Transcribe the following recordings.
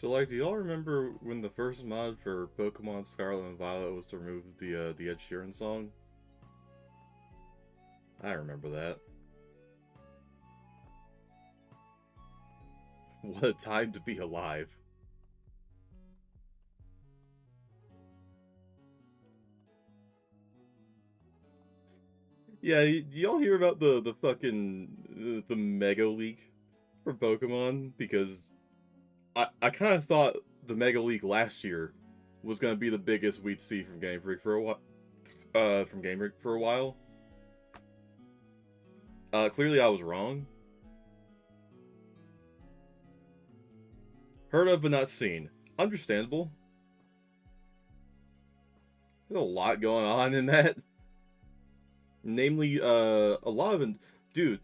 So, like, do y'all remember when the first mod for Pokemon Scarlet and Violet was to remove the Ed Sheeran song? I remember that. What a time to be alive. Yeah, do y'all hear about the fucking the Mega League for Pokemon? Because I kind of thought the Mega League last year was gonna be the biggest we'd see from Game Freak for a while. From Game Freak for a while. Clearly I was wrong. Heard of but not seen. Understandable. There's a lot going on in that. Namely, a lot of... Dude,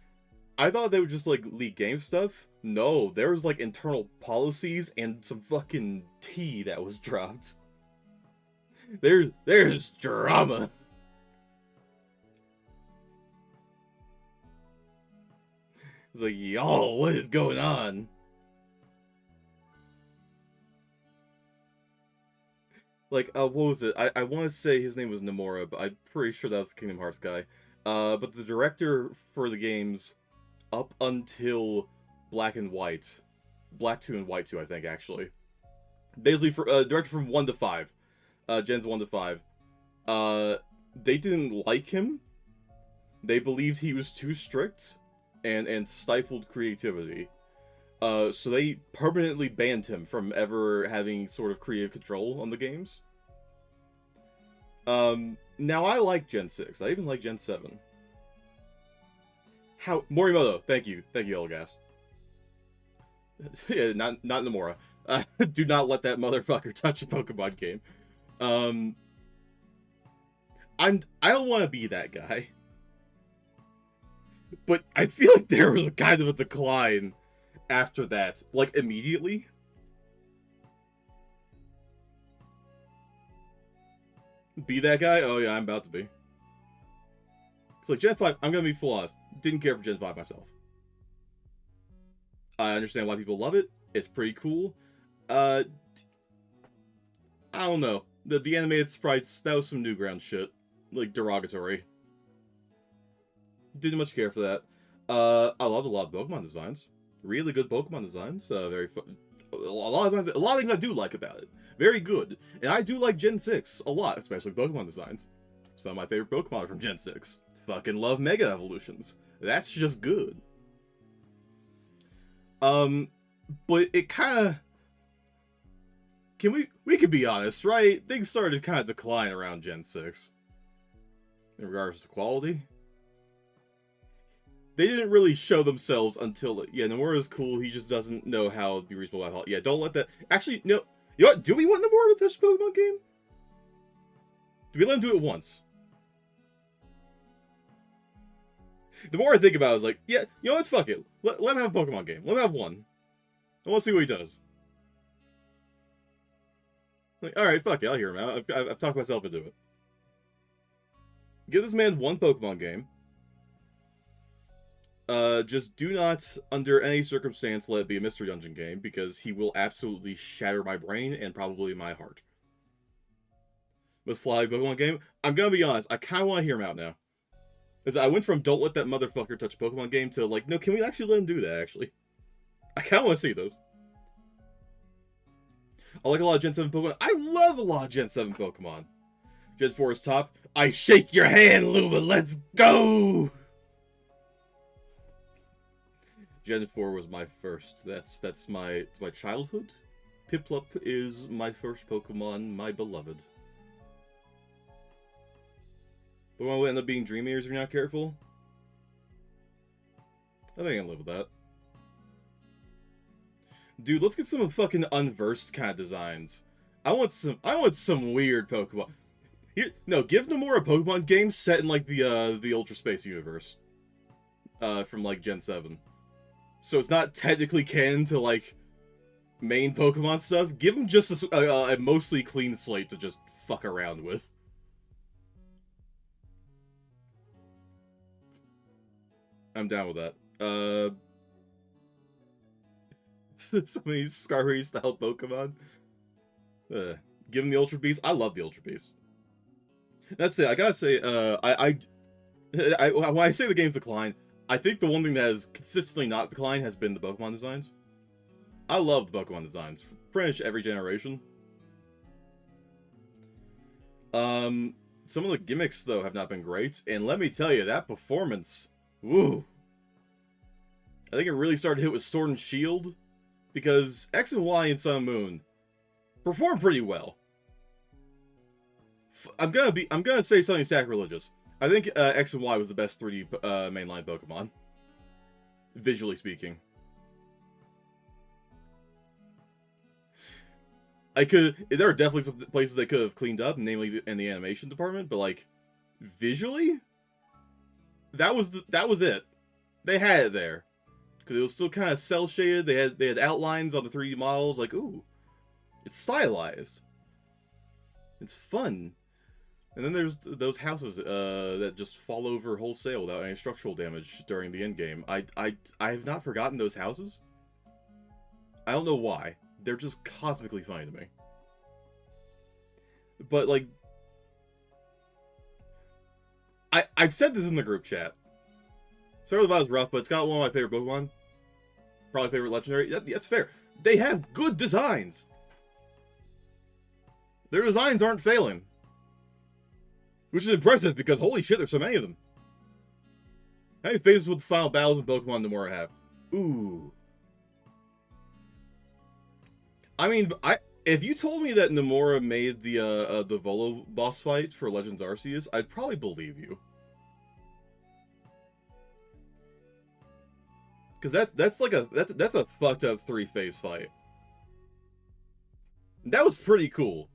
I thought they would just, like, leak game stuff. No, there was, like, internal policies and some fucking tea that was dropped. There's drama. It's like, y'all, what is going on? Like, what was it? I want to say his name was Nomura, but I'm pretty sure that was the Kingdom Hearts guy. But the director for the games up until Black and White, Black 2 and White 2, I think, actually. Basically, for director from 1 to 5, Gens 1 to 5, they didn't like him. They believed he was too strict and stifled creativity. So they permanently banned him from ever having sort of creative control on the games. Now I like Gen 6. I even like Gen 7. How Morimoto, thank you, Elgas. Yeah, not Nomura. Do not let that motherfucker touch a Pokemon game. I don't want to be that guy, but I feel like there was a kind of a decline after that, like immediately. Be that guy? Oh yeah, I'm about to be. It's like Gen 5, I'm gonna be full honest. Didn't care for Gen 5 myself. I understand why people love it. It's pretty cool. I don't know. The animated sprites, that was some Newground shit. Like, derogatory. Didn't much care for that. I loved a lot of Pokemon designs. Really good Pokemon designs. Very fun. A lot of things I do like about it. Very good. And I do like Gen 6 a lot, especially Pokemon designs. Some of my favorite Pokemon are from Gen 6. Fucking love Mega Evolutions. That's just good. But it kinda... We could be honest, right? Things started to kind of decline around Gen 6. In regards to quality. They didn't really show themselves until... Yeah, Nomura's cool, he just doesn't know how to be reasonable about it. Yeah, don't let that... Actually, no... You know what? Do we want Nomura to touch the Pokemon game? Do we let him do it once? The more I think about it, I was like, yeah, you know what? Fuck it. Let him have a Pokemon game. Let him have one. I want to see what he does. Like, alright, fuck it. I'll hear him out. I've talked myself into it. Give this man one Pokemon game. Just do not, under any circumstance, let it be a Mystery Dungeon game, because he will absolutely shatter my brain and probably my heart. Let's fly Pokemon game. I'm gonna be honest, I kind of want to hear him out now. Because I went from don't let that motherfucker touch Pokemon game to, like, no, can we actually let him do that, actually? I kind of want to see those. I like a lot of Gen 7 Pokemon. I love a lot of Gen 7 Pokemon. Gen 4 is top. I shake your hand, Luma, let's go! Gen 4 was my first. That's my childhood. Piplup is my first Pokemon, my beloved. Pokemon will end up being Dream Eaters if you're not careful. I think I can live with that. Dude, let's get some fucking unversed kind of designs. I want some weird Pokemon. No, give Nomura a Pokemon game set in like the Ultra Space universe. From like Gen 7. So it's not technically canon to, like, main Pokemon stuff. Give him just a mostly clean slate to just fuck around with. I'm down with that. so many Skarmory style Pokemon. Give him the Ultra Beast. I love the Ultra Beast. That's it. I gotta say, when I say the game's decline, I think the one thing that has consistently not declined has been the Pokemon designs. I love the Pokemon designs for pretty much every generation. Some of the gimmicks, though, have not been great. And let me tell you, that performance, woo. I think it really started to hit with Sword and Shield, because X and Y and Sun and Moon perform pretty well. I'm gonna say something sacrilegious. I think X and Y was the best 3D mainline Pokemon, visually speaking. There are definitely some places they could have cleaned up, namely in the animation department, but like visually, that was it. They had it there because it was still kind of cell shaded. They had outlines on the 3D models. Like, ooh, it's stylized. It's fun. And then there's those houses that just fall over wholesale without any structural damage during the end game. I have not forgotten those houses. I don't know why. They're just cosmically funny to me. But, like, I've said this in the group chat. Sorry if I was rough, but it's got one of my favorite Pokemon. Probably favorite legendary. That's fair. They have good designs. Their designs aren't failing. Which is impressive, because holy shit, there's so many of them. How many phases would the final battles in Pokemon Nomura have? Ooh. I mean, if you told me that Nomura made the Volo boss fight for Legends Arceus, I'd probably believe you. Because that's a fucked up 3-phase fight. That was pretty cool.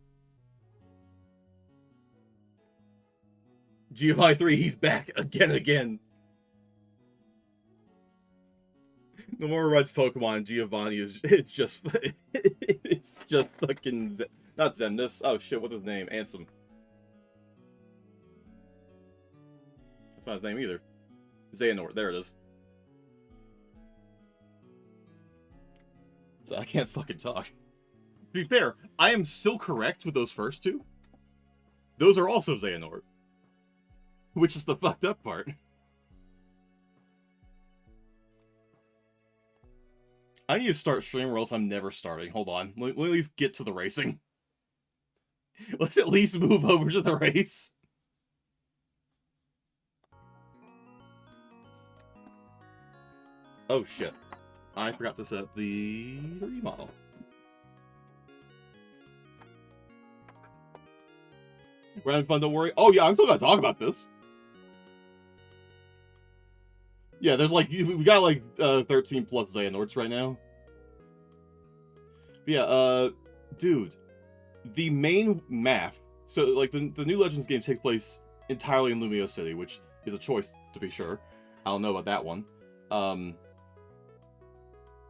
Giovanni 3, he's back again. Nomura writes Pokemon, Giovanni it's just fucking, not Zemnis. Oh shit, what's his name? Ansem. That's not his name either. Xehanort, there it is. So I can't fucking talk. To be fair, I am still correct with those first two. Those are also Xehanort. Which is the fucked up part. I need to start streaming or else I'm never starting. Hold on. Let me at least get to the racing. Let's at least move over to the race. Oh shit. I forgot to set up the remodel. We're having fun, don't worry. Oh yeah, I'm still gonna talk about this. Yeah, there's like, we got like 13 plus Xehanorts right now. But yeah, dude, the main map, so like the new Legends game takes place entirely in Lumio City, which is a choice to be sure. I don't know about that one.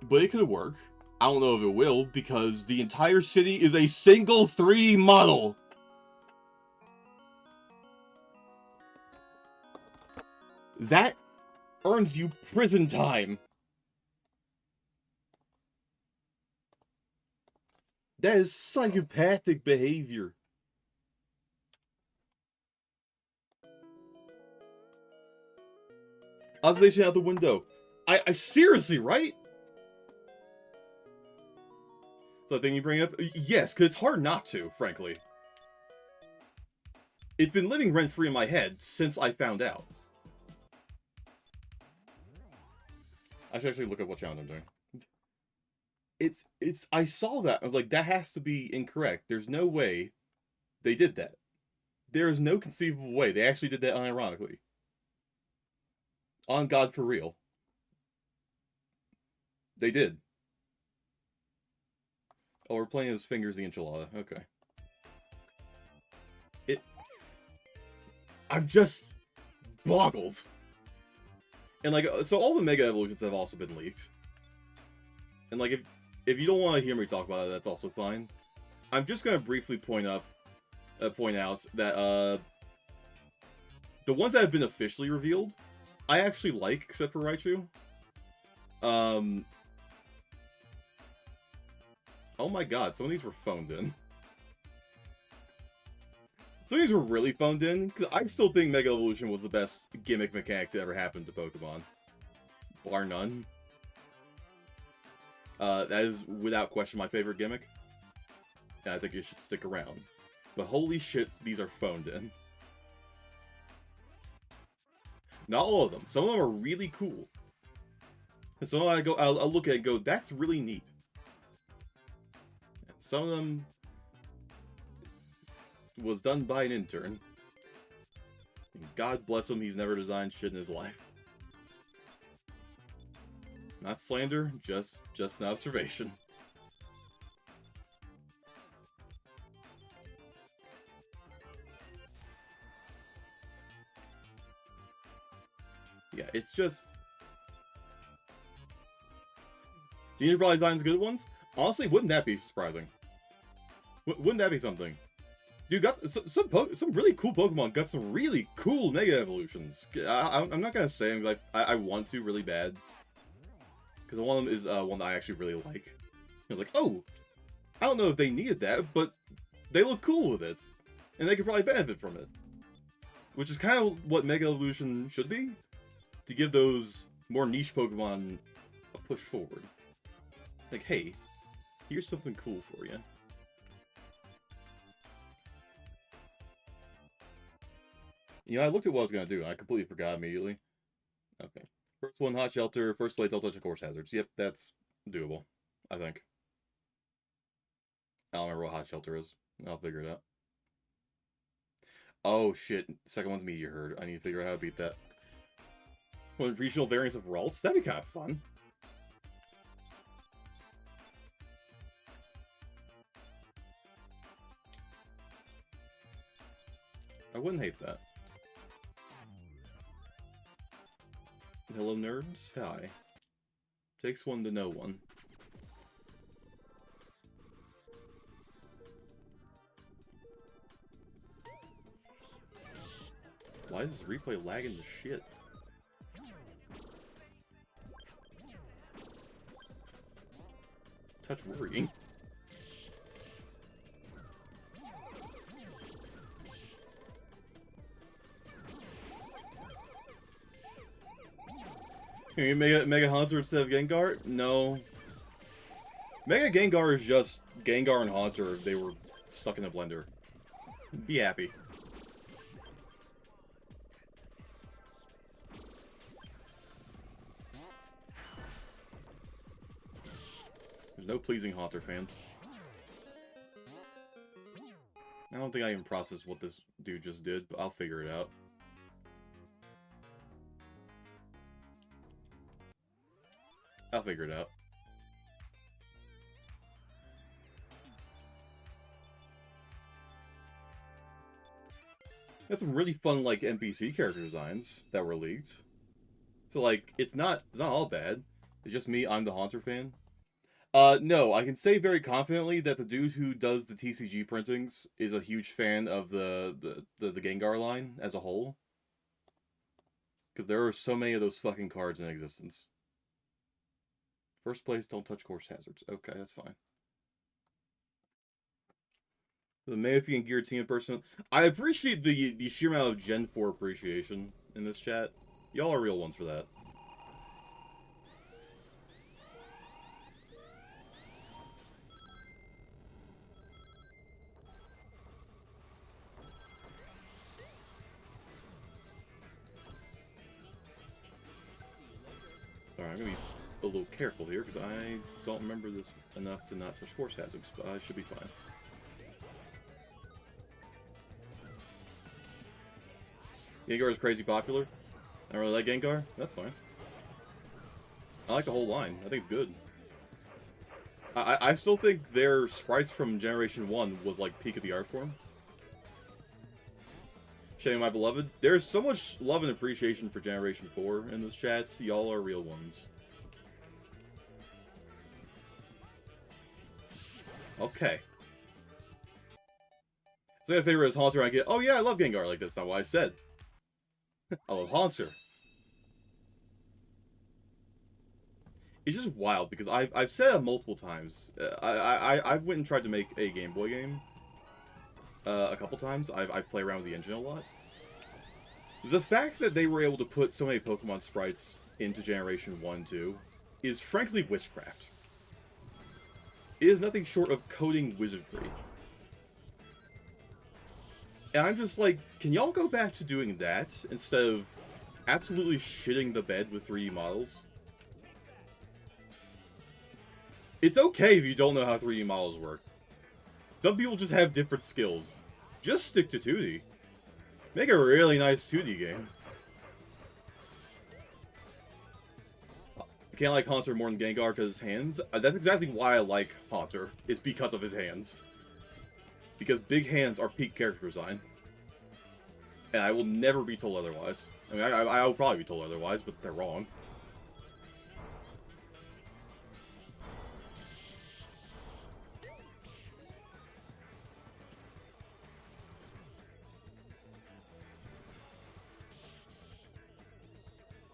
But it could work. I don't know if it will, because the entire city is a single 3D model. That earns you prison time. That is psychopathic behavior. Observation out the window. I seriously, right? So I think you bring up, yes, because it's hard not to, frankly. It's been living rent-free in my head since I found out. I should actually look at what challenge I'm doing. I saw that. I was like, that has to be incorrect. There's no way they did that. There is no conceivable way they actually did that unironically. On God, for real. They did. Oh, we're playing as Fingers the Enchilada. Okay. I'm just boggled. And like, so all the Mega Evolutions have also been leaked. And like, if you don't want to hear me talk about it, that's also fine. I'm just gonna briefly point out that the ones that have been officially revealed, I actually like, except for Raichu. Oh my god, some of these were phoned in. Some of these were really phoned in, because I still think Mega Evolution was the best gimmick mechanic to ever happen to Pokemon. Bar none. That is, without question, my favorite gimmick. And I think it should stick around. But holy shit, these are phoned in. Not all of them. Some of them are really cool. And some of them I'll look at it and go, that's really neat. And some of them was done by an intern. And God bless him, he's never designed shit in his life. Not slander, just an observation. Yeah, it's just... Do you need to probably design good ones? Honestly, wouldn't that be surprising? Wouldn't that be something? Dude, got some really cool Pokemon got some really cool Mega Evolutions. I'm not gonna say them, like I want to really bad, because one of them is one that I actually really like. I was like, oh, I don't know if they needed that, but they look cool with it, and they could probably benefit from it. Which is kind of what Mega Evolution should be, to give those more niche Pokemon a push forward. Like, hey, here's something cool for you. You know, I looked at what I was going to do, and I completely forgot immediately. Okay. First one, Hot Shelter. First play, don't touch course hazards. Yep, that's doable, I think. I don't remember what Hot Shelter is. I'll figure it out. Oh, shit. Second one's Meteor Herd. I need to figure out how to beat that. What, regional variants of Ralts? That'd be kind of fun. I wouldn't hate that. Hello, nerds. Hi. Takes one to know one. Why is this replay lagging to shit? Touch worrying. Can you Mega Haunter instead of Gengar? No. Mega Gengar is just Gengar and Haunter if they were stuck in a blender. Be happy. There's no pleasing Haunter fans. I don't think I even processed what this dude just did, but I'll figure it out. I'll figure it out. Got some really fun, like, NPC character designs that were leaked. So, like, it's not all bad. It's just me, I'm the Haunter fan. No, I can say very confidently that the dude who does the TCG printings is a huge fan of the Gengar line as a whole. Because there are so many of those fucking cards in existence. First place, don't touch course hazards. Okay, that's fine. The Mayfi and Guillotine person. I appreciate the sheer amount of Gen 4 appreciation in this chat. Y'all are real ones for that. Alright, I'm gonna be a little careful here, because I don't remember this enough to not touch course hazards, but I should be fine. Gengar is crazy popular. I don't really like Gengar. That's fine. I like the whole line. I think it's good. I still think their sprites from Generation 1 was like peak of the art form. Shame my beloved. There's so much love and appreciation for Generation 4 in this chat. Y'all are real ones. Okay. So my favorite is Haunter. I get, oh yeah, I love Gengar. Like, that's not what I said. I love Haunter. it's just wild because I've said it multiple times. I went and tried to make a Game Boy game a couple times. I play around with the engine a lot. The fact that they were able to put so many Pokemon sprites into Generation 1 and 2 is frankly witchcraft. It is nothing short of coding wizardry. And I'm just like, can y'all go back to doing that instead of absolutely shitting the bed with 3D models? It's okay if you don't know how 3D models work. Some people just have different skills. Just stick to 2D. Make a really nice 2D game. I can't like Haunter more than Gengar because of his hands. That's exactly why I like Haunter. It's because of his hands. Because big hands are peak character design. And I will never be told otherwise. I mean, I will probably be told otherwise, but they're wrong.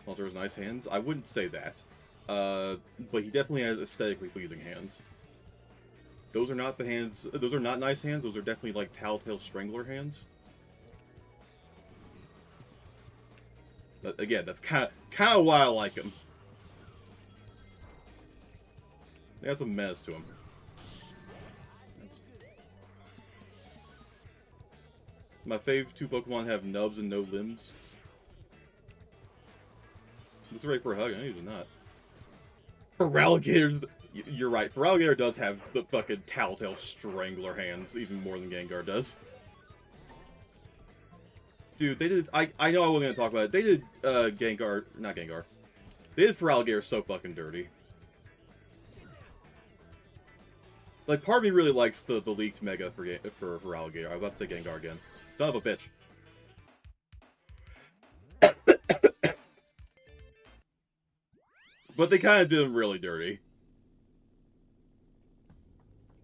Haunter has nice hands. I wouldn't say that. But he definitely has aesthetically pleasing hands. Those are not the hands... Those are not nice hands. Those are definitely, like, Tattletale Strangler hands. But, again, that's kind of why I like him. He has some menace to him. My fave 2 Pokemon have nubs and no limbs. It's ready for a hug. I need to not. Feraligator's... You're right. Feraligator does have the fucking Tattletale Strangler hands, even more than Gengar does. Dude, they did... I know I wasn't going to talk about it. They did, Gengar... Not Gengar. They did Feraligator so fucking dirty. Like, part of me really likes the leaked Mega for Feraligator. I was about to say Gengar again. Son of a bitch. But they kind of did him really dirty.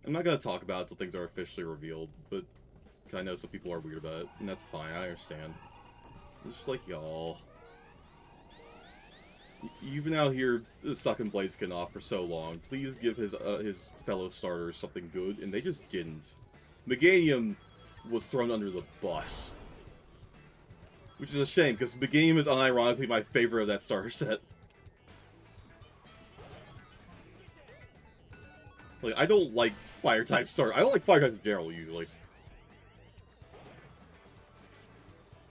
I'm not going to talk about it until things are officially revealed, but I know some people are weird about it, and that's fine, I understand. It's just like, y'all. You've been out here sucking Blaziken off for so long. Please give his fellow starters something good, and they just didn't. Meganium was thrown under the bus. Which is a shame, because Meganium is unironically my favorite of that starter set. Like, I don't like Fire-type starter. I don't like Fire-type in general, usually.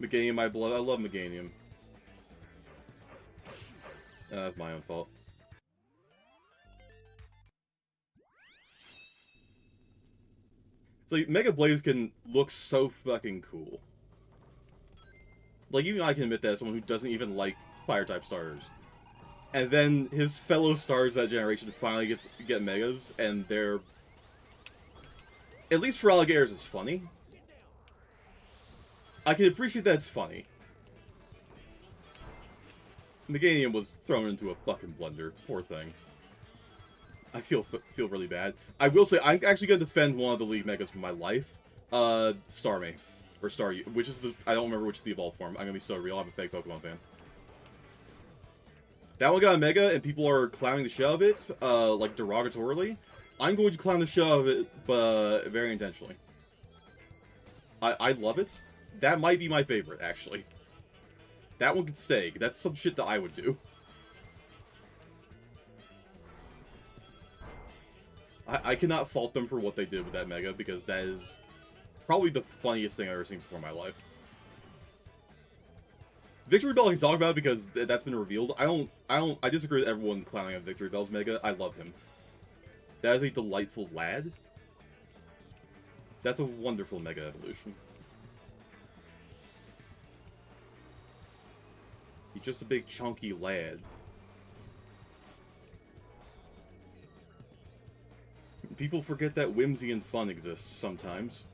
Meganium, my blood. I love Meganium. That's my own fault. It's like, Mega Blaziken looks so fucking cool. Like, even I can admit that as someone who doesn't even like Fire-type starters. And then his fellow stars that generation finally get Megas, and they're... At least for Alligators, it's funny. I can appreciate that it's funny. Meganium was thrown into a fucking blender. Poor thing. I feel really bad. I will say, I'm actually going to defend one of the League Megas for my life. Starmie. Or Staryu. Which is the... I don't remember which is the evolved form. I'm going to be so real. I'm a fake Pokemon fan. That one got a Mega, and people are clowning the shit out of it, like, derogatorily. I'm going to clown the shit out of it, but very intentionally. I love it. That might be my favorite, actually. That one could stay. That's some shit that I would do. I cannot fault them for what they did with that Mega, because that is probably the funniest thing I've ever seen before in my life. Victory Bell I can talk about because that's been revealed. I disagree with everyone clowning on Victory Bell's Mega. I love him. That is a delightful lad. That's a wonderful Mega evolution. He's just a big chunky lad. People forget that whimsy and fun exists sometimes.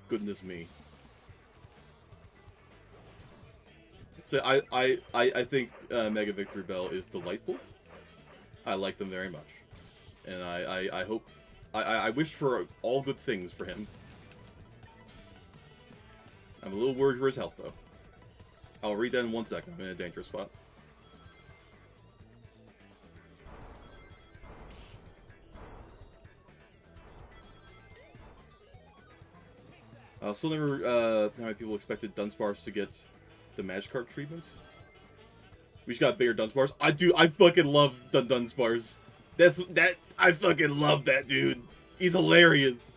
Goodness me. So I think Mega Victory Bell is delightful. I like them very much. And I hope... I wish for all good things for him. I'm a little worried for his health, though. I'll read that in 1 second. I'm in a dangerous spot. Still never, how many people expected Dunsparce to get the Magikarp treatments? We just got bigger Dunsparce. I fucking love Dunsparce. I fucking love that dude. He's hilarious.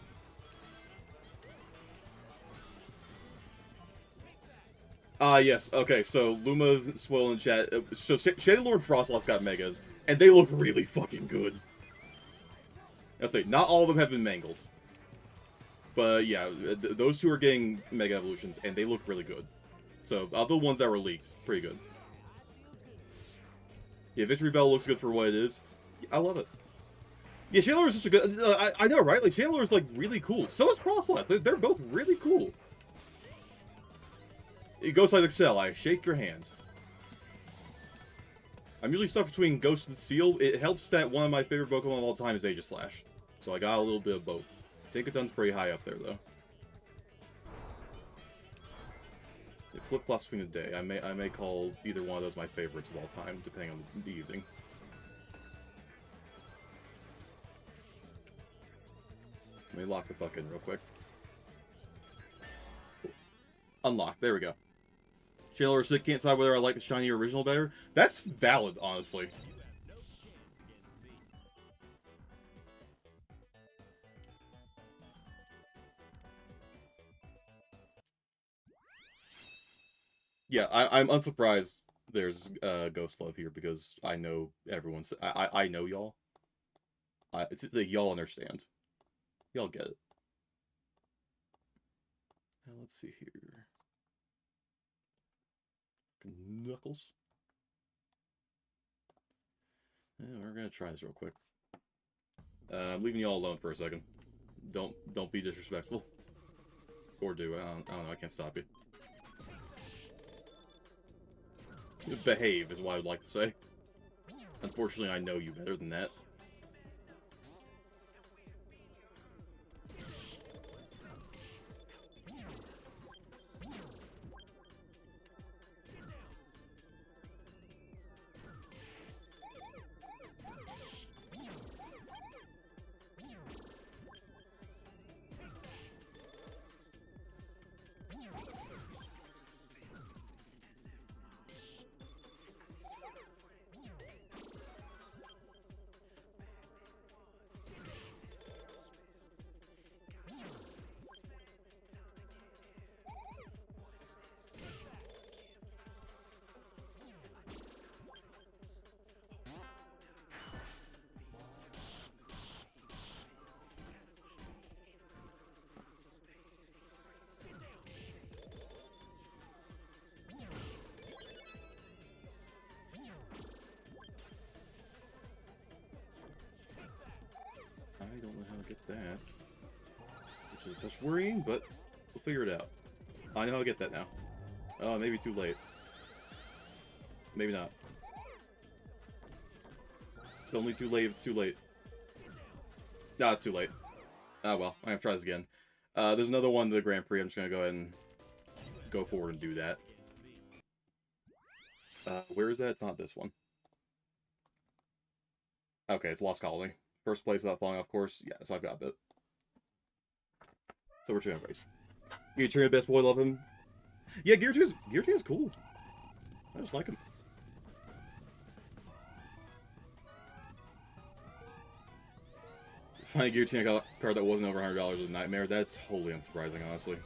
Yes, okay, so Luma's spoiling in chat. So Chandelure and Frostloss got Megas, and they look really fucking good. Let's say, not all of them have been mangled. But yeah, those two are getting Mega Evolutions, and they look really good. So, of the ones that were leaked, pretty good. Yeah, Victory Bell looks good for what it is. I love it. Yeah, Chandelure is such a good... I know, right? Like, Chandelure is, like, really cool. So is Frostloss. They're both really cool. Ghost like Excel, I shake your hand. I'm usually stuck between Ghost and Seal. It helps that one of my favorite Pokemon of all time is Aegislash. So I got a little bit of both. Tinkaton's pretty high up there, though. They flip-flops between the day. I may call either one of those my favorites of all time, depending on the evening. Let me lock the fuck in real quick. Unlocked. There we go. Chandelure Sick can't decide whether I like the shiny original better. That's valid, honestly. Yeah, I'm unsurprised there's Ghost Love here because I know everyone's... I know y'all. It's like y'all understand. Y'all get it. Now let's see here. Knuckles. Yeah, we're gonna try this real quick. I'm leaving y'all alone for a second. Don't be disrespectful. Or do. I don't know, I can't stop you. Behave is what I would like to say. Unfortunately, I know you better than that. I don't know how to get that. Which is a touch worrying, but we'll figure it out. I know how to get that now. Oh, maybe too late. Maybe not. It's only too late if it's too late. Nah, it's too late. Ah, well, I'm gonna try this again. There's another one to the Grand Prix. I'm just gonna go ahead and go forward and do that. Where is that? It's not this one. Okay, it's Lost Colony. First place without falling off course. Yeah, so I've got a bit. So we're trying to race. Giratina, best boy, love him. Yeah, Giratina's cool. I just like him. Finding a Giratina card that wasn't over $100 was a nightmare. That's wholly unsurprising, honestly.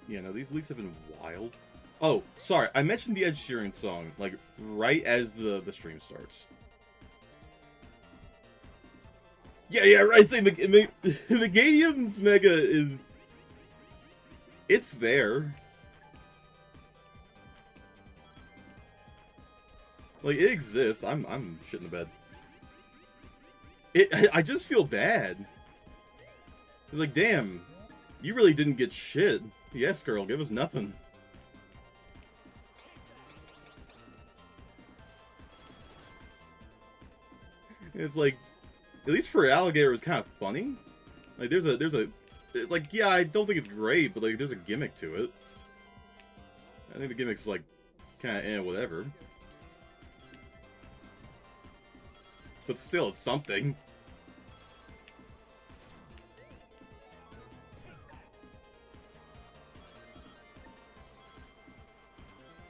Yeah, no, these leaks have been wild. Oh, sorry, I mentioned the Ed Sheeran song, like, right as the stream starts. Yeah, right, say, Meganium's Mega is... It's there. Like, it exists. I'm shit in the bed. I just feel bad. It's like, damn, you really didn't get shit. Yes, girl, give us nothing. It's like, at least for Alligator, it was kind of funny. Like, like, yeah, I don't think it's great, but, like, there's a gimmick to it. I think the gimmick's, like, kind of, whatever. But still, it's something.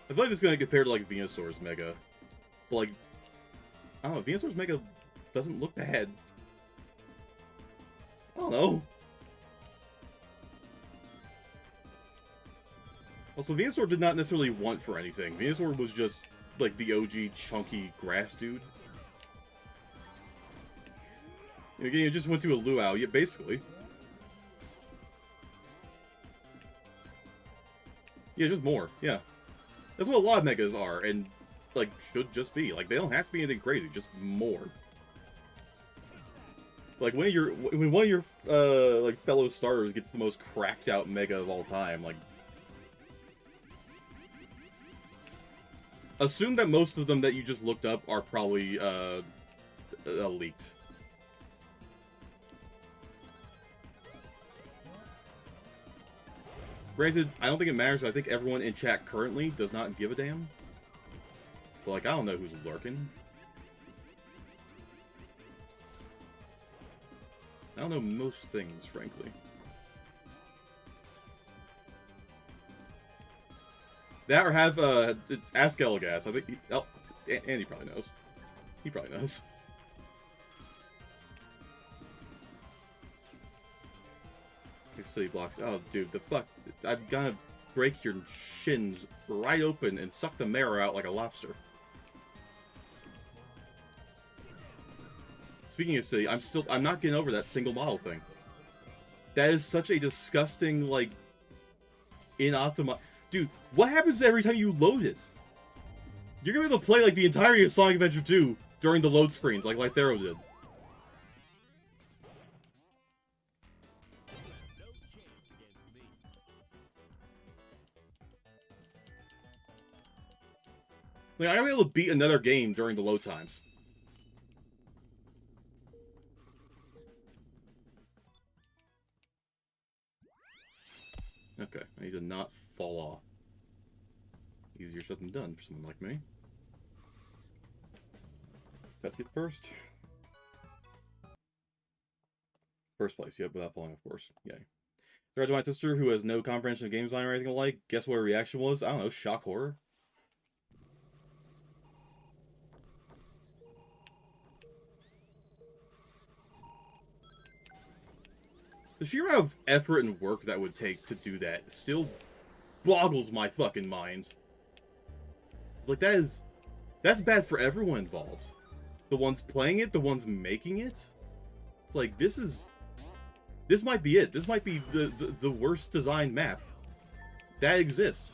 I feel like this is gonna compare to, like, Venusaur's Mega. But, like, I don't know, Venusaur's Mega doesn't look bad. I don't know. Also, Venusaur did not necessarily want for anything. Venusaur was just, like, the OG chunky grass dude. Again, you just went to a luau, yeah, basically. Yeah, just more, yeah. That's what a lot of megas are, and, like, should just be. Like, they don't have to be anything crazy, just more. Like, when one of your, like, fellow starters gets the most cracked out mega of all time, like... Assume that most of them that you just looked up are probably, leaked. Granted, I don't think it matters. I think everyone in chat currently does not give a damn. But, like, I don't know who's lurking. I don't know most things, frankly. That or have, ask Elgas. I think Andy probably knows. He probably knows. City blocks. Oh, dude, the fuck. I'm gonna break your shins right open and suck the marrow out like a lobster. Speaking of city, I'm not getting over that single model thing. That is such a disgusting, like, inoptimized... Dude, what happens every time you load it? You're gonna be able to play, like, the entirety of Sonic Adventure 2 during the load screens, like Lythero did. Like, I gotta be able to beat another game during the load times. Okay, I need to not fall off. Easier said than done for someone like me. Got to get first. First place, yep, without falling, of course. Yay. Sorry to my sister, who has no comprehension of game design or anything like. Guess what her reaction was? I don't know, shock horror. The sheer amount of effort and work that would take to do that still boggles my fucking mind. It's like, that's bad for everyone involved. The ones playing it, the ones making it. It's like, this might be it. This might be the worst designed map that exists.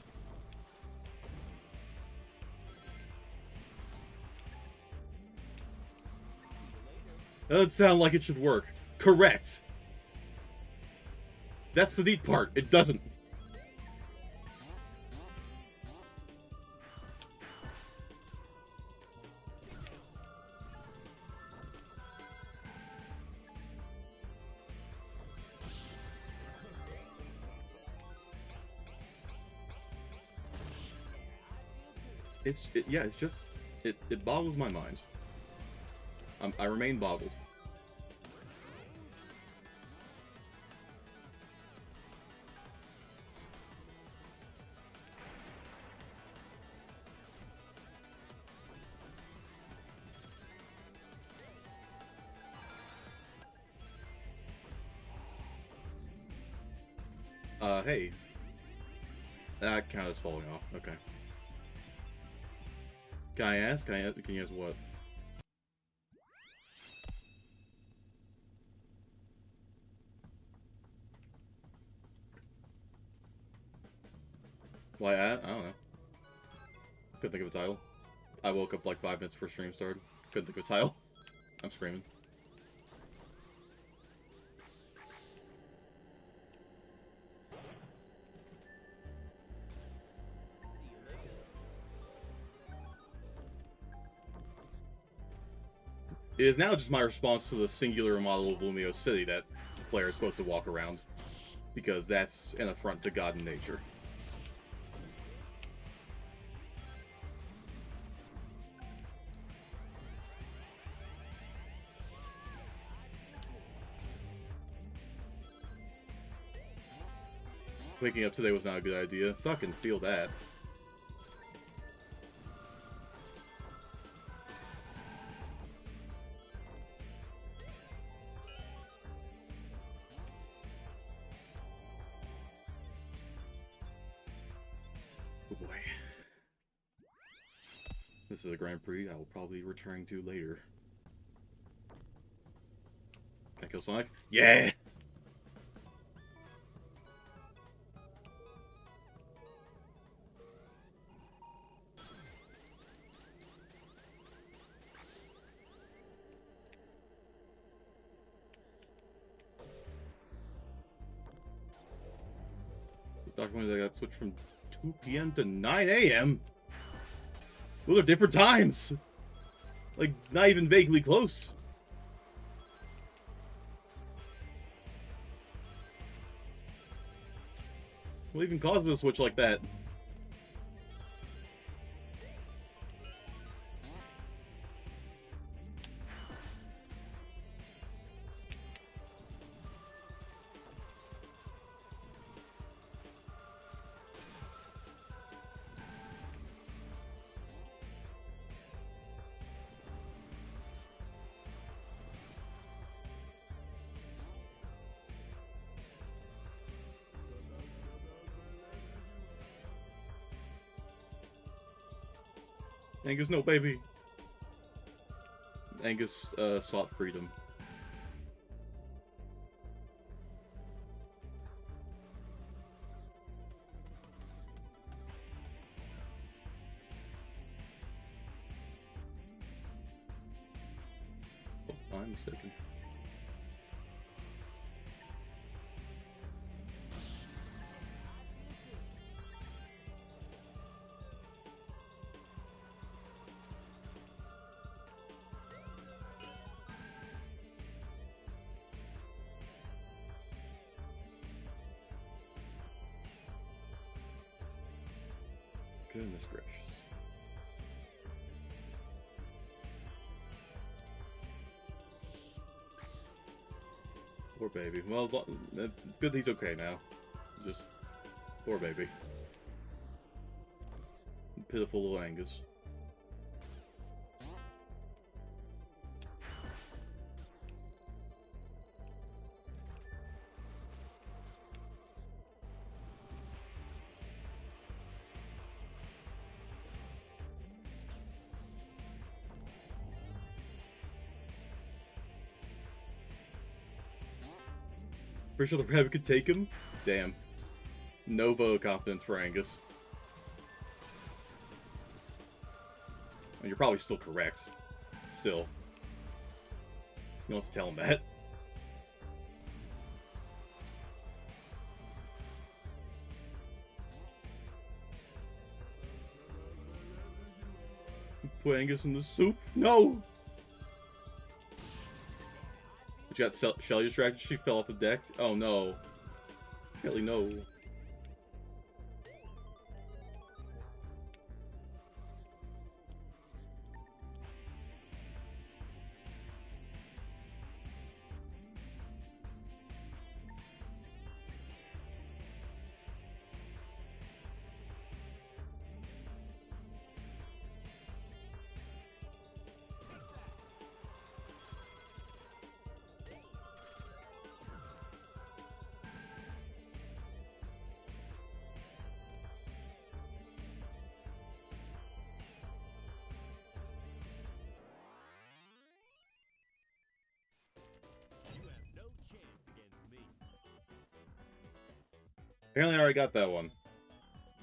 That doesn't sound like it should work. Correct. That's the neat part. It doesn't. Yeah, it's just, it boggles my mind. I remain boggled. Hey. That kind of is falling off. Okay. Can I ask? Can you ask what? Why, I don't know. Couldn't think of a title. I woke up like 5 minutes before stream started. Couldn't think of a title. I'm screaming. It is now just my response to the singular model of Lumio City that the player is supposed to walk around, because that's an affront to God and nature. Waking up today was not a good idea. Fucking feel that. Oh boy. This is a Grand Prix I will probably be returning to later. Can I kill Sonic? Yeah! Documented that I got switched from 2 p.m. to 9 a.m. Those are different times. Like, not even vaguely close. What even causes a switch like that? Angus, no, baby. Angus sought freedom. Oh, I'm mistaken. Goodness gracious. Poor baby. Well, it's good he's okay now. Just, poor baby. Pitiful little Angus. Pretty sure the rabbit could take him? Damn. No vote of confidence for Angus. Well, you're probably still correct. Still. You don't have to tell him that. Put Angus in the soup? No! She got Shelly distracted. She fell off the deck. Oh no. Shelly, no. Apparently I already got that one.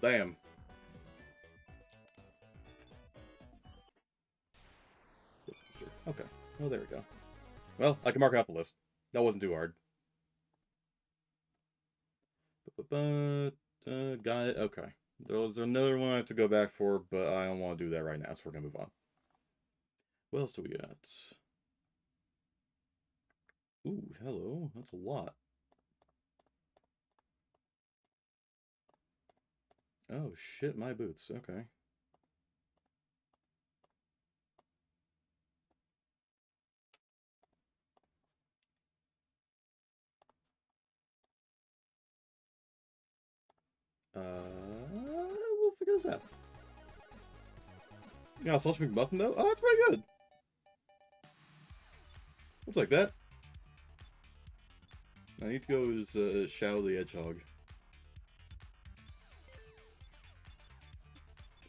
Damn. Okay. Oh, there we go. Well, I can mark it off the list. That wasn't too hard. Got it. Okay. There's another one I have to go back for, but I don't want to do that right now, so we're going to move on. What else do we got? Ooh, hello. That's a lot. Oh, shit, my boots. Okay. We'll figure this out. Yeah, Sausage McMuffin, though? Oh, that's pretty good. Looks like that. I need to go as Shadow the Hedgehog.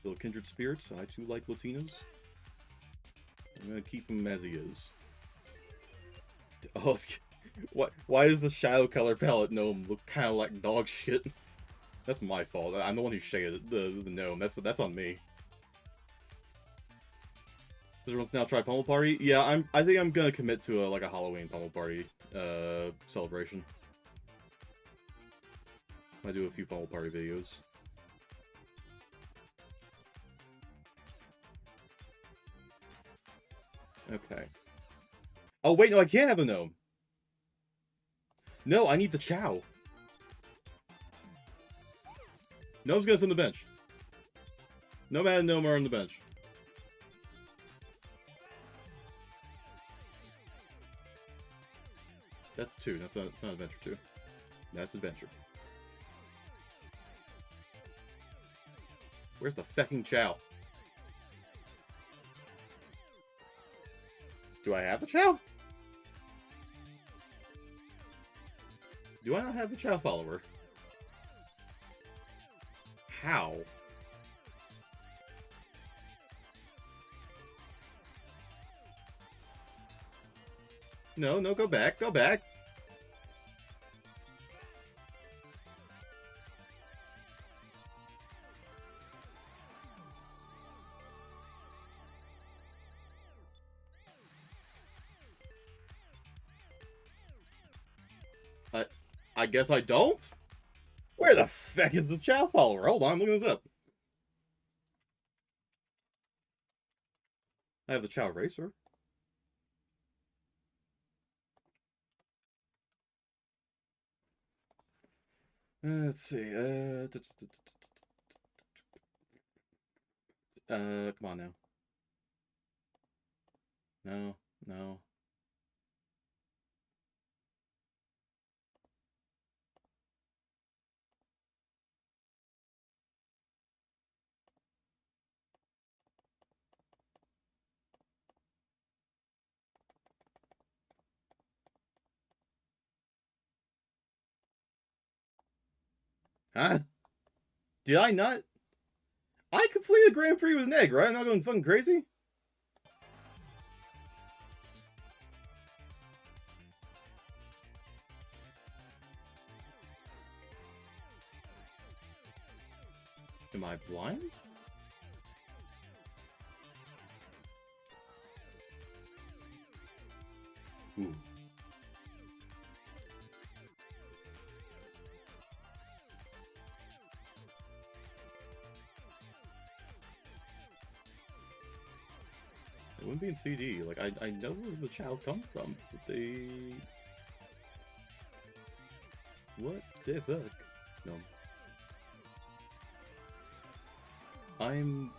Little kindred spirits. I too like Latinos. I'm gonna keep him as he is. Oh, what? Why does the shadow color palette gnome look kind of like dog shit? That's my fault. I'm the one who shaded the gnome. That's on me. Does everyone now try Pummel Party? Yeah, I think I'm gonna commit to like a Halloween Pummel Party celebration. I do a few Pummel Party videos. Okay. Oh wait, no, I can't have a gnome. No, I need the Chow. Gnome's gonna sit on the bench. Gnome and Gnome are on the bench. That's 2. That's not adventure 2. That's adventure. Where's the fecking Chow? Do I have the Chow? Do I not have the Chow follower? How? No, no, go back, go back. I guess I don't? Where the feck is the Chow follower? Hold on, I'm looking this up. I have the Chow Racer. Let's see. Come on now. No, no. Huh? Did I not? I completed Grand Prix with an egg, right? I'm not going fucking crazy? Am I blind? Ooh. It wouldn't be in CD. Like, I know where the child comes from, but they... What the fuck? No. I'm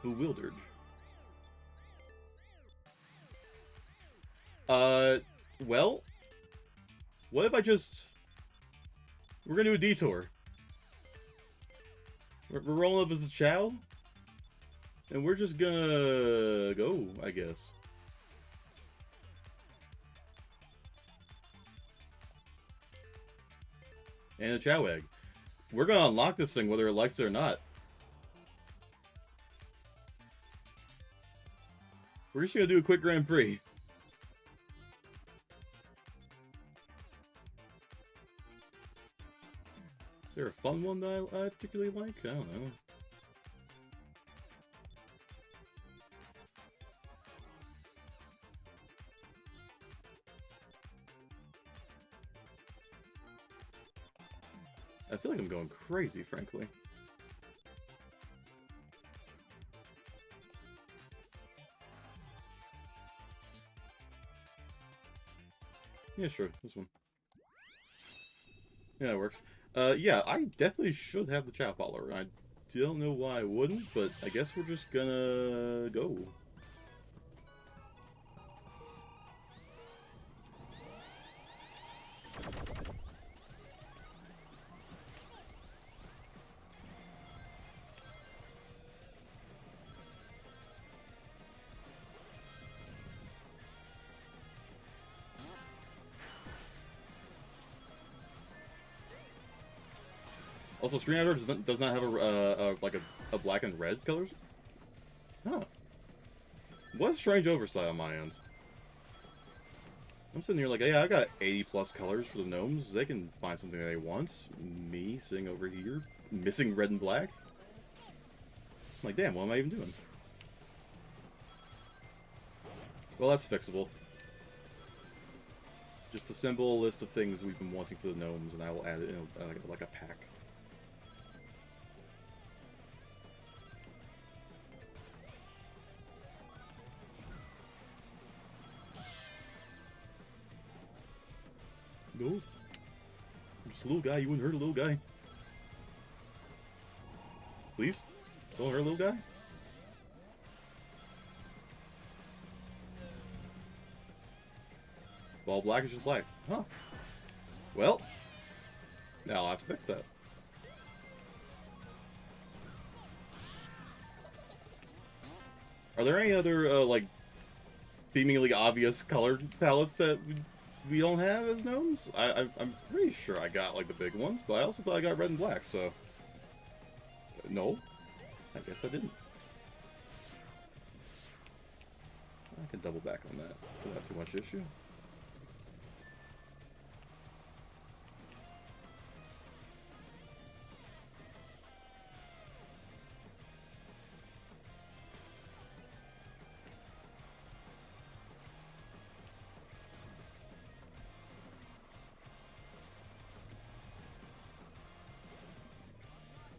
bewildered. Well, what if I just... We're gonna do a detour. We're rolling up as a child, and we're just gonna go, I guess. And a chow egg. We're gonna unlock this thing whether it likes it or not. We're just gonna do a quick Grand Prix. Is there a fun one that I particularly like? I don't know. I feel like I'm going crazy, frankly. Yeah, sure. This one. Yeah, it works. Yeah, I definitely should have the Chow Follower. I don't know why I wouldn't, but I guess we're just gonna go. Also, Screen Hydrate does not have a black and red colors. Huh. What a strange oversight on my end. I'm sitting here like, yeah, I got 80 plus colors for the gnomes. They can find something they want. Me sitting over here, missing red and black. I'm like, damn, what am I even doing? Well, that's fixable. Just assemble a list of things we've been wanting for the gnomes, and I will add it in like a pack. No. I'm just a little guy. You wouldn't hurt a little guy. Please? Don't hurt a little guy? All black is just black. Huh. Well. Now I'll have to fix that. Are there any other, like, seemingly obvious color palettes that we don't have as gnomes? I'm pretty sure I got, like, the big ones, but I also thought I got red and black, so... No. I guess I didn't. I can double back on that without too much issue.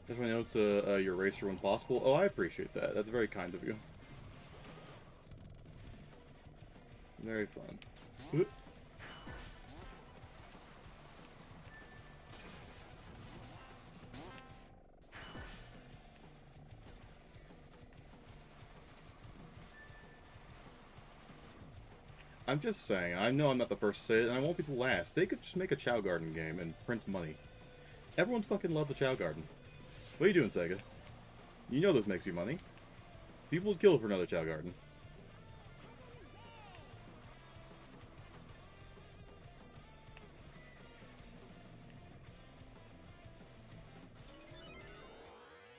Definitely notes your racer when possible. Oh, I appreciate that. That's very kind of you. Very fun. I'm just saying, I know I'm not the person to say it, and I won't be the last. They could just make a Chow Garden game and print money. Everyone fucking loved the Chow Garden. What are you doing, Sega? You know this makes you money. People would kill for another Chow Garden.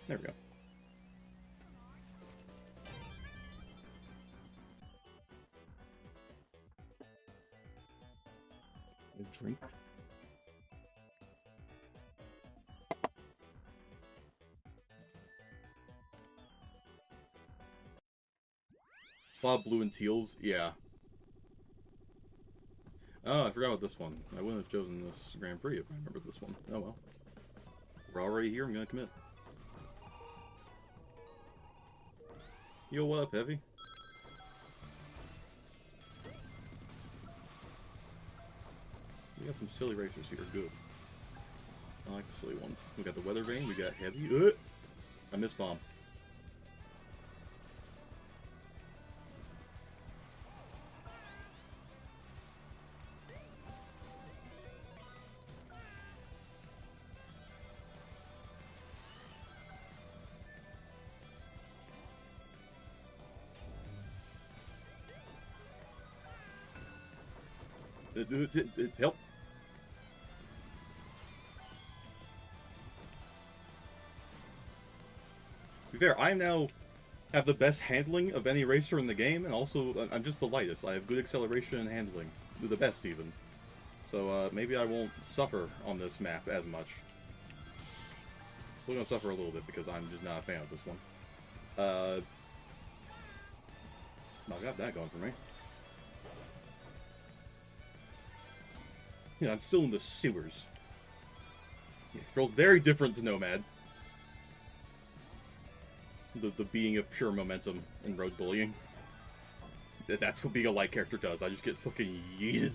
There we go. A drink. A lot of blue and teals, yeah. Oh, I forgot about this one. I wouldn't have chosen this Grand Prix if I remembered this one. Oh well. We're already here, I'm gonna commit. Yo, what up, Heavy? We got some silly racers here, good. I like the silly ones. We got the Weather Vane, we got Heavy. I missed Bomb. Help. To be fair, I now have the best handling of any racer in the game, and also I'm just the lightest. I have good acceleration and handling. The best, even. So maybe I won't suffer on this map as much. Still gonna suffer a little bit because I'm just not a fan of this one. I got that going for me. Yeah, I'm still in the sewers. Yeah, control's very different to Nomad. The being of pure momentum and road bullying. That's what being a light character does. I just get fucking yeeted.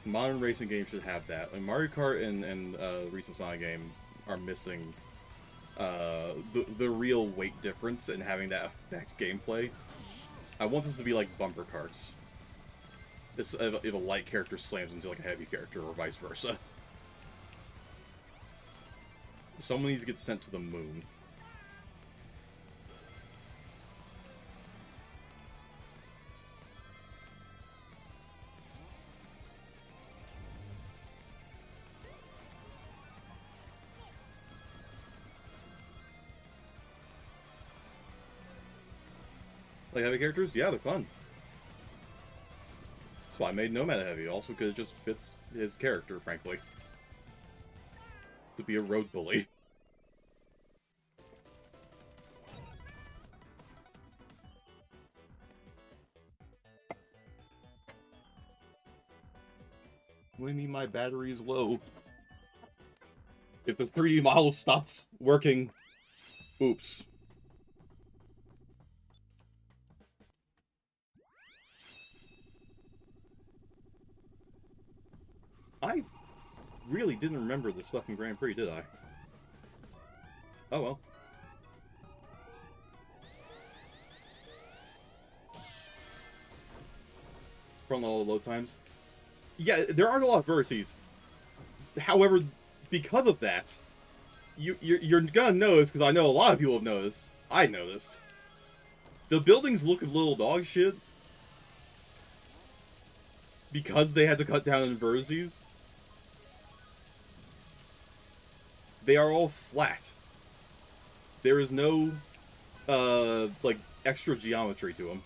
Modern racing games should have that. Like Mario Kart and recent Sonic game are missing the real weight difference and having that affect gameplay. I want this to be like bumper carts. This if a light character slams into like a heavy character or vice versa. Someone needs to get sent to the moon. Like heavy characters? Yeah, they're fun. That's why I made Nomad heavy. Also because it just fits his character, frankly. To be a road bully. What do you mean my battery is low? If the 3D model stops working, oops. I really didn't remember this fucking Grand Prix, did I? Oh well. From all the load times. Yeah, there aren't a lot of vertices. However, because of that, you're gonna notice, because I know a lot of people have noticed. I noticed. The buildings look a little dog shit. Because they had to cut down on vertices. They are all flat. There is no, like, extra geometry to them.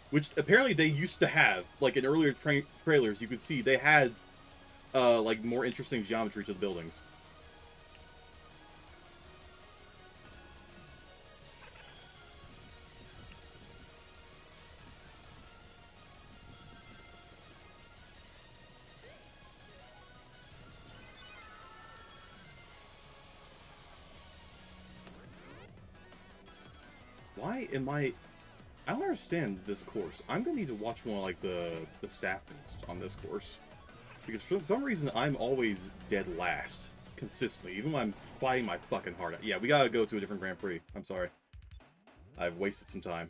Which, apparently, they used to have. Like, in earlier trailers, you could see they had, like, more interesting geometry to the buildings. Why am I don't understand this course. I'm gonna need to watch more like the staff notes on this course. Because for some reason, I'm always dead last. Consistently. Even when I'm fighting my fucking heart out. Yeah, we gotta go to a different Grand Prix. I'm sorry. I've wasted some time.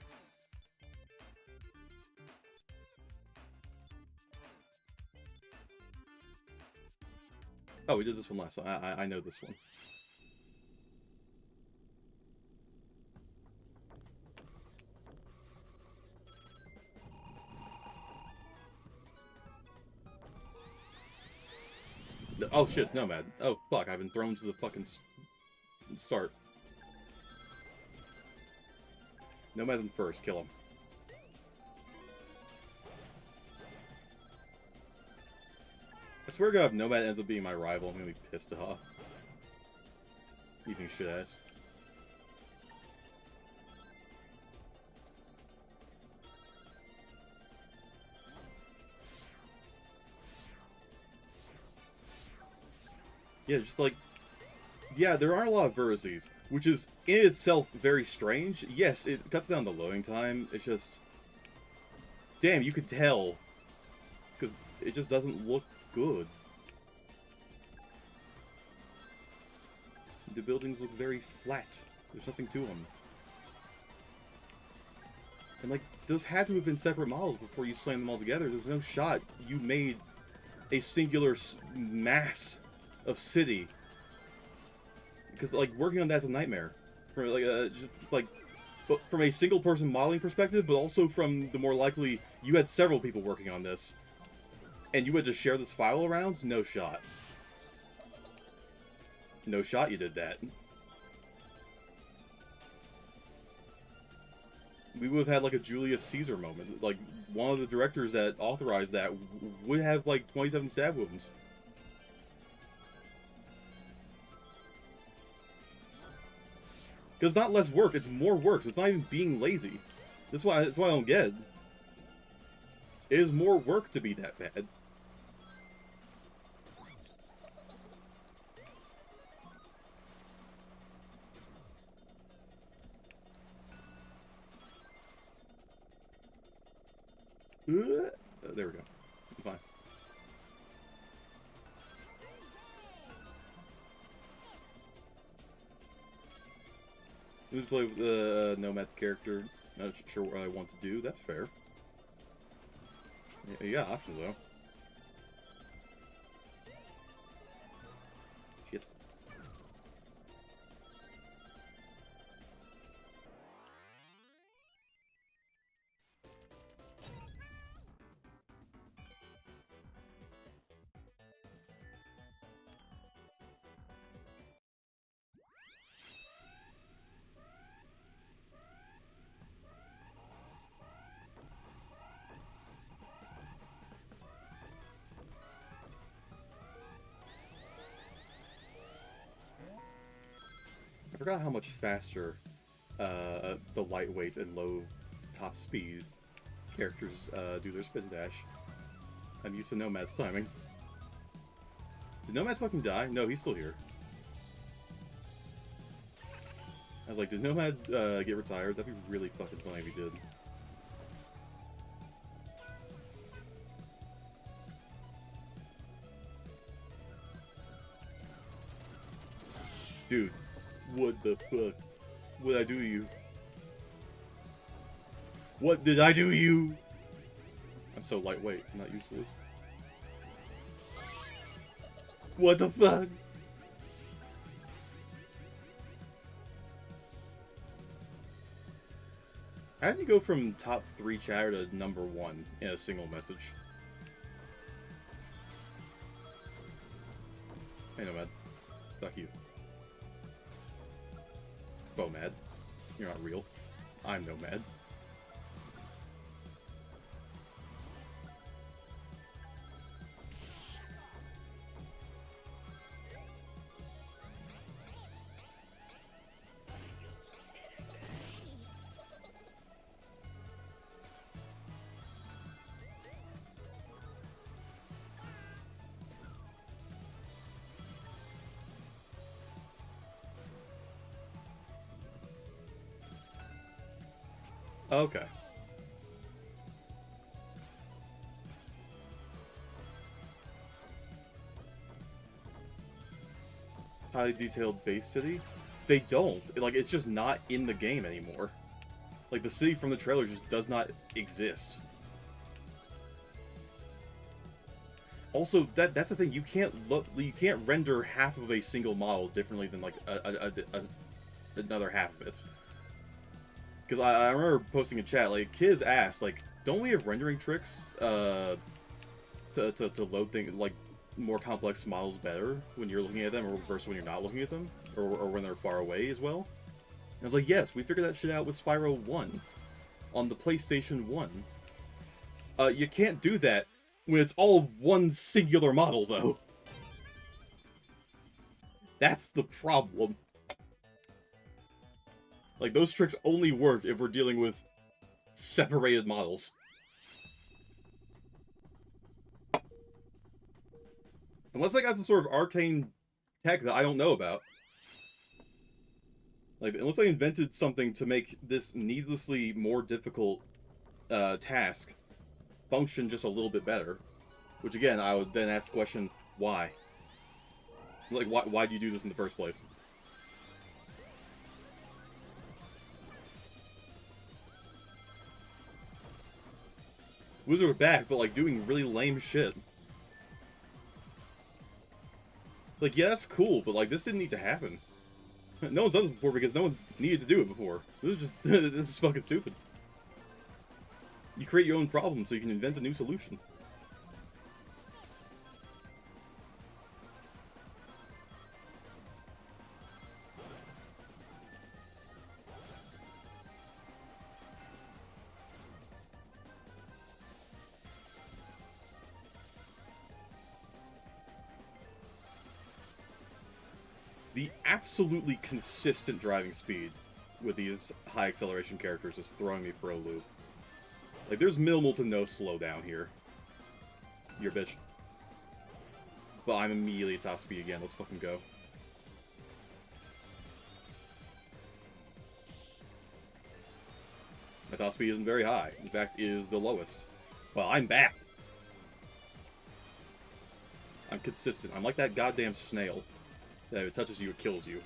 Oh, we did this one last time. I know this one. Oh shit, it's Nomad. Oh fuck, I've been thrown to the fucking start. Nomad's in first, kill him. I swear to God, if Nomad ends up being my rival, I'm gonna be pissed off. Eating shit ass. Yeah, just like... Yeah, there aren't a lot of vertices, which is in itself very strange. Yes, it cuts down the loading time. It's just... Damn, you could tell. Because it just doesn't look good. The buildings look very flat. There's nothing to them. And, like, those had to have been separate models before you slammed them all together. There's no shot you made a singular mass of city, because like working on that's a nightmare from like just like from a single person modeling perspective, but also from the more likely you had several people working on this and you had to share this file around. No shot. No shot you did that. We would have had like a Julius Caesar moment. Like one of the directors that authorized that would have like 27 stab wounds. Because it's not less work, it's more work, so it's not even being lazy. That's why I don't get it. It is more work to be that bad. There we go. I'm fine. Who's play with the nomad character? Not sure what I want to do. That's fair. Yeah, you got options though. Shit. I forgot how much faster the lightweight and low top speed characters do their spin dash. I'm used to Nomad's timing. Did Nomad fucking die? No, he's still here. I was like, did Nomad get retired? That'd be really fucking funny if he did. Dude, what the fuck? What did I do to you? What did I do to you? I'm so lightweight, I'm not used to this. What the fuck? How did you go from top 3 chatter to #1 in a single message? Hey, Nomad. Fuck you. Bomad. You're not real. I'm Nomad. Okay. Highly detailed base city? They don't. Like, it's just not in the game anymore. Like, the city from the trailer just does not exist. Also, that's the thing. You can't render half of a single model differently than like another half of it. Because I remember posting in chat, like, kids asked, like, don't we have rendering tricks to load things, like, more complex models better when you're looking at them, or versus when you're not looking at them, or when they're far away as well? And I was like, yes, we figured that shit out with Spyro 1 on the PlayStation 1. You can't do that when it's all one singular model, though. That's the problem. Like, those tricks only work if we're dealing with separated models. Unless they got some sort of arcane tech that I don't know about. Like, unless they invented something to make this needlessly more difficult task function just a little bit better. Which, again, I would then ask the question, why? Like, why do you do this in the first place? Wizards are back, but, like, doing really lame shit. Like, yeah, that's cool, but, like, this didn't need to happen. No one's done this before because no one's needed to do it before. This is just, this is fucking stupid. You create your own problem so you can invent a new solution. The absolutely consistent driving speed with these high acceleration characters is throwing me for a loop. Like, there's minimal to no slowdown here. You're a bitch. But I'm immediately at top speed again. Let's fucking go. My top speed isn't very high. In fact, it is the lowest. Well, I'm back. I'm consistent. I'm like that goddamn snail. That if it touches you, it kills you.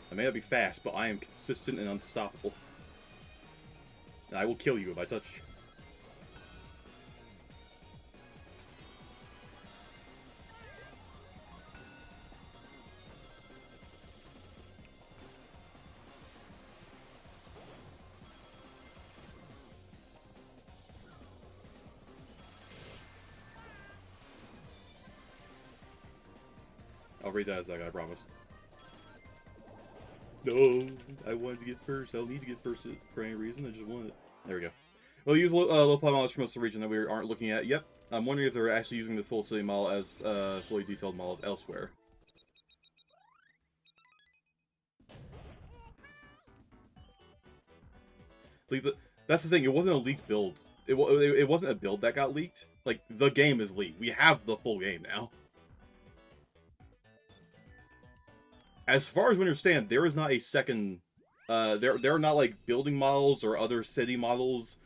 I may not be fast, but I am consistent and unstoppable. And I will kill you if I touch you. I'll read that as that, I promise. No, I wanted to get first. I'll need to get first for any reason. I just want it. There we go. We'll use low power models from most of the region that we aren't looking at. Yep. I'm wondering if they're actually using the full city model as fully detailed models elsewhere. But that's the thing. It wasn't a leaked build. It wasn't a build that got leaked. Like, the game is leaked. We have the full game now. As far as we understand, there is not a second... there are not, like, building models or other city models.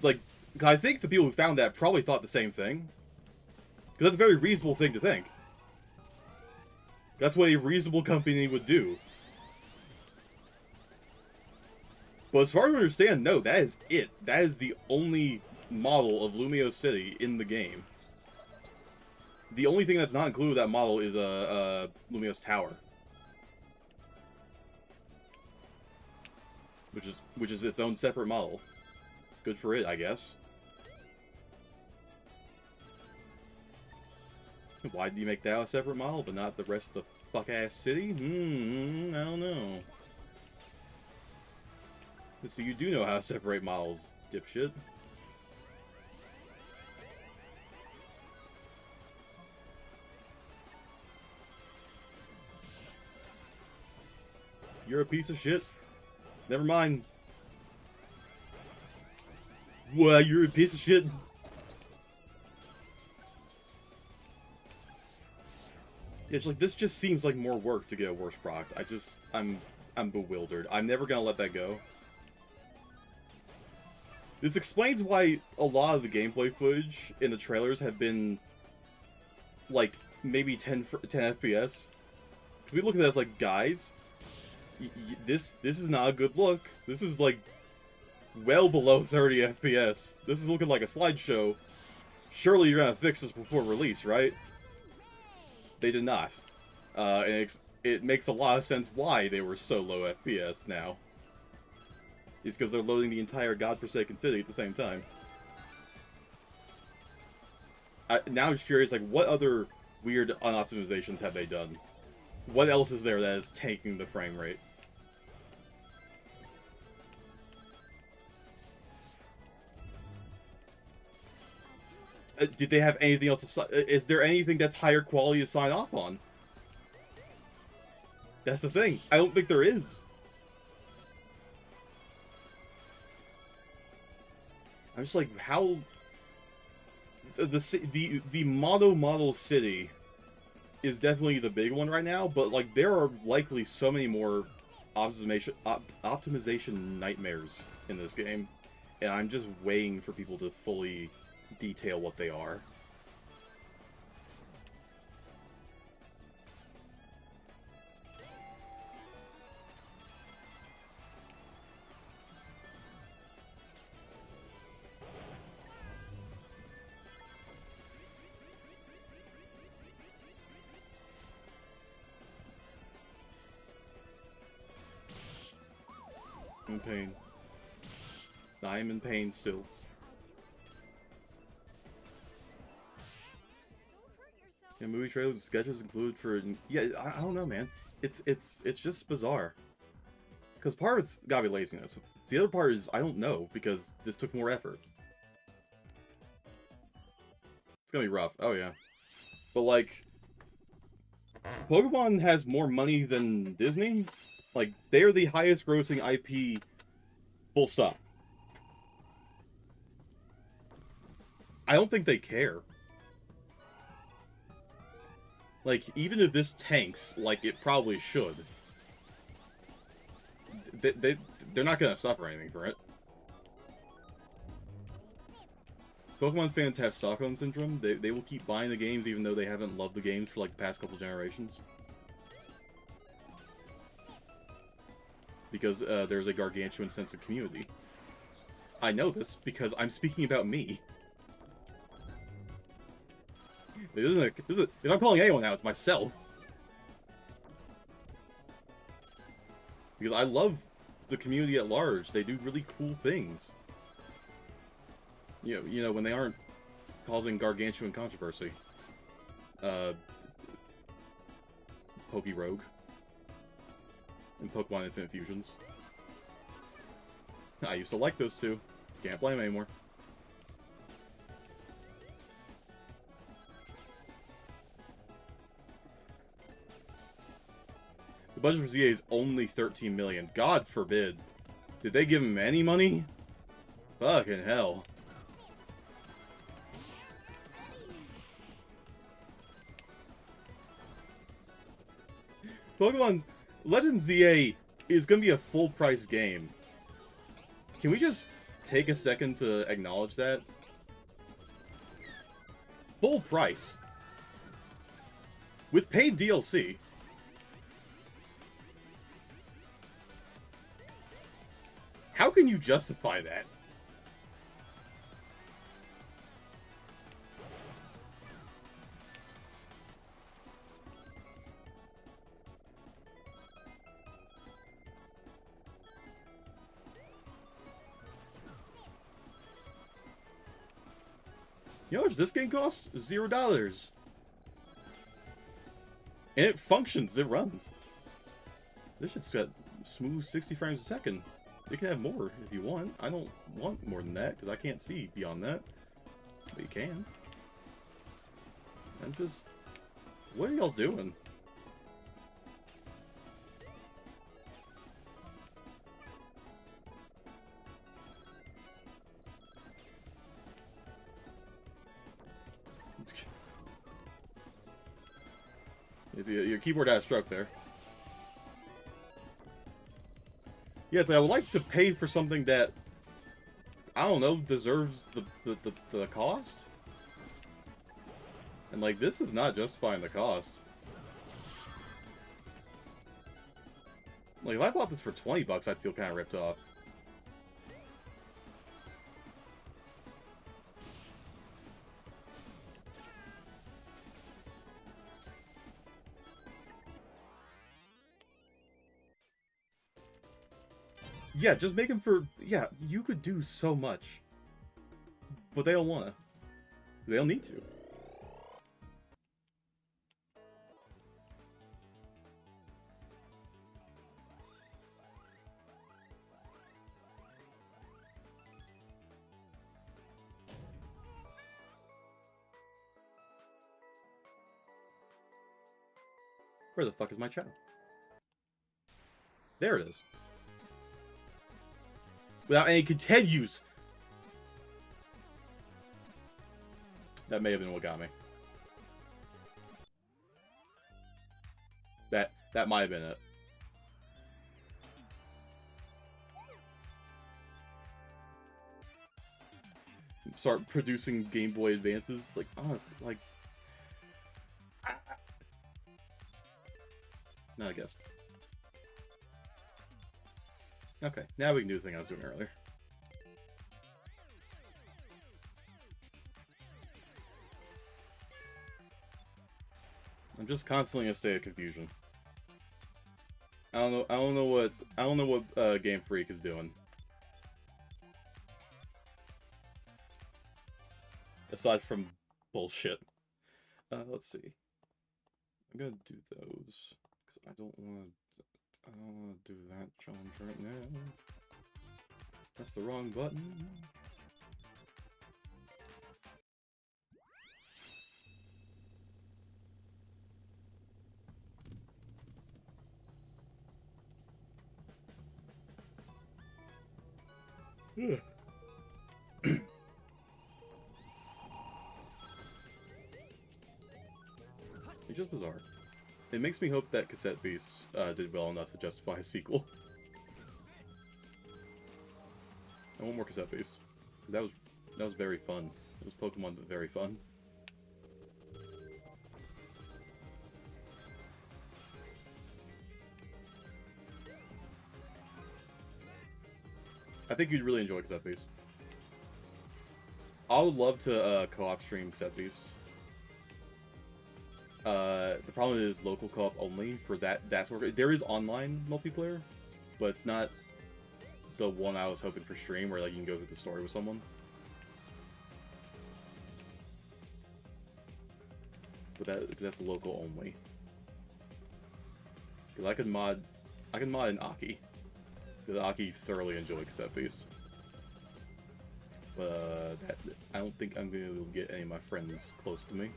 Like, I think the people who found that probably thought the same thing. Because that's a very reasonable thing to think. That's what a reasonable company would do. But as far as I understand, no, that is it. That is the only model of Lumio City in the game. The only thing that's not included with that model is Lumio's Tower. Which is its own separate model. Good for it, I guess. Why did you make that a separate model, but not the rest of the fuck-ass city? I don't know. So you do know how to separate models, dipshit. You're a piece of shit. Never mind. Well, you're a piece of shit. It's like, this just seems like more work to get a worse product. I'm bewildered. I'm never gonna let that go. This explains why a lot of the gameplay footage in the trailers have been, like, maybe 10 FPS. Can we look at that as, like, guys, this is not a good look. This is, like, well below 30 FPS. This is looking like a slideshow. Surely you're gonna fix this before release, right? They did not. And it makes a lot of sense why they were so low FPS now. It's because they're loading the entire godforsaken city at the same time. Now I'm just curious, like, what other weird unoptimizations have they done? What else is there that is tanking the frame rate? Did they have anything else to is there anything that's higher quality to sign off on? That's the thing. I don't think there is. I'm just like, how... The model city is definitely the big one right now, but, like, there are likely so many more optimization nightmares in this game, and I'm just waiting for people to fully detail what they are. I'm in pain. I am in pain still. Yeah, movie trailers and sketches included for... Yeah, I don't know, man. It's just bizarre. Because part of it's gotta be laziness. The other part is, I don't know, because this took more effort. It's gonna be rough. Oh, yeah. But, like... Pokemon has more money than Disney. Like, they're the highest grossing IP, full stop. I don't think they care. Like, even if this tanks, like it probably should, they're not gonna suffer anything for it. Pokemon fans have Stockholm Syndrome. They will keep buying the games even though they haven't loved the games for like the past couple generations. Because there's a gargantuan sense of community. I know this because I'm speaking about me. If I'm calling anyone out, it's myself. Because I love the community at large. They do really cool things. You know, when they aren't causing gargantuan controversy. Pokerogue. And Pokemon Infinite Fusions. I used to like those two. Can't blame them anymore. The budget for ZA is only 13 million. God forbid. Did they give him any money? Fucking hell. Pokemon's Legends ZA is going to be a full-price game. Can we just take a second to acknowledge that? Full price. With paid DLC. How can you justify that? You know how much this game costs? $0. And it functions, it runs. This shit's got smooth 60 frames a second. You can have more if you want. I don't want more than that, because I can't see beyond that. But you can. I'm just... What are y'all doing? Your keyboard had a stroke there. Yes, I would like to pay for something that, I don't know, deserves the cost. And, like, this is not justifying the cost. Like, if I bought this for 20 bucks, I'd feel kind of ripped off. Yeah, just make them for... Yeah, you could do so much. But they don't wanna. They don't need to. Where the fuck is my child? There it is. Without any continues. That may have been what got me. That might have been it. Start producing Game Boy Advances, like honestly, like. No, I guess. Okay, now we can do the thing I was doing earlier. I'm just constantly in a state of confusion. I don't know what Game Freak is doing. Aside from bullshit. Let's see. I'm gonna do those because I don't want to do that challenge right now. That's the wrong button. It's just bizarre. It makes me hope that Cassette Beast did well enough to justify a sequel. I want more Cassette Beast. That was very fun. Those Pokemon are very fun. I think you'd really enjoy Cassette Beast. I would love to co-op stream Cassette Beast. The problem is local co-op only for that sort of... There is online multiplayer, but it's not the one I was hoping for stream where like you can go through the story with someone. But that's local only. Because I can mod an Aki. Because Aki thoroughly enjoyed Cassette Beast. But I don't think I'm going to be able to get any of my friends close to me.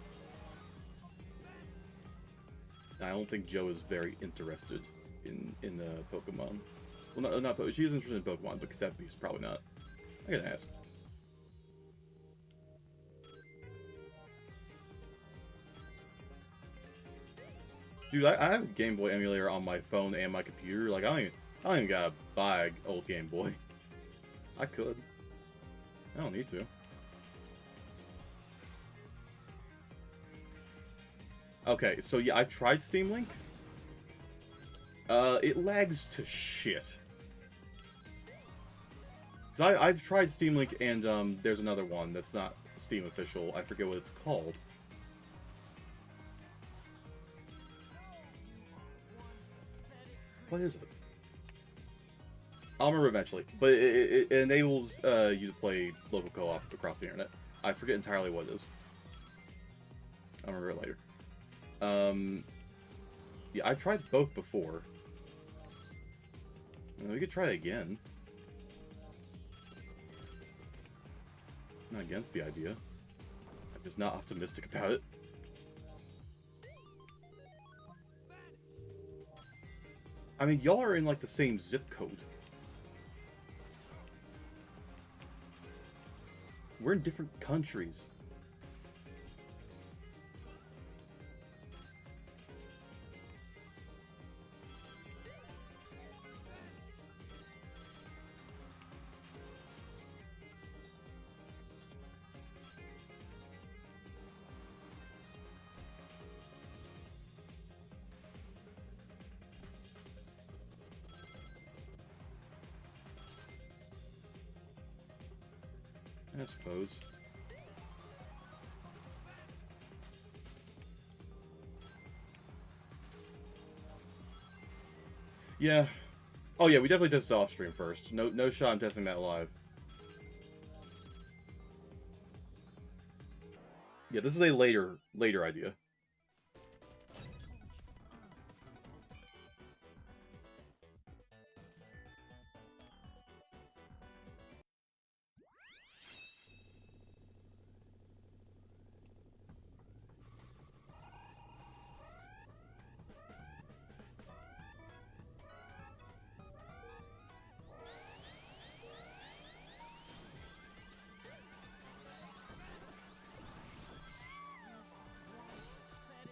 I don't think Joe is very interested in Pokemon. Well, not Pokemon. She is interested in Pokemon, but Cassette Beast probably not. I gotta ask. Dude, I have a Game Boy emulator on my phone and my computer. Like, I don't even gotta buy an old Game Boy. I could. I don't need to. Okay, so yeah, I tried Steam Link. It lags to shit. Cause I've tried Steam Link and there's another one that's not Steam official. I forget what it's called. What is it? I'll remember eventually, but it enables you to play local co-op across the internet. I forget entirely what it is. I'll remember it later. Yeah, I've tried both before. We could try it again. Not against the idea. I'm just not optimistic about it. I mean, y'all are in, like, the same zip code. We're in different countries. I suppose. Yeah. Oh yeah, we definitely tested off stream first. No shot I'm testing that live. Yeah, this is a later idea.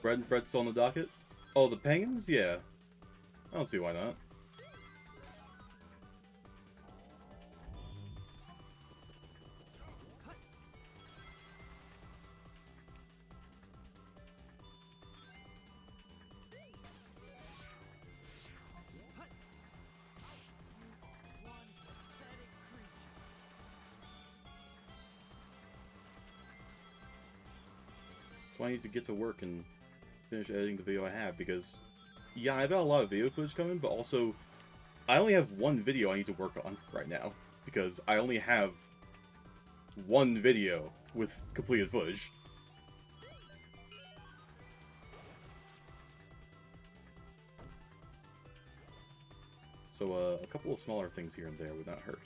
Bread and Fred's still on the docket? Oh, the penguins? Yeah. I don't see why not. So I need to get to work and finish editing the video I have, because, yeah, I've got a lot of video footage coming, but also, I only have one video I need to work on right now, because I only have one video with completed footage. So, a couple of smaller things here and there would not hurt.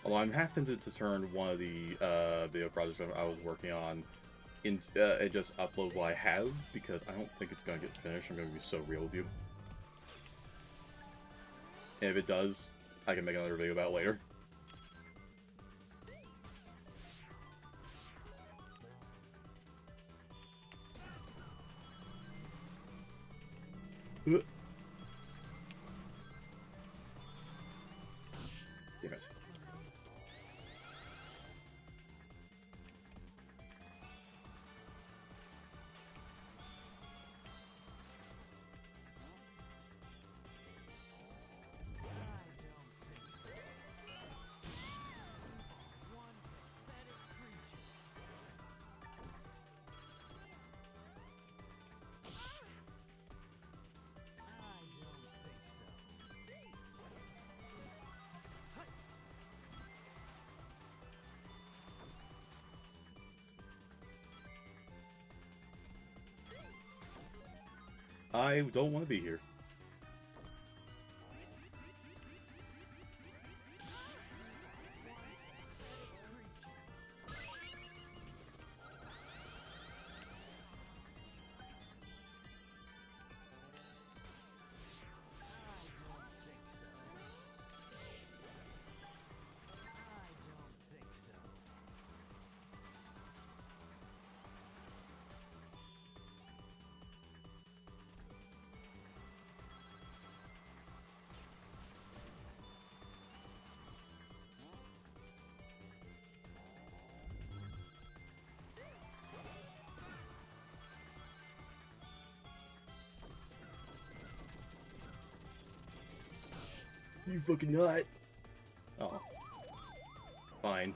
Although I'm half tempted to turn one of the video projects I was working on and just upload what I have, because I don't think it's going to get finished. I'm going to be so real with you. And if it does, I can make another video about it later. Damn it. I don't want to be here. You fucking nut. Oh. Fine.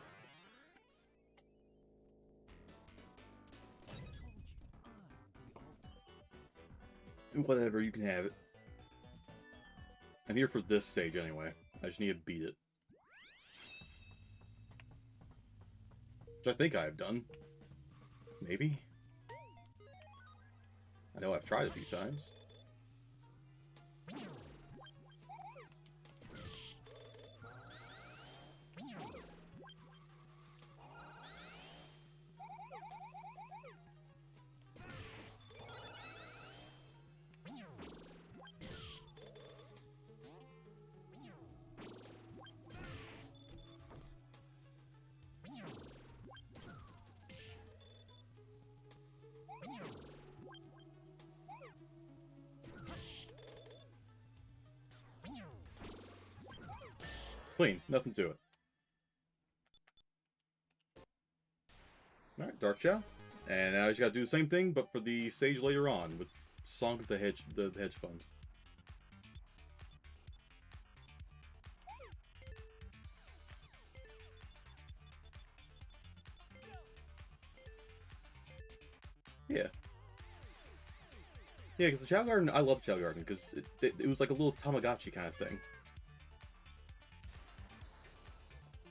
Whatever, you can have it. I'm here for this stage anyway. I just need to beat it. Which I think I have done. Maybe? I know I've tried a few times. Clean, nothing to it. Alright, Dark Chow. And now I just gotta do the same thing, but for the stage later on, with Song of the Hedge Fund. Yeah. Yeah, because the Chow Garden, I love the Chow Garden, because it was like a little Tamagotchi kind of thing.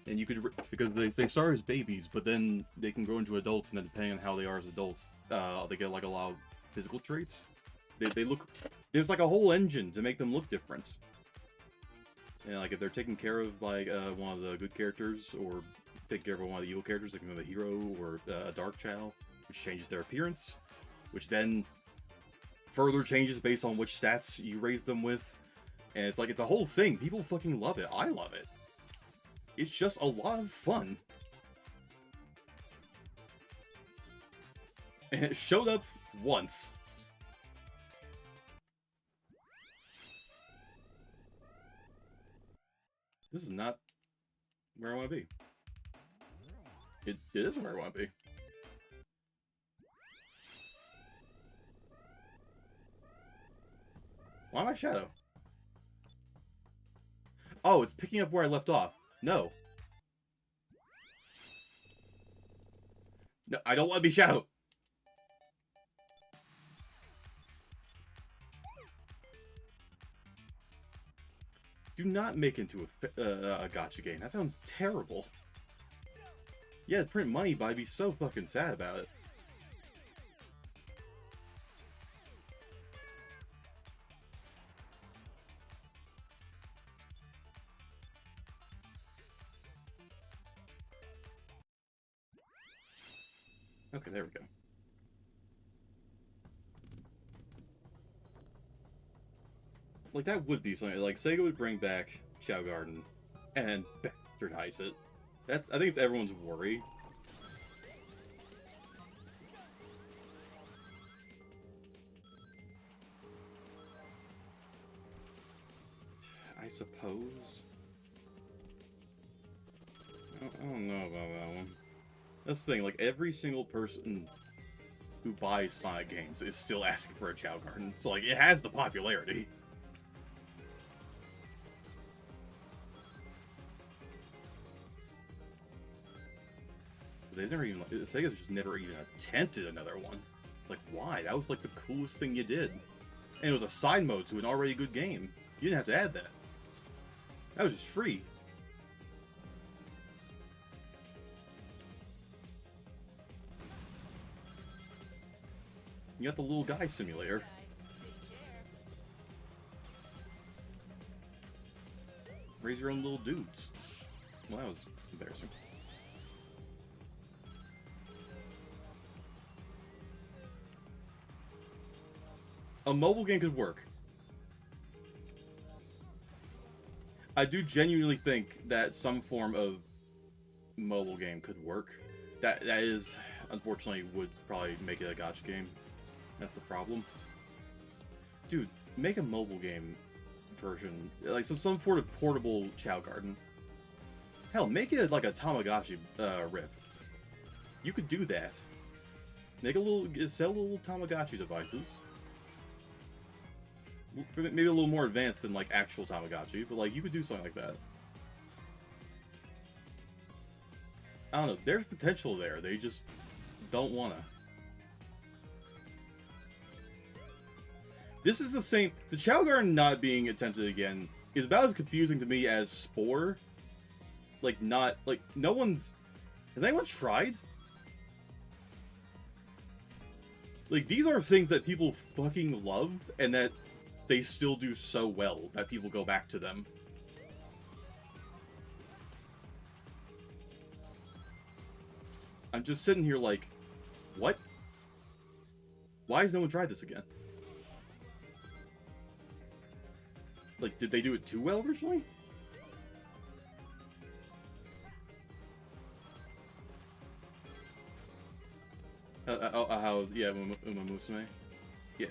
And you could, because they start as babies, but then they can grow into adults, and then depending on how they are as adults, they get like a lot of physical traits. They look, there's like a whole engine to make them look different. And like if they're taken care of by one of the good characters, or taken care of by one of the evil characters, like a hero or a Dark Chow, which changes their appearance, which then further changes based on which stats you raise them with. And it's like, it's a whole thing. People fucking love it. I love it. It's just a lot of fun. And it showed up once. This is not where I want to be. It is where I want to be. Why am I Shadow? Oh, it's picking up where I left off. No. No, I don't want to be Shadow. Do not make into a gacha game. That sounds terrible. Yeah, I'd print money, but I'd be so fucking sad about it. Okay, there we go. Like, that would be something. Like, Sega would bring back Chow Garden and bastardize it. I think it's everyone's worry. suppose. I don't know about that one. That's the thing, like, every single person who buys Sonic games is still asking for a Chow Garden. So, like, it has the popularity. They never even, Sega's just never even attempted another one. It's like, why? That was, like, the coolest thing you did. And it was a side mode to an already good game. You didn't have to add that. That was just free. You got the little guy simulator. Raise your own little dudes. Well, that was embarrassing. A mobile game could work. I do genuinely think that some form of mobile game could work. That is, unfortunately, would probably make it a gacha game. That's the problem. Dude, make a mobile game version, like some sort of portable Chow Garden. Hell, make it like a Tamagotchi rip. You could do that. Make a little, sell little Tamagotchi devices. Maybe a little more advanced than, like, actual Tamagotchi, but, like, you could do something like that. I don't know, there's potential there, they just don't wanna. This is the same, the Chow Garden not being attempted again is about as confusing to me as Spore. Like, not, like, no one's, has anyone tried? Like, these are things that people fucking love, and that they still do so well that people go back to them. I'm just sitting here like, what? Why has no one tried this again? Like, did they do it too well originally? Yeah, Uma Musume? Yeah.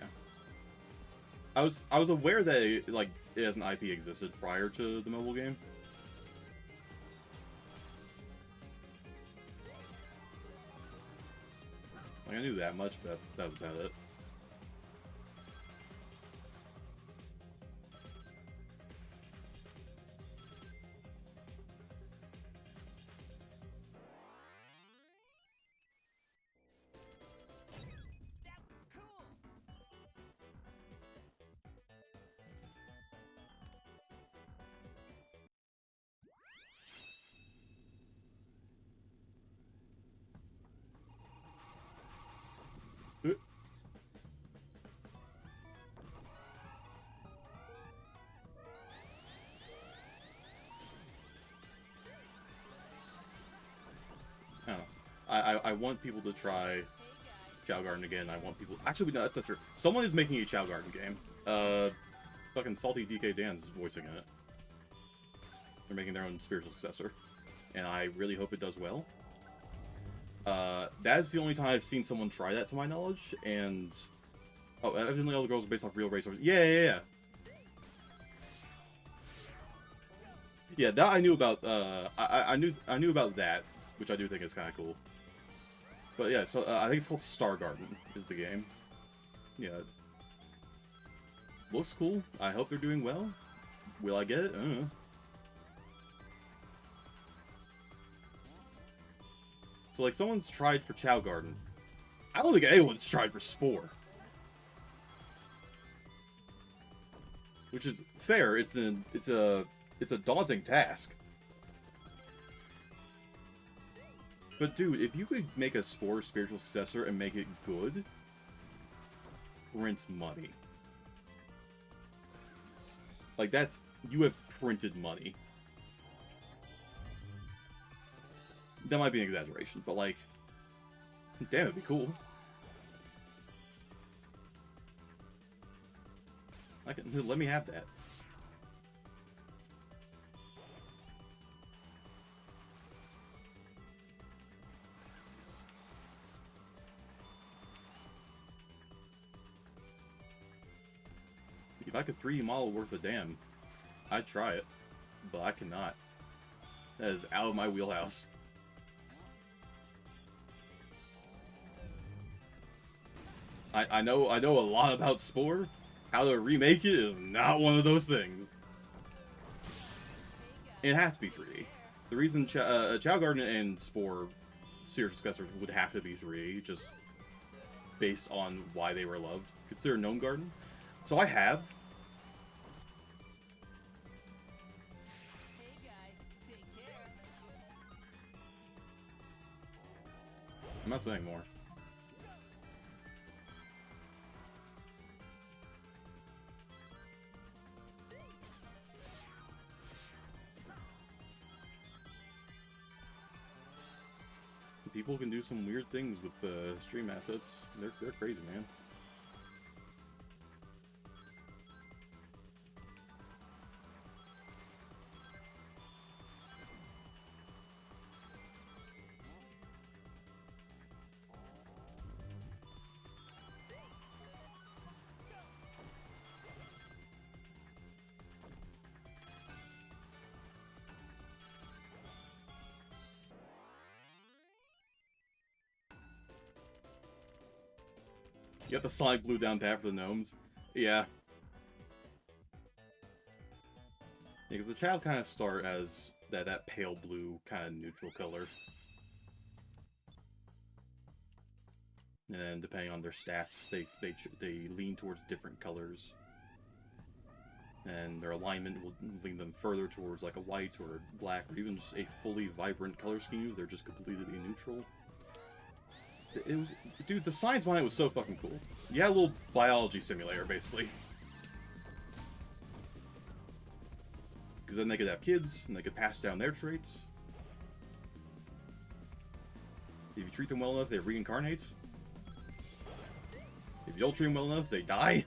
I was aware that it as an IP existed prior to the mobile game. Like, I knew that much, but that was about it. I want people to try Chow Garden again. I want people... Actually, no, that's not true. Someone is making a Chow Garden game. Fucking Salty DK Dan's voicing it. They're making their own spiritual successor. And I really hope it does well. That's the only time I've seen someone try that, to my knowledge, and... Oh, evidently all the girls are based off real racers. Yeah. Yeah, that I knew about, I knew about that, which I do think is kind of cool. But yeah, so I think it's called Star Garden is the game. Yeah. Looks cool. I hope they're doing well. Will I get it? I don't know. So, like, someone's tried for Chow Garden. I don't think anyone's tried for Spore. Which is fair. It's a daunting task. But dude, if you could make a Spore spiritual successor and make it good, print money. Like, that's... You have printed money. That might be an exaggeration, but, like... Damn, it'd be cool. Let me have that. If I could 3D model worth a damn, I'd try it, but I cannot. That is out of my wheelhouse. I know a lot about Spore. How to remake it is not one of those things. It has to be 3D. The reason Chao Garden and Spore Spiritual Successor would have to be 3D, just based on why they were loved. Consider Gnome Garden. So I have. I'm not saying more. People can do some weird things with stream assets. They're crazy, man. You got the Sonic Blue down pat for the gnomes. Yeah. Because the Chao kind of start as that pale blue kind of neutral color. And then depending on their stats, they lean towards different colors. And their alignment will lean them further towards like a white or black or even just a fully vibrant color scheme. They're just completely neutral. It was, dude, the science behind it was so fucking cool. You had a little biology simulator, basically. Because then they could have kids, and they could pass down their traits. If you treat them well enough, they reincarnate. If you don't treat them well enough, they die.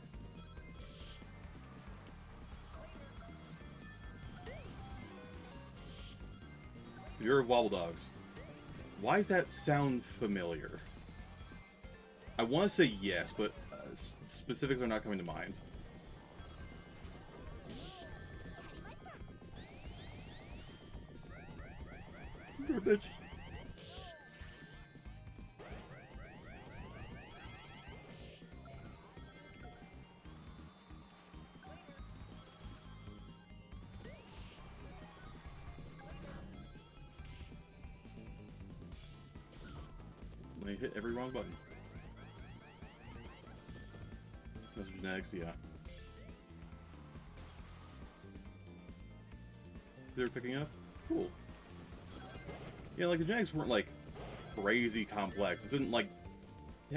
You're Wobble Dogs. Why does that sound familiar? I want to say yes, but specifics are not coming to mind. You're a bitch. I hit every wrong button. That's genetics, yeah. They're picking up? Cool. Yeah, like, the genetics weren't, like, crazy complex. This isn't, like...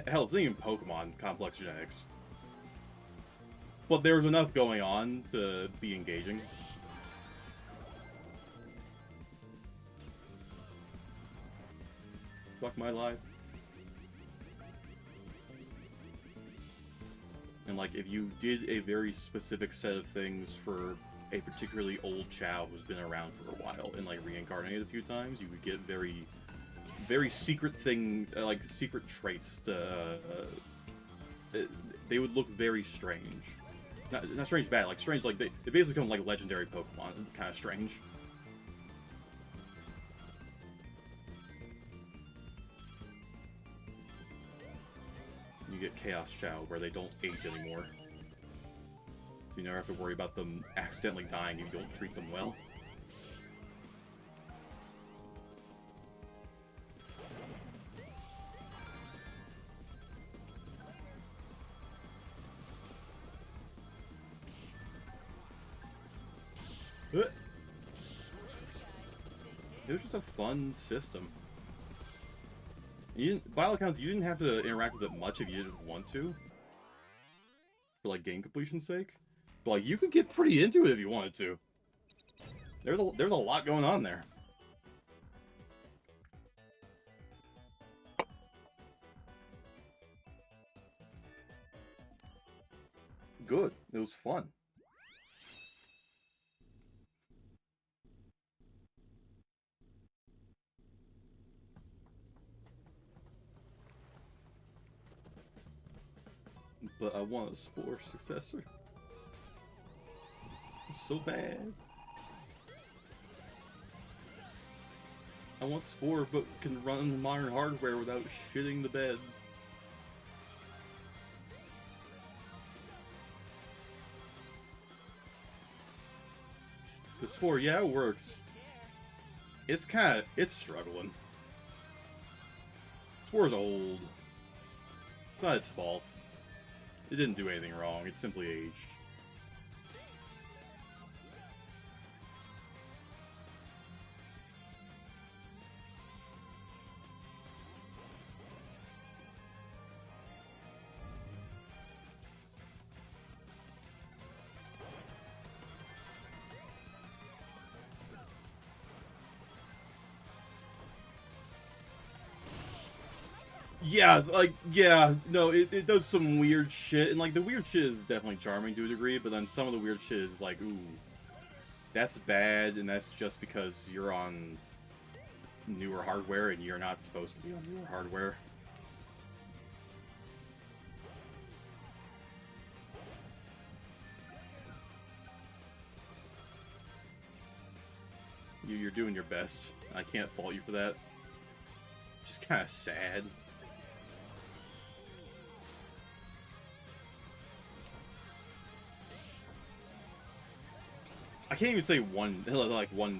Hell, it's not even Pokemon complex genetics. But there was enough going on to be engaging. Fuck my life. And, like, if you did a very specific set of things for a particularly old Chao who's been around for a while and, like, reincarnated a few times, you would get very, very secret like, secret traits to, they would look very strange. Not strange bad, like, strange, like, they basically become, like, legendary Pokemon. Kind of strange. You get Chaos Chao, where they don't age anymore. So you never have to worry about them accidentally dying if you don't treat them well. It was just a fun system. By all accounts, you didn't have to interact with it much if you didn't want to. For, like, game completion's sake. But, like, you could get pretty into it if you wanted to. There's a lot going on there. Good. It was fun. But I want a Spore successor. so bad. I want Spore, but can run modern hardware without shitting the bed. The Spore, yeah, it works. It's struggling. Spore's old. It's not its fault. It didn't do anything wrong, it simply aged. Yeah, it's like, yeah, no, it does some weird shit, and like, the weird shit is definitely charming to a degree, but then some of the weird shit is like, ooh, that's bad, and that's just because you're on newer hardware, and you're not supposed to be on newer hardware. You're doing your best. I can't fault you for that. Just kind of sad. I can't even say one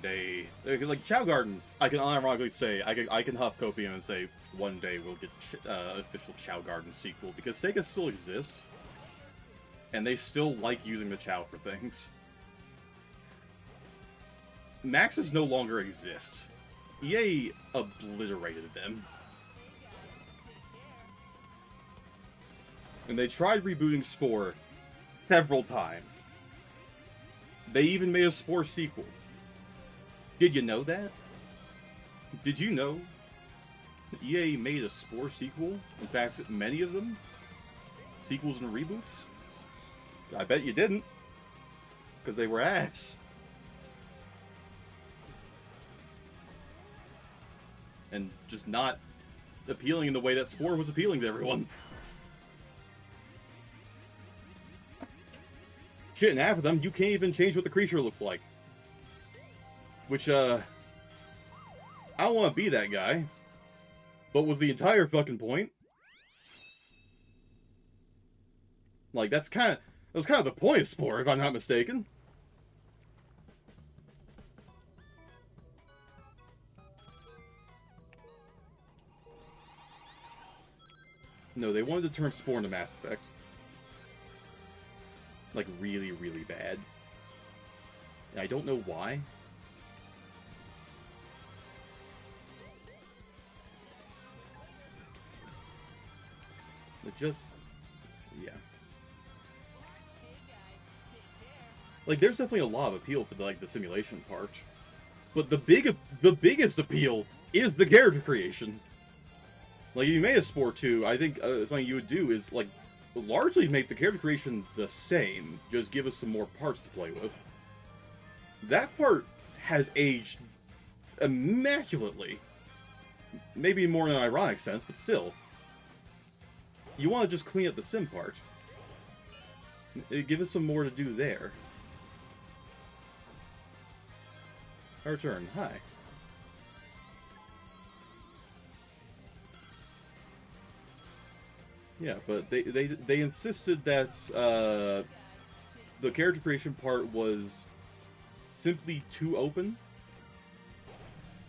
day. Like Chow Garden, I can unironically say I can huff copium and say one day we'll get official Chow Garden sequel, because Sega still exists, and they still like using the Chow for things. Maxes no longer exist. EA obliterated them. And they tried rebooting Spore several times. They even made a Spore sequel. Did you know that? Did you know EA made a Spore sequel? In fact, many of them? Sequels and reboots? I bet you didn't. Because they were ass. And just not appealing in the way that Spore was appealing to everyone. Shit, and half of them, you can't even change what the creature looks like. Which, I don't want to be that guy. But was the entire fucking point. Like, that was kind of the point of Spore, if I'm not mistaken. No, they wanted to turn Spore into Mass Effect. Like, really, really bad. And I don't know why. But just... yeah. Like, there's definitely a lot of appeal for, the simulation part. But the biggest appeal is the character creation. Like, if you made a Spore 2, I think something you would do is, like, largely make the character creation the same, just give us some more parts to play with. That part has aged immaculately. Maybe more in an ironic sense, but still. You want to just clean up the sim part. Give us some more to do there. Our turn. Hi. Yeah, but they insisted that the character creation part was simply too open,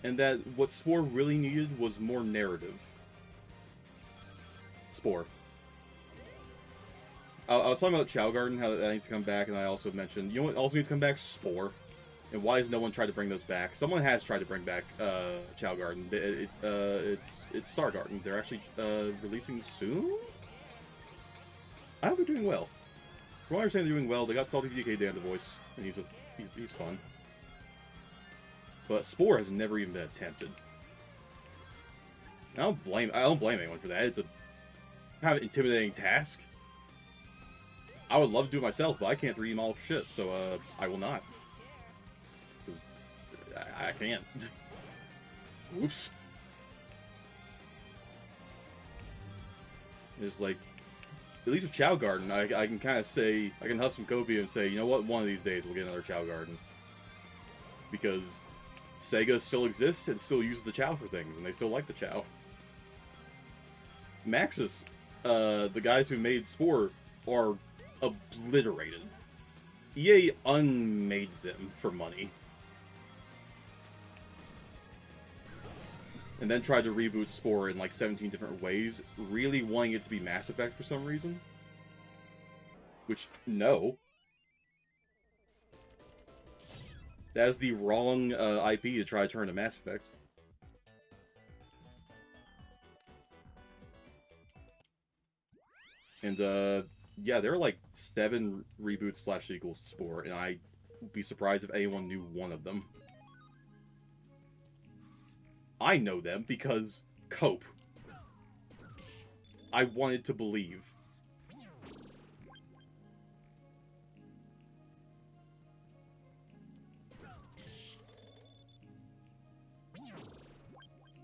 and that what Spore really needed was more narrative. Spore. I was talking about Chow Garden, how that needs to come back, and I also mentioned, you know what also needs to come back? Spore. And why has no one tried to bring those back? Someone has tried to bring back Chow Garden. It's Star Garden. They're actually releasing soon? I hope they're doing well. From what I understand, they're doing well. They got Salty DK Dan the voice, and he's fun. But Spore has never even been attempted. I don't blame anyone for that. It's a kind of intimidating task. I would love to do it myself, but I can't 3D model shit, so I will not. I can't. Oops. It's like, at least with Chow Garden, I can kind of say, I can huff some Copia and say, you know what, one of these days we'll get another Chow Garden. Because Sega still exists and still uses the Chow for things, and they still like the Chow. Maxis, the guys who made Spore, are obliterated. EA unmade them for money. And then tried to reboot Spore in like 17 different ways, really wanting it to be Mass Effect for some reason. Which, no. That is the wrong IP to try to turn to Mass Effect. And, yeah, there are like 7 reboots / sequels to Spore, and I'd be surprised if anyone knew one of them. I know them because Cope. I wanted to believe.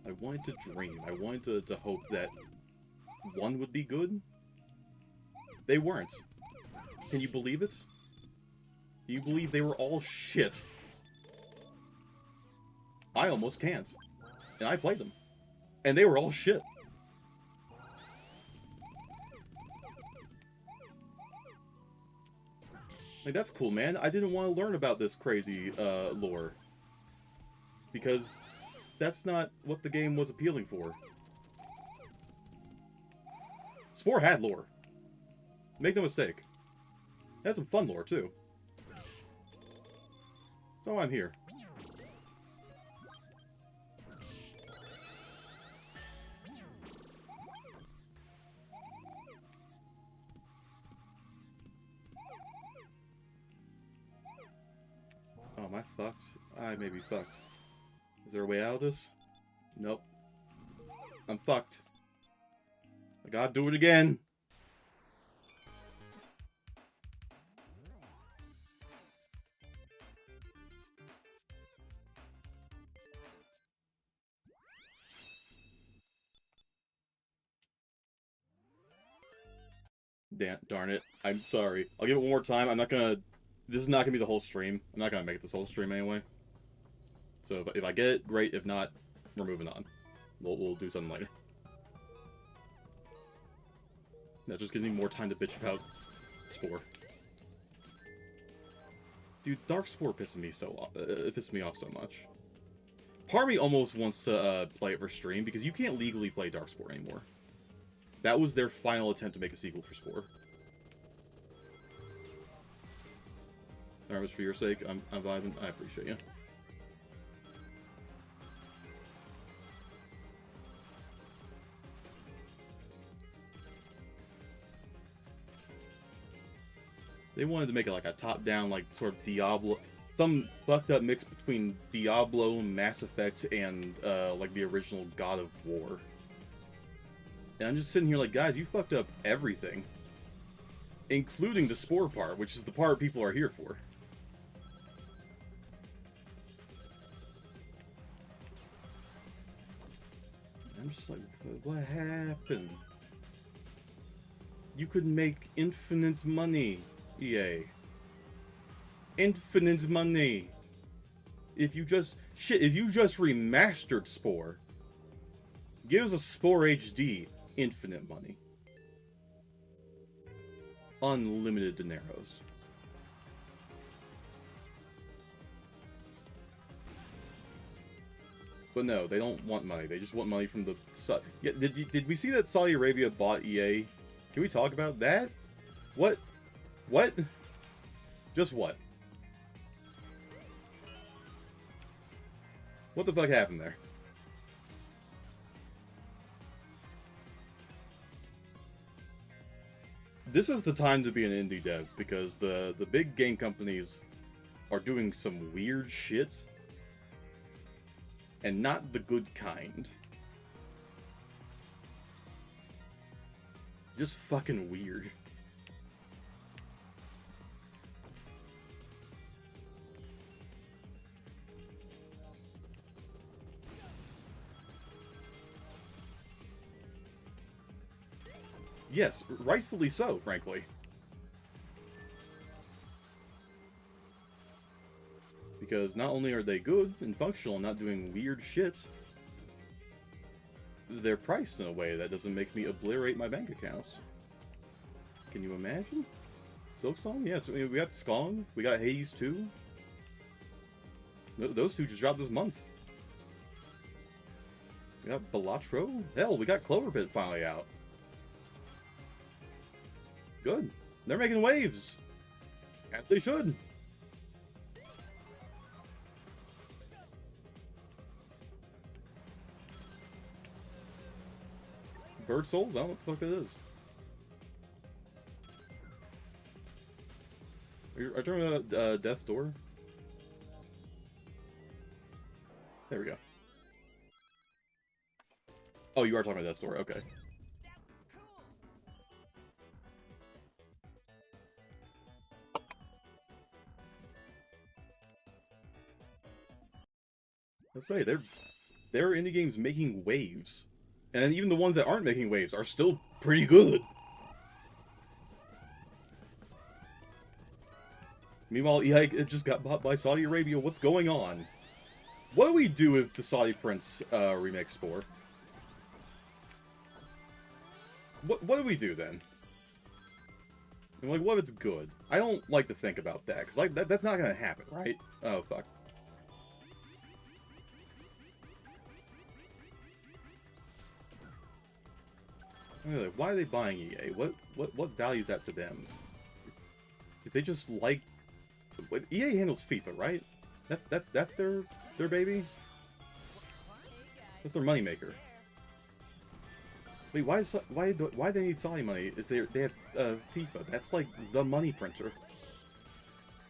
I wanted to dream. I wanted to hope that one would be good. They weren't. Can you believe it? Can you believe they were all shit? I almost can't. And I played them. And they were all shit. Like, that's cool, man. I didn't want to learn about this crazy lore. Because that's not what the game was appealing for. Spore had lore. Make no mistake. It had some fun lore, too. That's why I'm here. Oh, am I fucked? I may be fucked. Is there a way out of this? Nope. I'm fucked. I gotta do it again. Darn it. I'm sorry. I'll give it one more time. I'm not gonna... This is not gonna be the whole stream. I'm not gonna make it this whole stream anyway. So if I get it, great. If not, we're moving on. We'll do something later. That just gives me more time to bitch about Spore. Dude, Dark Spore pisses me it pisses me off so much. Part of me almost wants to play it for stream, because you can't legally play Dark Spore anymore. That was their final attempt to make a sequel for Spore. Alright, was for your sake. I'm vibing. I appreciate you. They wanted to make it like a top-down, like, sort of Diablo... Some fucked up mix between Diablo, Mass Effect, and, like, the original God of War. And I'm just sitting here like, guys, you fucked up everything. Including the Spore part, which is the part people are here for. I'm just like, what happened? You could make infinite money, EA. Infinite money. If you just... Shit, if you just remastered Spore, give us a Spore HD, infinite money. Unlimited dineros. But no, they don't want money. They just want money from the... Yeah, did we see that Saudi Arabia bought EA? Can we talk about that? What? What? Just what? What the fuck happened there? This is the time to be an indie dev, because the big game companies are doing some weird shit. And not the good kind. Just fucking weird. Yes, rightfully so, frankly. Because not only are they good and functional and not doing weird shit, they're priced in a way that doesn't make me obliterate my bank accounts. Can you imagine? Silksong? Yes, I mean, we got Skong, we got Hades 2. Those two just dropped this month. We got Balatro. Hell, we got Cloverbit finally out. Good. They're making waves. As they should. Bird Souls? I don't know what the fuck that is. Are you talking about Death's Door? There we go. Oh, you are talking about Death's Door. Okay. Let's say they're indie games making waves, and even the ones that aren't making waves are still pretty good. Meanwhile, EA just got bought by Saudi Arabia. What's going on? What do we do if the Saudi Prince remakes Spore? What do we do then? And like, what if it's good? I don't like to think about that, because like that's not gonna happen, right? Oh fuck. Why are they buying EA? What value is that to them? If they just like, EA handles FIFA, right? That's their baby. That's their moneymaker. Wait, why do they need Saudi money if they have FIFA? That's like the money printer.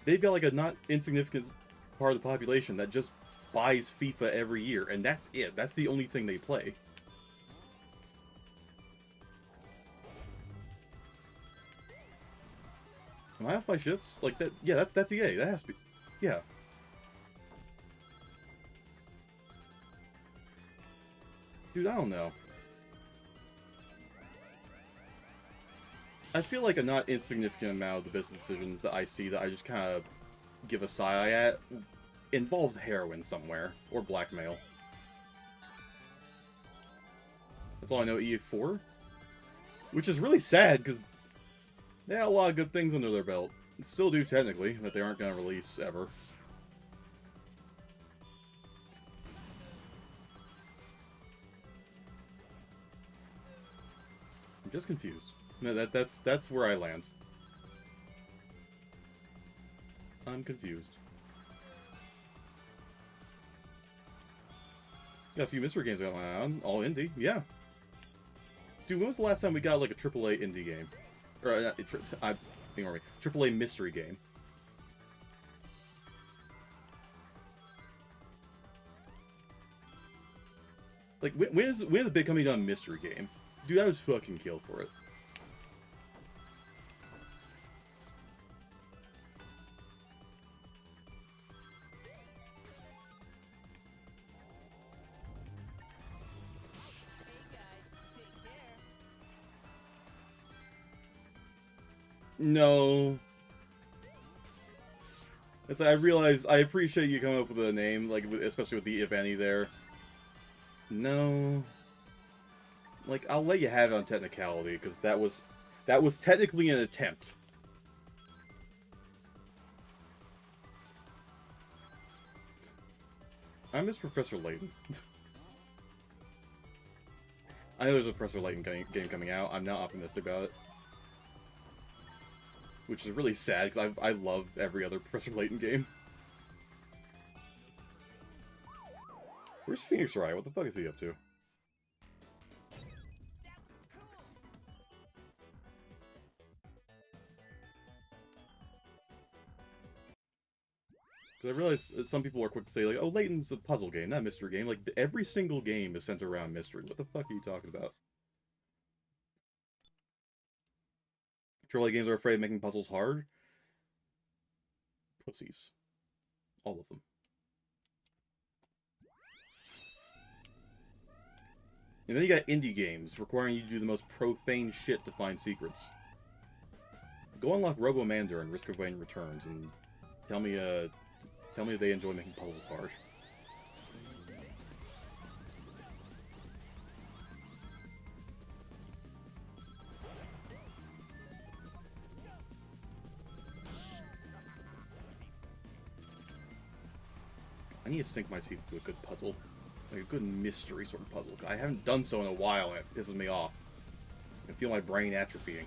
They've got like a not insignificant part of the population that just buys FIFA every year, and that's it. That's the only thing they play. Am I off my shits? Like that? Yeah, that's EA. That has to be. Yeah. Dude, I don't know. I feel like a not insignificant amount of the business decisions that I see that I just kind of give a sigh at involved heroin somewhere, or blackmail. That's all I know EA4. Which is really sad, because they had a lot of good things under their belt. And still do, technically, that they aren't going to release ever. I'm just confused. No, that's where I land. I'm confused. Got a few mystery games going on, all indie, yeah. Dude, when was the last time we got like a AAA indie game? Or ignore me, AAA mystery game. Like, when is a big company done a mystery game? Dude, I would fucking kill for it. No. It's, I realize, I appreciate you coming up with a name, like, especially with the if any there. No. Like, I'll let you have it on technicality, because that was technically an attempt. I miss Professor Layton. I know there's a Professor Layton game coming out. I'm not optimistic about it. Which is really sad, because I love every other Professor Layton game. Where's Phoenix Wright? What the fuck is he up to? Because I realize some people are quick to say, like, oh, Layton's a puzzle game, not a mystery game. Like, every single game is centered around mystery. What the fuck are you talking about? AAA games are afraid of making puzzles hard? Pussies. All of them. And then you got indie games requiring you to do the most profane shit to find secrets. Go unlock Robomander and Risk of Rain Returns, and tell me if they enjoy making puzzles hard. I need to sink my teeth to a good puzzle. Like a good mystery sort of puzzle. I haven't done so in a while, and it pisses me off. I can feel my brain atrophying.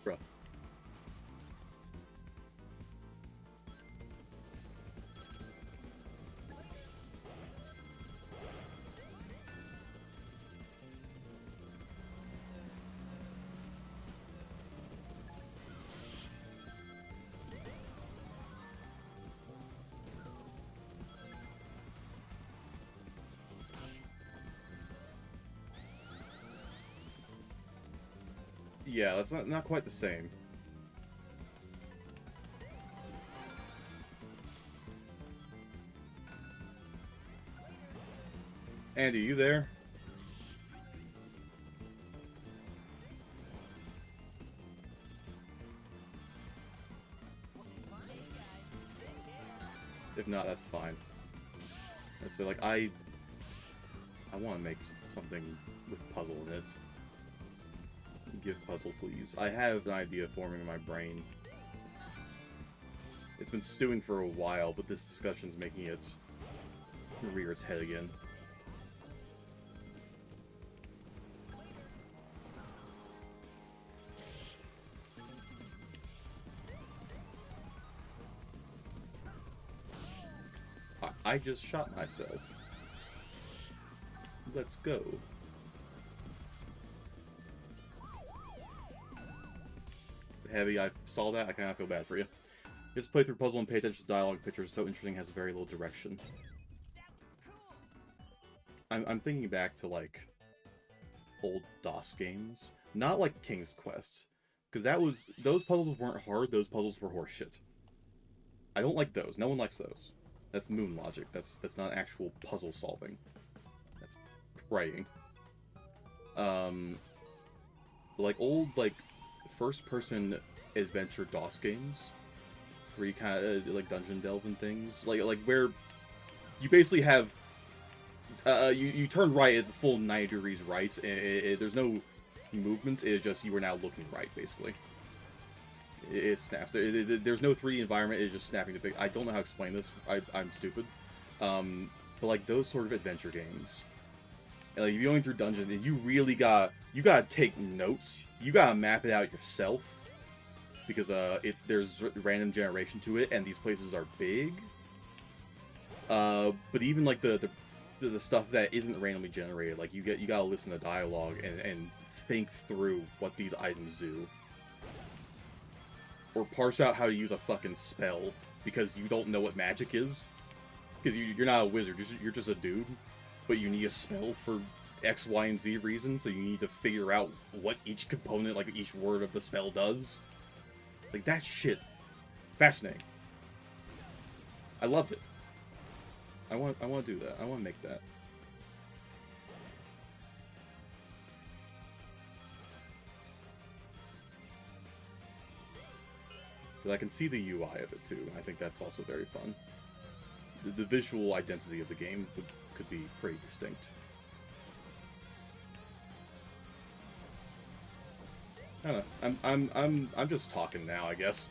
Bruh. Yeah, that's not quite the same. Andy, you there? If not, that's fine. That's it. Like I want to make something with puzzle in it. Give puzzle, please. I have an idea forming in my brain. It's been stewing for a while, but this discussion's making it rear its head again. I just shot myself. Let's go. Heavy, I saw that, I kinda feel bad for you. Just play through puzzle and pay attention to dialogue. Pictures so interesting, has very little direction. I'm thinking back to, like, old DOS games. Not like King's Quest. Because those puzzles weren't hard, those puzzles were horseshit. I don't like those. No one likes those. That's moon logic. That's not actual puzzle solving. That's praying. Like old, like, first-person adventure DOS games, where you kind of like dungeon delve and things, like where you basically have you turn right, it's a full 90 degrees right, and there's no movement. It's just you are now looking right, basically. It snaps. There's no 3D environment. It's just snapping to pic. I don't know how to explain this. I'm stupid. But like those sort of adventure games, and like if you're going through dungeons, and you really you gotta take notes. You gotta map it out yourself, because there's random generation to it, and these places are big. But even like the stuff that isn't randomly generated, like you gotta listen to dialogue and think through what these items do, or parse out how to use a fucking spell because you don't know what magic is, because you're not a wizard, you're just a dude, but you need a spell for X, Y, and Z reasons, so you need to figure out what each component, like each word of the spell does. Like, that shit. Fascinating. I loved it. I want to do that. I want to make that. But I can see the UI of it, too. I think that's also very fun. The visual identity of the game could be pretty distinct. I don't know. I'm just talking now, I guess.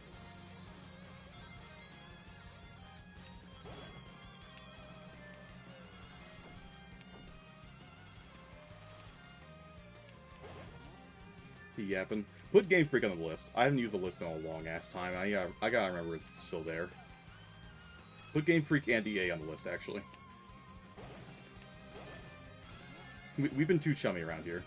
Yapping. Put Game Freak on the list. I haven't used the list in a long ass time. I gotta remember it's still there. Put Game Freak and EA on the list, actually. We've been too chummy around here.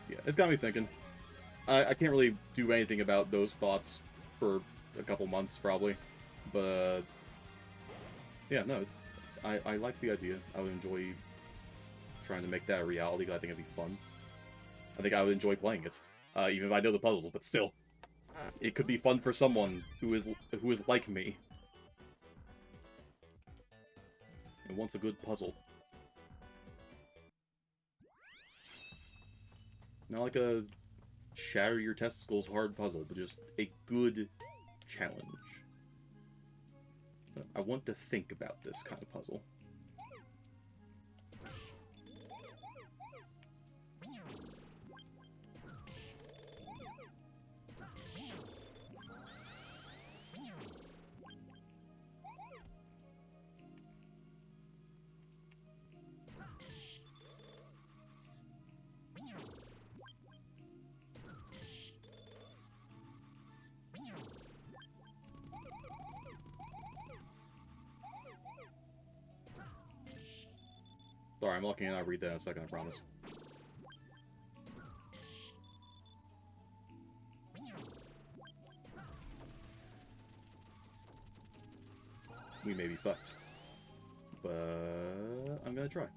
Yeah, it's got me thinking. I can't really do anything about those thoughts for a couple months, probably. But, yeah, no, I like the idea. I would enjoy trying to make that a reality, because I think it'd be fun. I think I would enjoy playing it, even if I know the puzzles, but still. It could be fun for someone who is like me. And wants a good puzzle. Not like a shatter your testicles hard puzzle, but just a good challenge. I want to think about this kind of puzzle. Sorry, I'm looking and I'll read that in a second, I promise. We may be fucked. But I'm gonna try.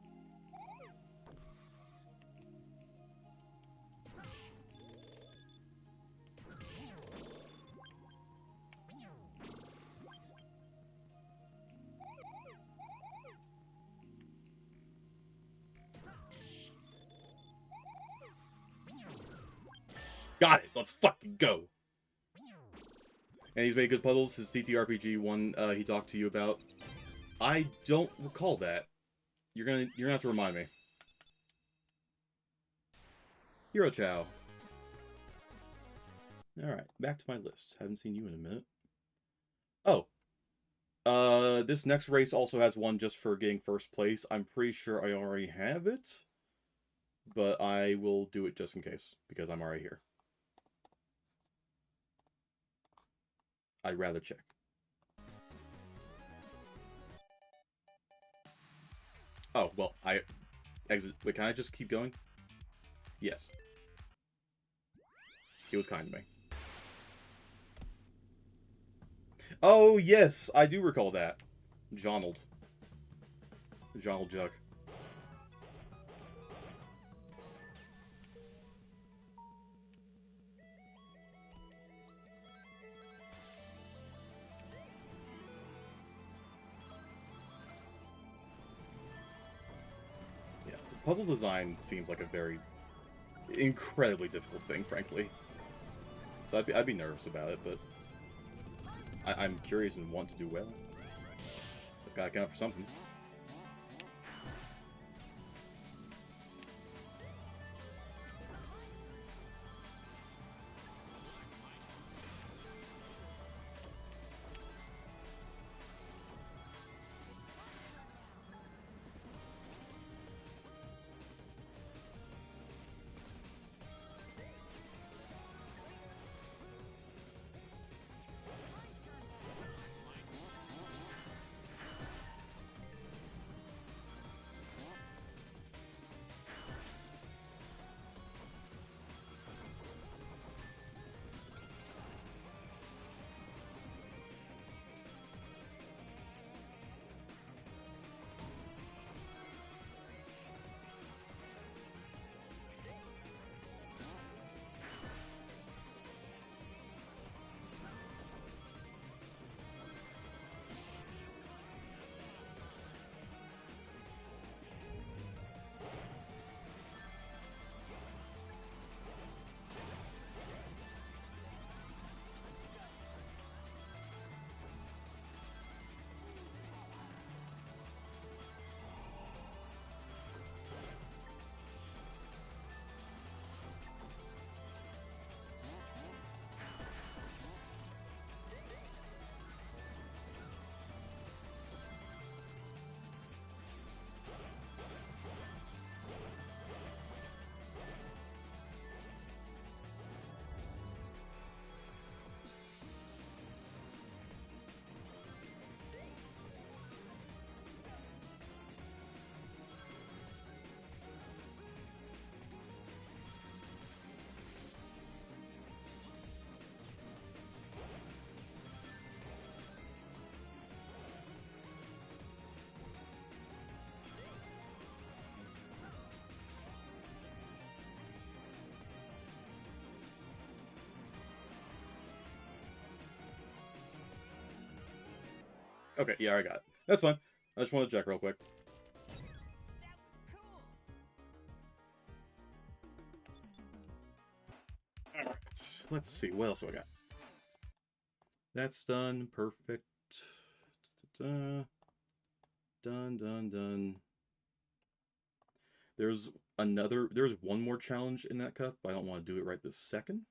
Got it! Let's fucking go! And he's made good puzzles. His CTRPG one he talked to you about. I don't recall that. You're gonna have to remind me. Hero Chow. Alright, back to my list. Haven't seen you in a minute. Oh. This next race also has one just for getting first place. I'm pretty sure I already have it. But I will do it just in case, because I'm already here. I'd rather check. Oh, well, I exit. Wait, can I just keep going? Yes. It was kind to me. Oh, yes, I do recall that. Jonald Juck. Puzzle design seems like a very incredibly difficult thing, frankly. So I'd be nervous about it, but I'm curious and want to do well. That's gotta count for something. Okay, yeah, I got it. That's fine. I just want to check real quick. Alright, let's see. What else do I got? That's done. Perfect. Done, done. There's one more challenge in that cup, but I don't want to do it right this second.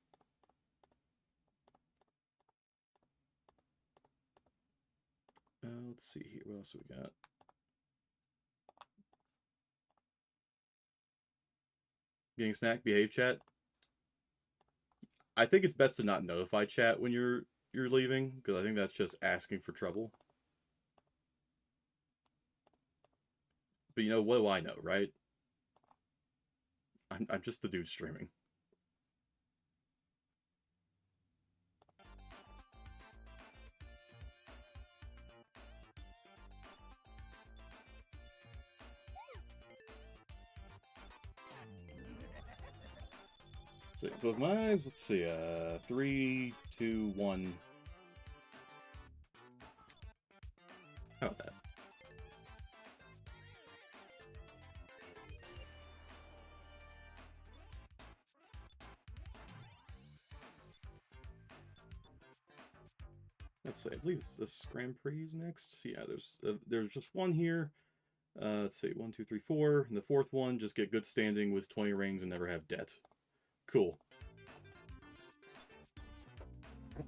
Let's see here. What else do we got? Getting snack, behave, chat. I think it's best to not notify chat when you're leaving, because I think that's just asking for trouble. But you know, what do I know, right? I'm just the dude streaming. So close my eyes. Let's see. 3, 2, 1. How about that? Let's see. I believe this Grand Prix is next. Yeah, there's just one here. Let's see. 1, 2, 3, 4. And the fourth one, just get good standing with 20 rings and never have debt. Cool.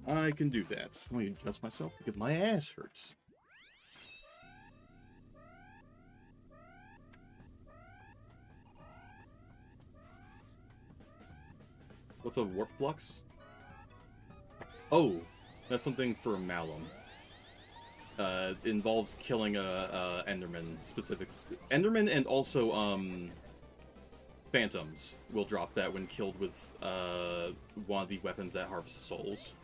I can do that. Let me adjust myself because my ass hurts. What's a warp flux? Oh, that's something for Malum. It involves killing a Enderman, specific Enderman, and also Phantoms will drop that when killed with one of the weapons that harvests souls.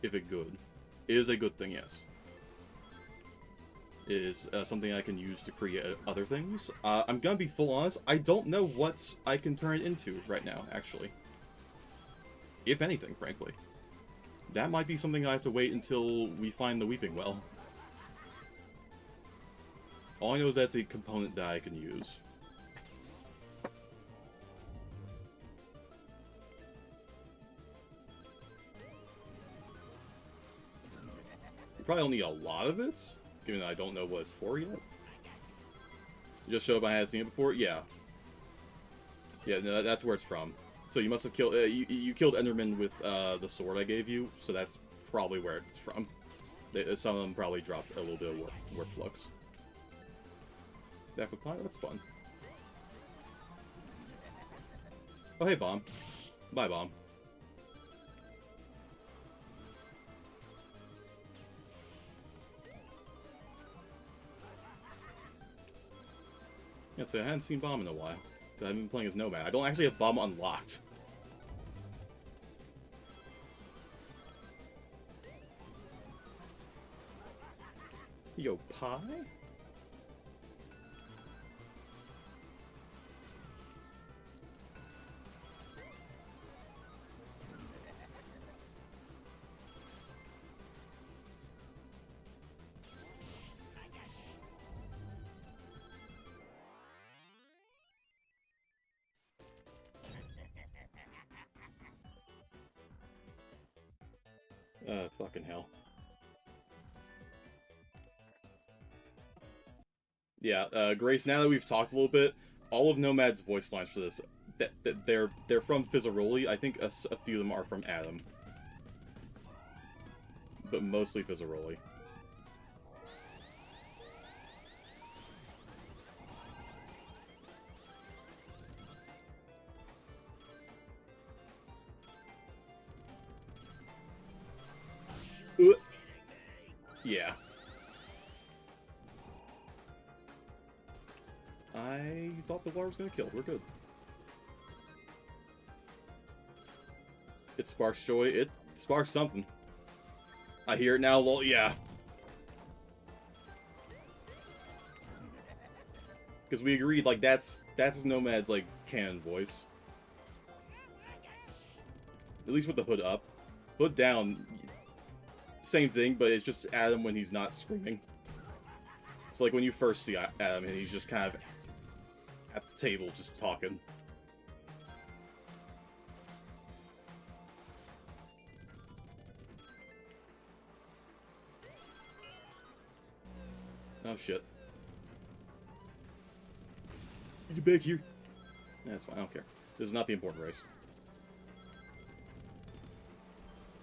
If it good. It is a good thing, yes. It is something I can use to create other things. I'm gonna be full honest, I don't know what I can turn it into right now, actually. If anything, frankly. That might be something I have to wait until we find the Weeping Well. All I know is that's a component that I can use. You probably don't need a lot of it, given that I don't know what it's for yet. Just show up I hadn't seen it before? Yeah. Yeah, no, that's where it's from. So you must have killed... you killed Enderman with the sword I gave you, so that's probably where it's from. Some of them probably dropped a little bit of warp flux. Back with Pie? That's fun. Oh, hey, Bomb. Bye, Bomb. Yeah, so I hadn't seen Bomb in a while. I haven't been playing as Nomad. I don't actually have Bomb unlocked. Yo, Pie? Fucking hell. Yeah, Grace, now that we've talked a little bit, all of Nomad's voice lines for this, they're from Fizzaroli. I think a few of them are from Adam. But mostly Fizzaroli. Yeah. I thought the water was gonna kill. We're good. It sparks joy. It sparks something. I hear it now, lol. Yeah. Because we agreed, like, that's Nomad's, like, canon voice. At least with the hood up. Hood down, same thing, but it's just Adam when he's not screaming. It's like when you first see Adam and he's just kind of at the table just talking. Oh shit. Get back here. Yeah, that's fine, I don't care. This is not the important race.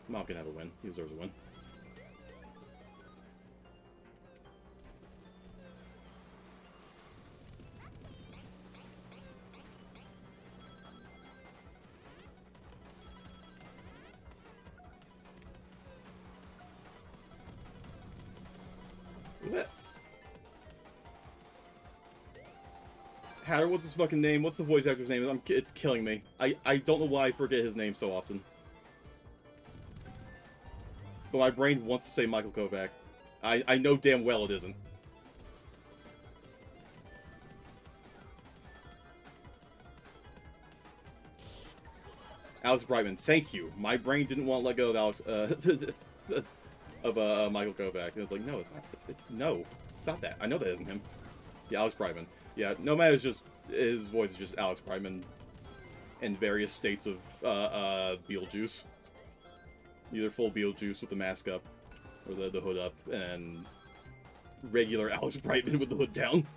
Mom can have a win. He deserves a win. Hatter, what's his fucking name? What's the voice actor's name? It's killing me. I don't know why I forget his name so often. But my brain wants to say Michael Kovac. I know damn well it isn't. Alex Brightman, thank you. My brain didn't want to let go of Alex, Michael Kovac. And it's like, no, it's not. No, it's not that. I know that isn't him. Yeah, Alex Brightman. Yeah, Nomad is just, his voice is just Alex Brightman in various states of, Beetlejuice. Either full Beetlejuice with the mask up, or the hood up, and regular Alex Brightman with the hood down.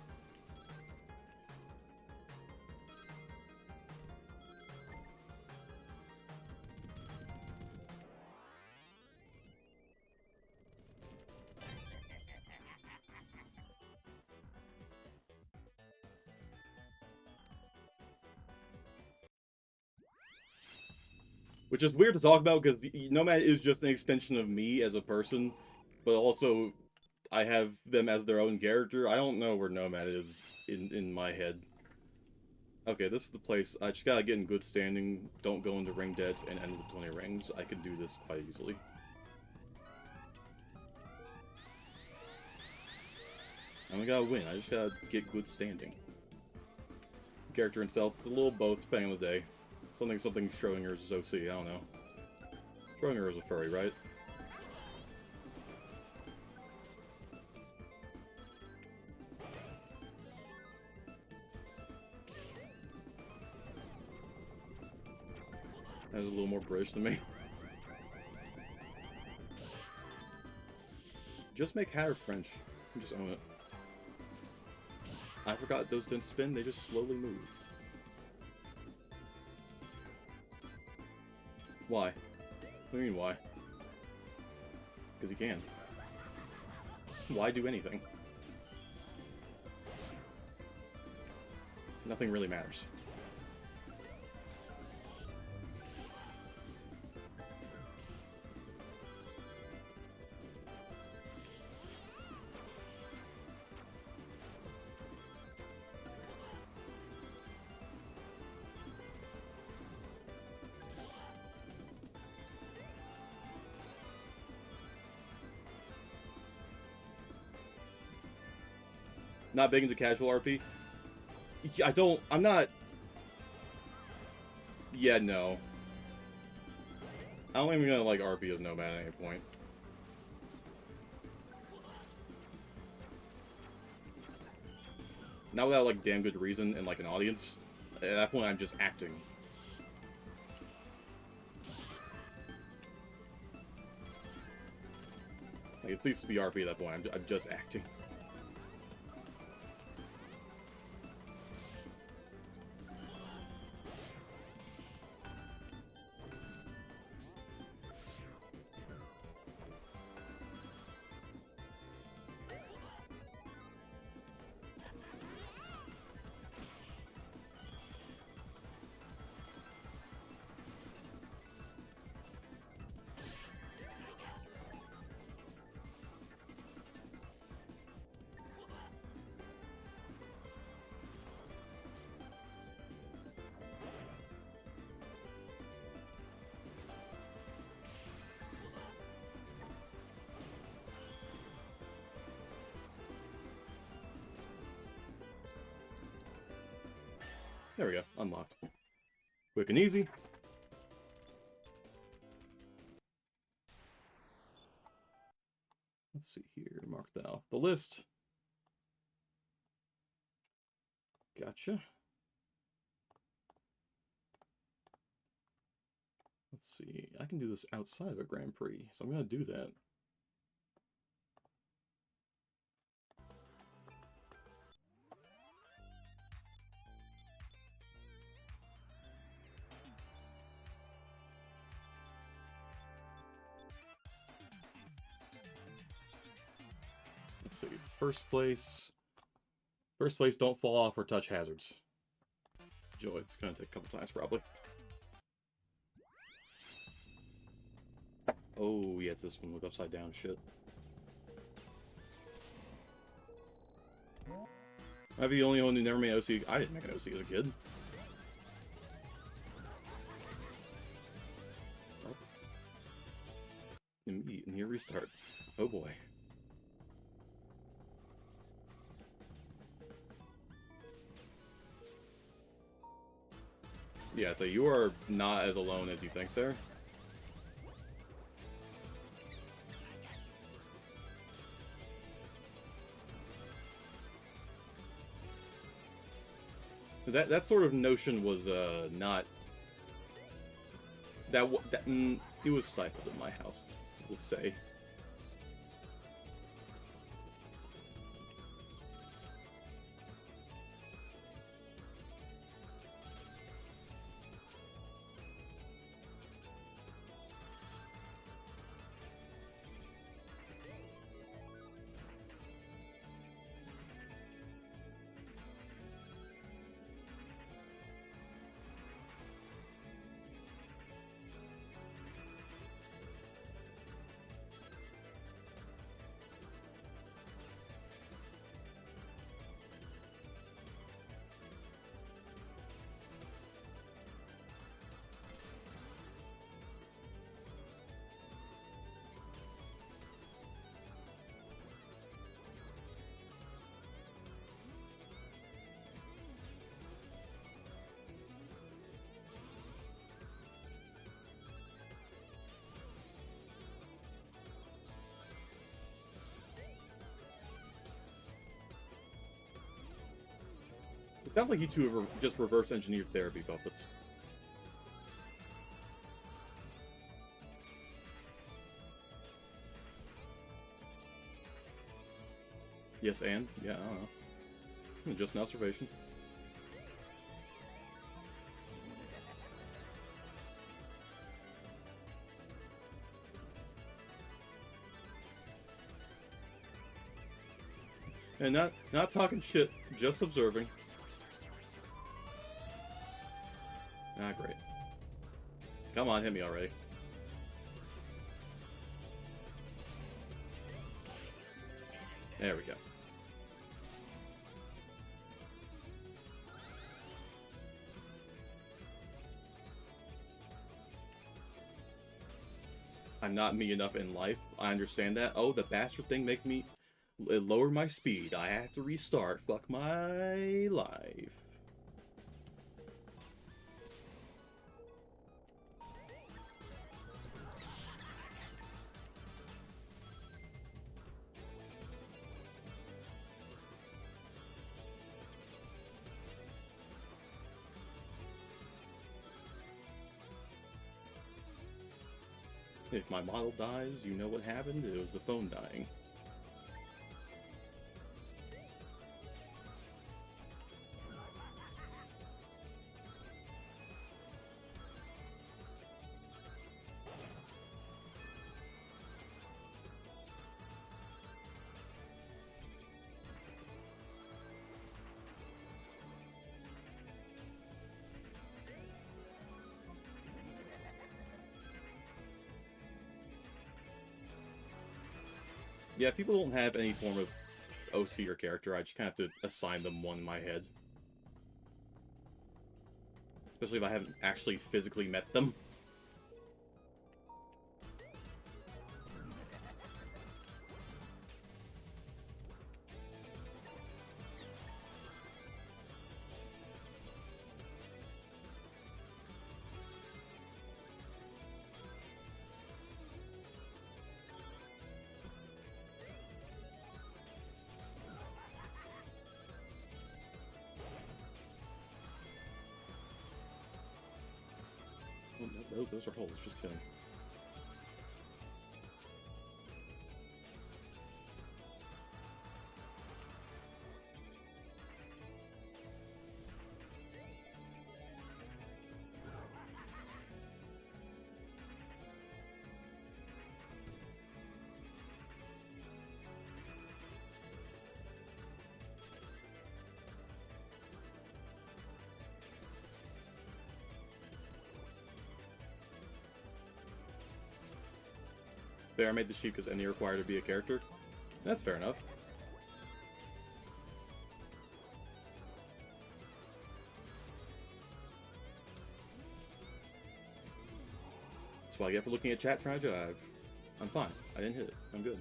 Which is weird to talk about, because Nomad is just an extension of me as a person, but also I have them as their own character. I don't know where Nomad is in my head. Okay, this is the place. I just gotta get in good standing, don't go into ring debt, and end with 20 rings. I can do this quite easily. I don't gotta win, I just gotta get good standing. The character itself, it's a little both, depending on the day. Something Schrodinger's OC, I don't know. Schrodinger is a furry, right? That was a little more British than me. Just make Hatter French. Just own it. I forgot those didn't spin, they just slowly move. Why? What do you mean, why? Because you can. Why do anything? Nothing really matters. Not big into casual RP. I'm not... Yeah, no. I don't even gonna like RP as Nomad at any point. Not without, like, damn good reason and, like, an audience. At that point, I'm just acting. Like, it ceases to be RP at that point. I'm just acting. There we go. Unlocked. Quick and easy. Let's see here. Mark that off the list. Gotcha. Let's see. I can do this outside of a Grand Prix, so I'm going to do that. Let's see. It's first place. First place, don't fall off or touch hazards. Joy, it's going to take a couple times, probably. Oh, yes, this one with upside down shit. I'd be the only one who never made OC. I didn't make an OC as a kid. Oh. Immediate and here restart. Oh boy. Yeah, so you are not as alone as you think there. That sort of notion was not it was stifled in my house, we'll say. It sounds like you two have just reverse engineered therapy buffets. Yes, and? Yeah, I don't know. Just an observation. And not talking shit, just observing. Ah, great. Come on, hit me already. There we go. I'm not me enough in life. I understand that. Oh, the bastard thing make me lower my speed. I have to restart. Fuck my life. If my model dies, you know what happened. It was the phone dying. Yeah, if people don't have any form of OC or character, I just kind of have to assign them one in my head. Especially if I haven't actually physically met them. Oh, those are holes. Just kidding. There, I made the sheep because any required to be a character. That's fair enough. That's what I get for looking at chat trying to jive. I'm fine. I didn't hit it. I'm good.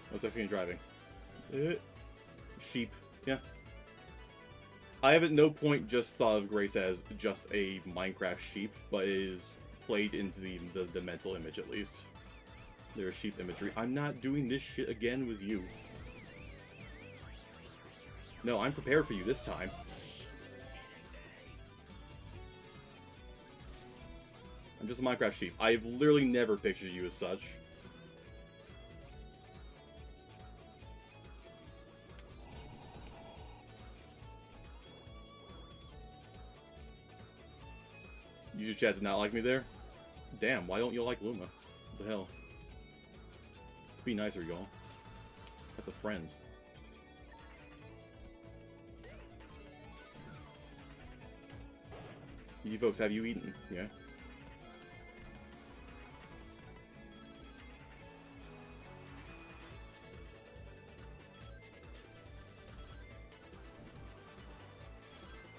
No texting and driving. Sheep. Yeah. I have at no point just thought of Grace as just a Minecraft sheep, but it is played into the mental image at least. There's sheep imagery. I'm not doing this shit again with you. No, I'm prepared for you this time. I'm just a Minecraft sheep. I've literally never pictured you as such. You just chat did not like me there? Damn, why don't you like Luma? What the hell? Be nicer, y'all. That's a friend. You folks, have you eaten? Yeah?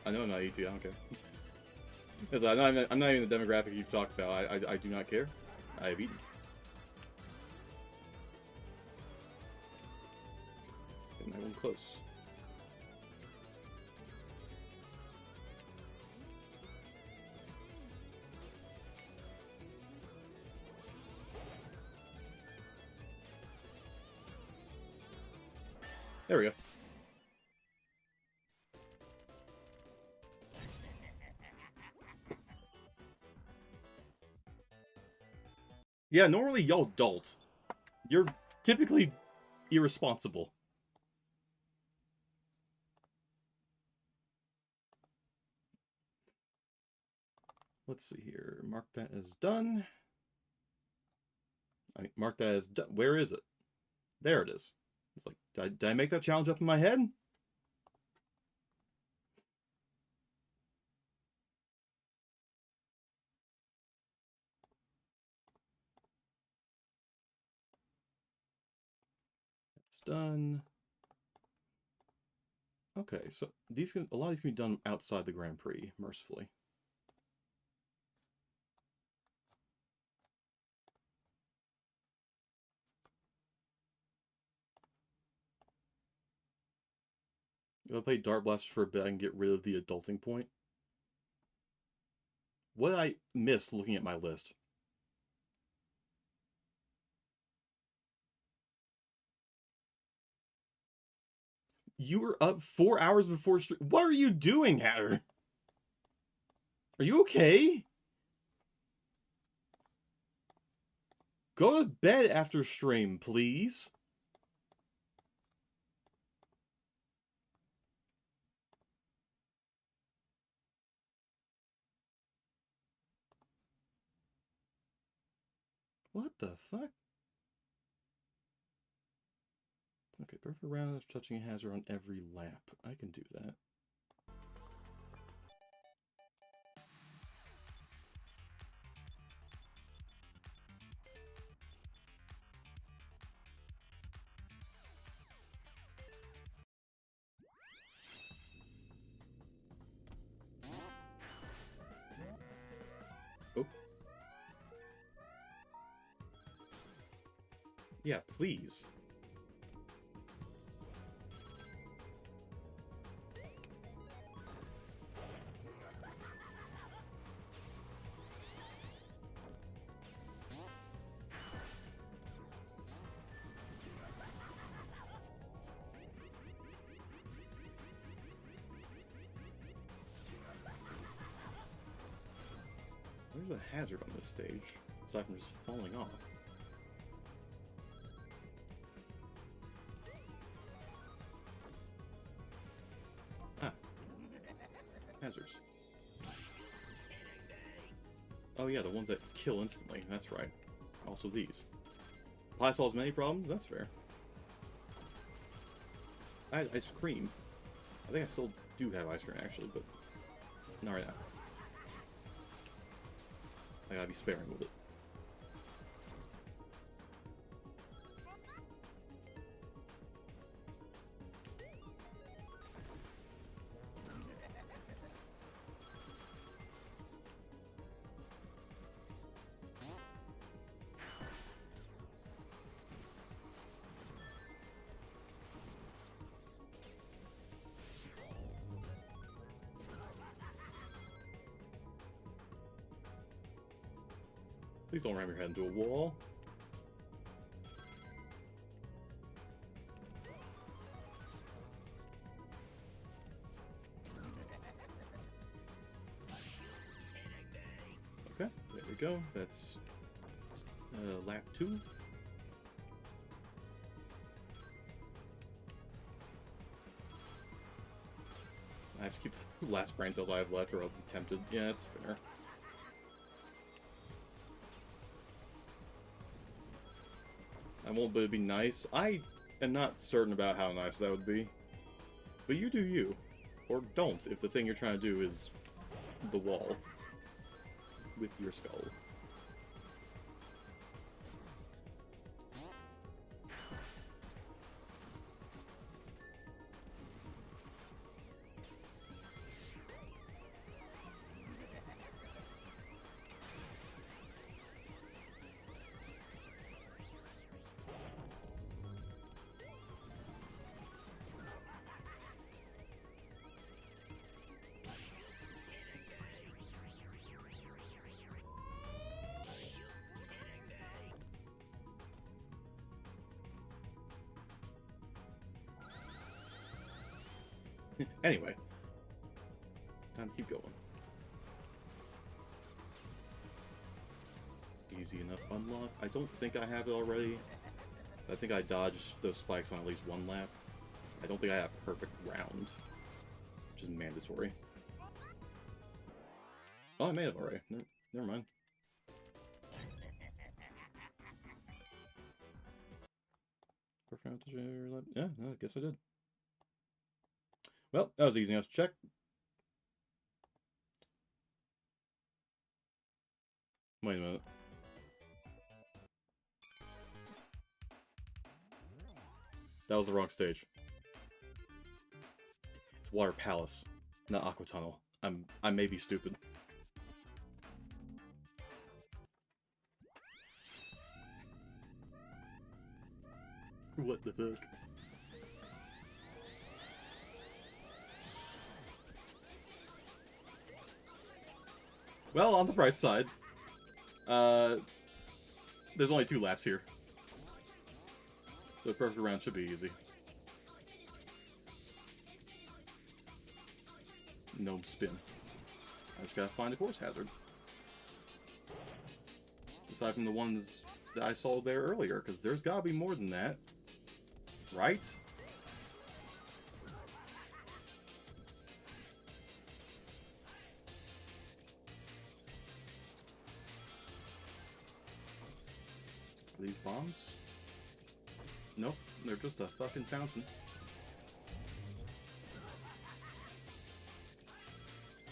I know I'm not eating, I don't care. I'm not even the demographic you've talked about. I do not care. I have eaten. Getting that one close. There we go. Yeah, normally y'all don't. You're typically irresponsible. Let's see here. Mark that as done. Mark that as done. Where is it? There it is. It's like, did I make that challenge up in my head? It's done. Okay, so a lot of these can be done outside the Grand Prix, mercifully. If I play Dart Blast for a bit, I can get rid of the adulting point. What did I miss looking at my list? You were up 4 hours before stream. What are you doing, Hatter? Are you okay? Go to bed after stream, please. What the fuck? Okay, perfect round of touching a hazard on every lap. I can do that. Oh. Yeah, please. There's a hazard on this stage, aside from just falling off. Ah. Hazards. Oh yeah, the ones that kill instantly, that's right. Also these. Pie solves many problems, that's fair. I had ice cream. I think I still do have ice cream, actually, but not right now. I gotta be sparing with it. Please don't ram your head into a wall. Okay, there we go. That's lap 2. I have to keep the last brain cells I have left, or I'll be tempted. Yeah, that's fair. I won't, but it'd be nice. I am not certain about how nice that would be. But you do you. Or don't, if the thing you're trying to do is the wall. With your skull. Anyway. Time to keep going. Easy enough unlock. I don't think I have it already. I think I dodged those spikes on at least one lap. I don't think I have perfect round. Which is mandatory. Oh, I may have already. No, never mind. Yeah, I guess I did. Well, that was easy enough to check. Wait a minute. That was the wrong stage. It's Water Palace, not Aqua Tunnel. I may be stupid. What the fuck? Well, on the bright side, there's only 2 laps here. The perfect round should be easy. Nome spin. I just gotta find a course hazard. Aside from the ones that I saw there earlier, because there's gotta be more than that. Right? Are these bombs? Nope, they're just a fucking fountain.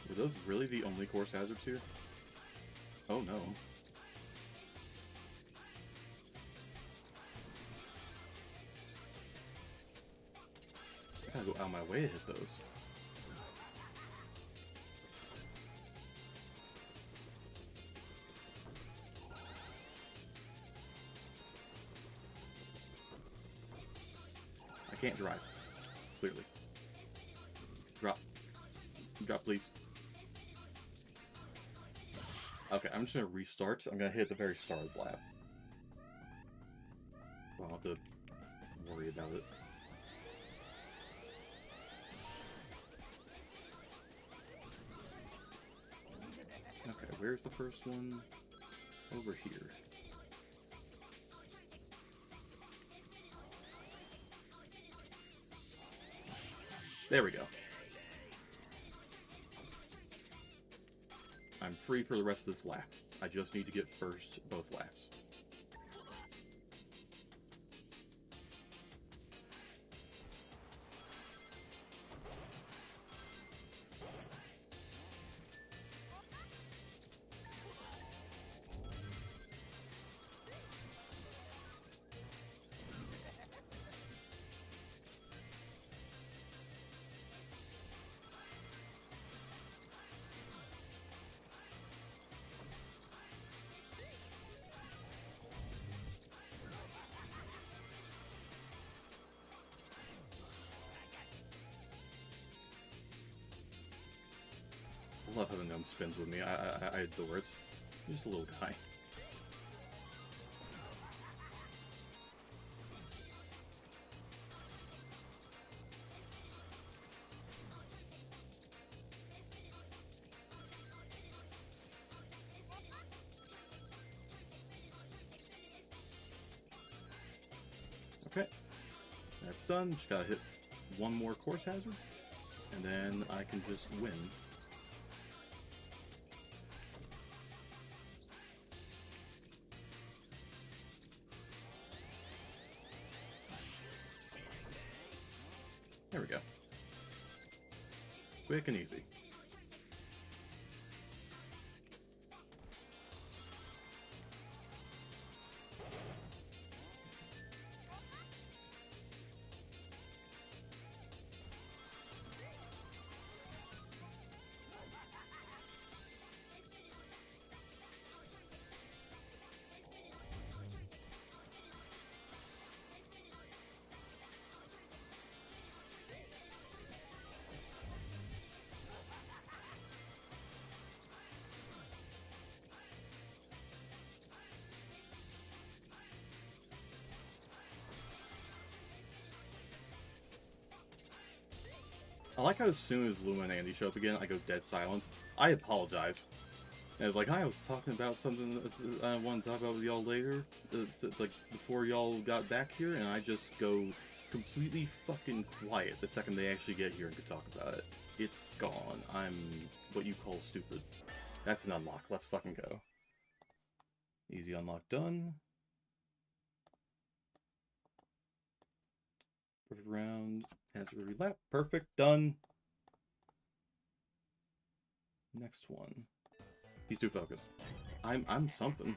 Were those really the only course hazards here? Oh no. I gotta go out of my way to hit those. I can't drive. Clearly. Drop. Drop, please. Okay, I'm just gonna restart. I'm gonna hit the very start of the lap. I don't have to worry about it. Okay, where's the first one? Over here. There we go. I'm free for the rest of this lap. I just need to get first both laps. I love how the gnome spins with me. I adore it. Just a little guy. Okay. That's done. Just gotta hit one more course hazard. And then I can just win. There we go. Quick and easy. I like how as soon as Luma and Andy show up again, I go dead silence. I apologize. And it's like, I was talking about something that I want to talk about with y'all later, like before y'all got back here, and I just go completely fucking quiet the second they actually get here and could talk about it. It's gone. I'm what you call stupid. That's an unlock. Let's fucking go. Easy unlock done. Perfect round. Hazard every lap. Perfect. Done. Next one. He's too focused. I'm something.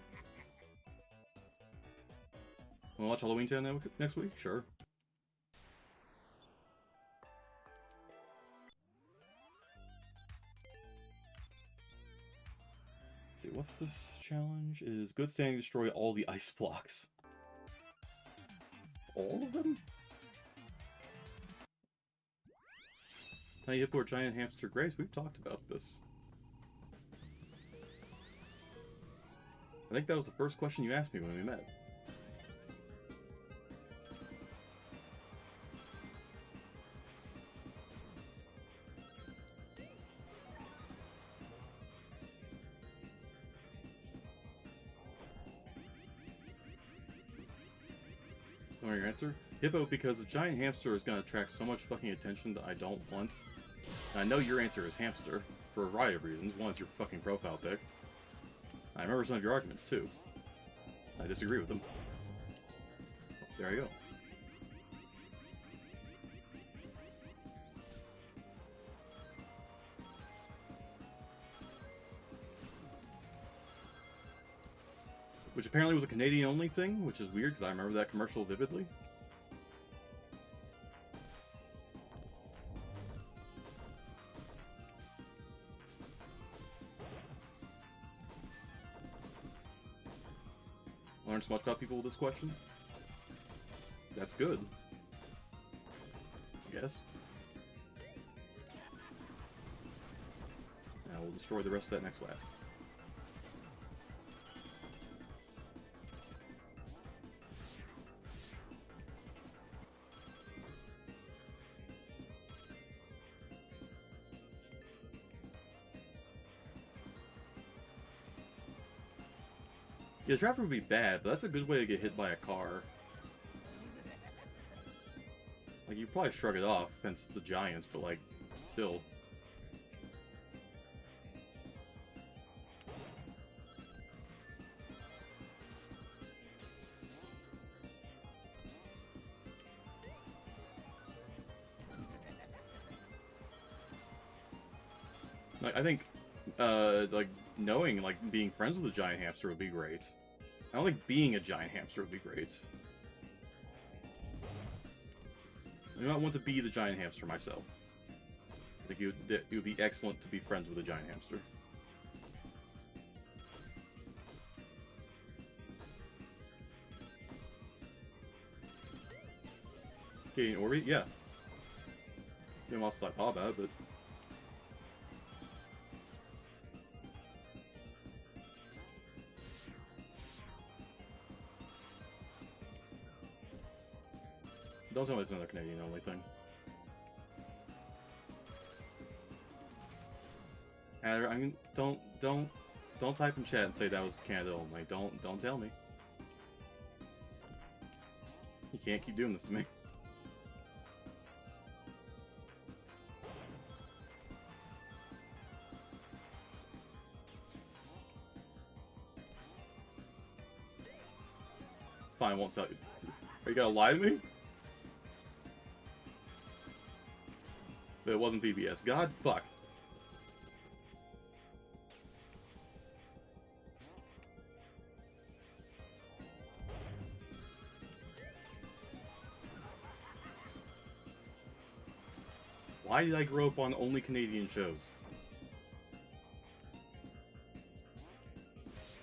Wanna watch Halloween Town next week? Sure. Let's see, what's this challenge? Is good standing destroy all the ice blocks. All of them? Tiny hippo or giant hamster grace? We've talked about this. I think that was the first question you asked me when we met. What your answer? Hippo, because a giant hamster is going to attract so much fucking attention that I don't want. And I know your answer is hamster, for a variety of reasons. One, it's your fucking profile pic. I remember some of your arguments, too. I disagree with them. There you go. Which apparently was a Canadian-only thing, which is weird, because I remember that commercial vividly. Learned so much about people with this question. That's good. I guess. Now we'll destroy the rest of that next lap. Yeah, traffic would be bad, but that's a good way to get hit by a car. Like, you probably shrug it off, hence the giants, but, like, still. Like, I think, like, knowing, like, being friends with a giant hamster would be great. I don't think being a giant hamster would be great. I do not want to be the giant hamster myself. I think it would be excellent to be friends with a giant hamster. Okay, Ori, yeah. Didn't want to slap all about it, but... Don't tell me it's another Canadian-only thing. I mean, don't type in chat and say that was Canada only. Don't tell me. You can't keep doing this to me. Fine, I won't tell you. Are you gonna lie to me? But it wasn't PBS. God, fuck. Why did I grow up on only Canadian shows?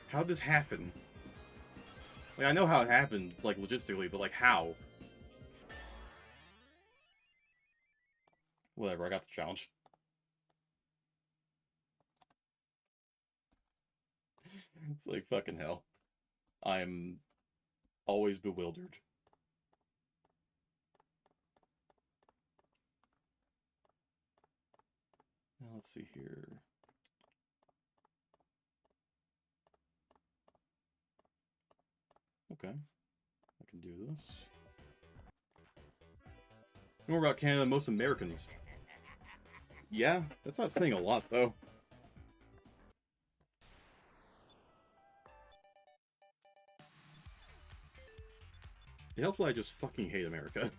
How'd this happen? Like, I know how it happened, like, logistically, but, like, how? Whatever, I got the challenge. It's like fucking hell. I'm always bewildered. Now let's see here. Okay, I can do this. More about Canada than most Americans. Yeah, that's not saying a lot, though. It helps that I just fucking hate America.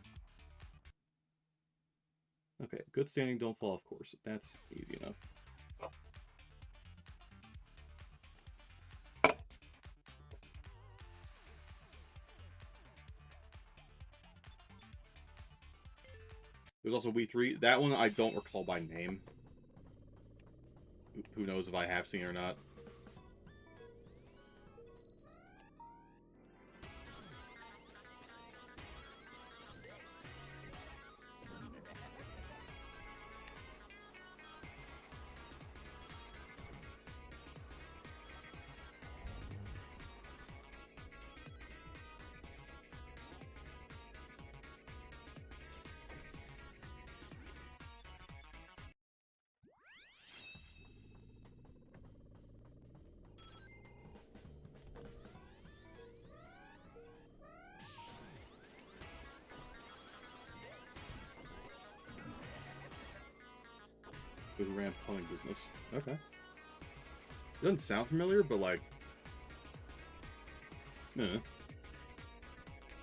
Okay, good standing, don't fall off course. That's easy enough. There's also We3. That one I don't recall by name. Who knows if I have seen it or not. Good ramp plumbing business. Okay. It doesn't sound familiar, but like... Who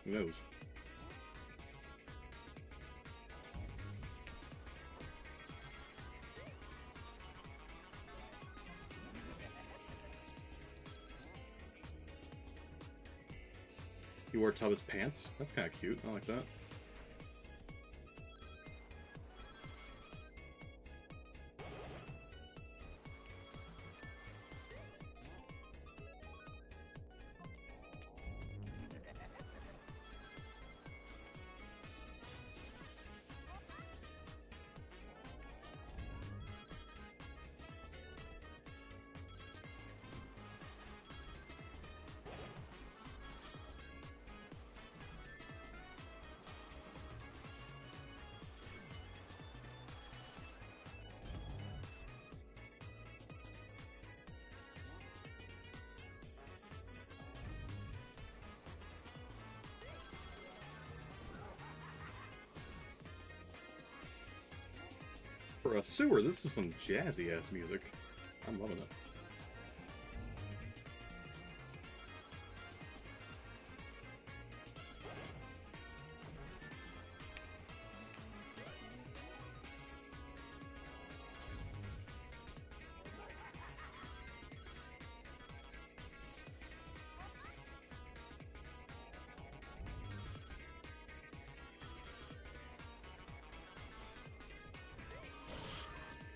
knows? He wore Tubba's pants? That's kind of cute. I like that. For a sewer, this is some jazzy-ass music. I'm loving it.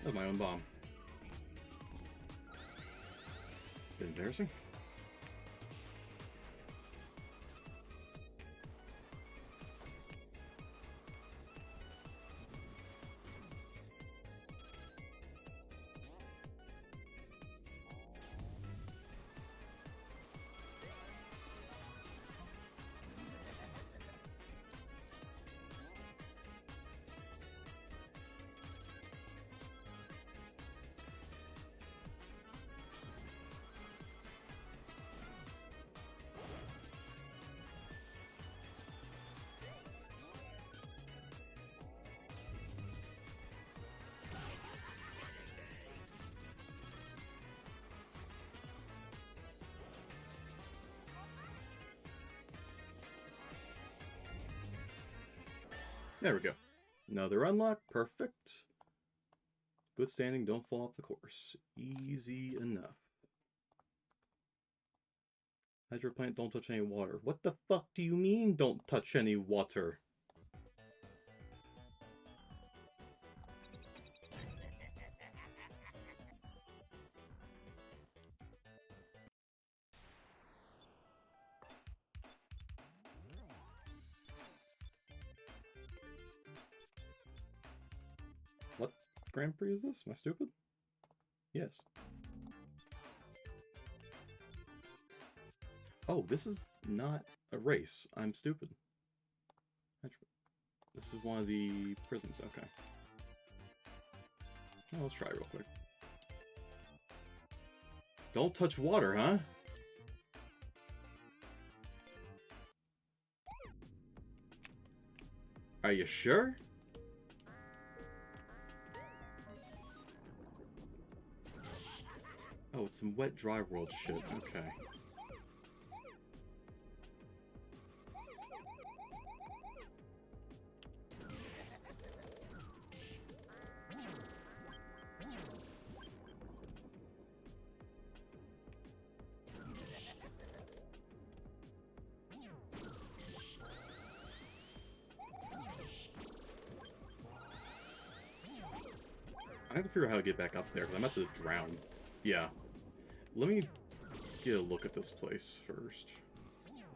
That was my own bomb. Bit embarrassing. There we go. Another unlock. Perfect. Good standing. Don't fall off the course. Easy enough. Hydro plant, don't touch any water. What the fuck do you mean, don't touch any water? What Grand Prix is this? Am I stupid? Yes. Oh, this is not a race. I'm stupid. This is one of the prisons. Okay. Well, let's try real quick. Don't touch water, huh? Are you sure? Oh, it's some wet, dry world shit. Okay. I have to figure out how to get back up there, because I'm about to drown. Yeah. Let me get a look at this place first.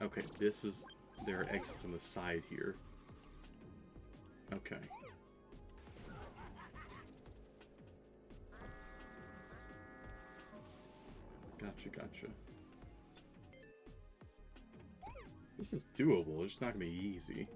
Okay, this is... There are exits on the side here. Okay. Gotcha, gotcha. This is doable, it's just not gonna be easy.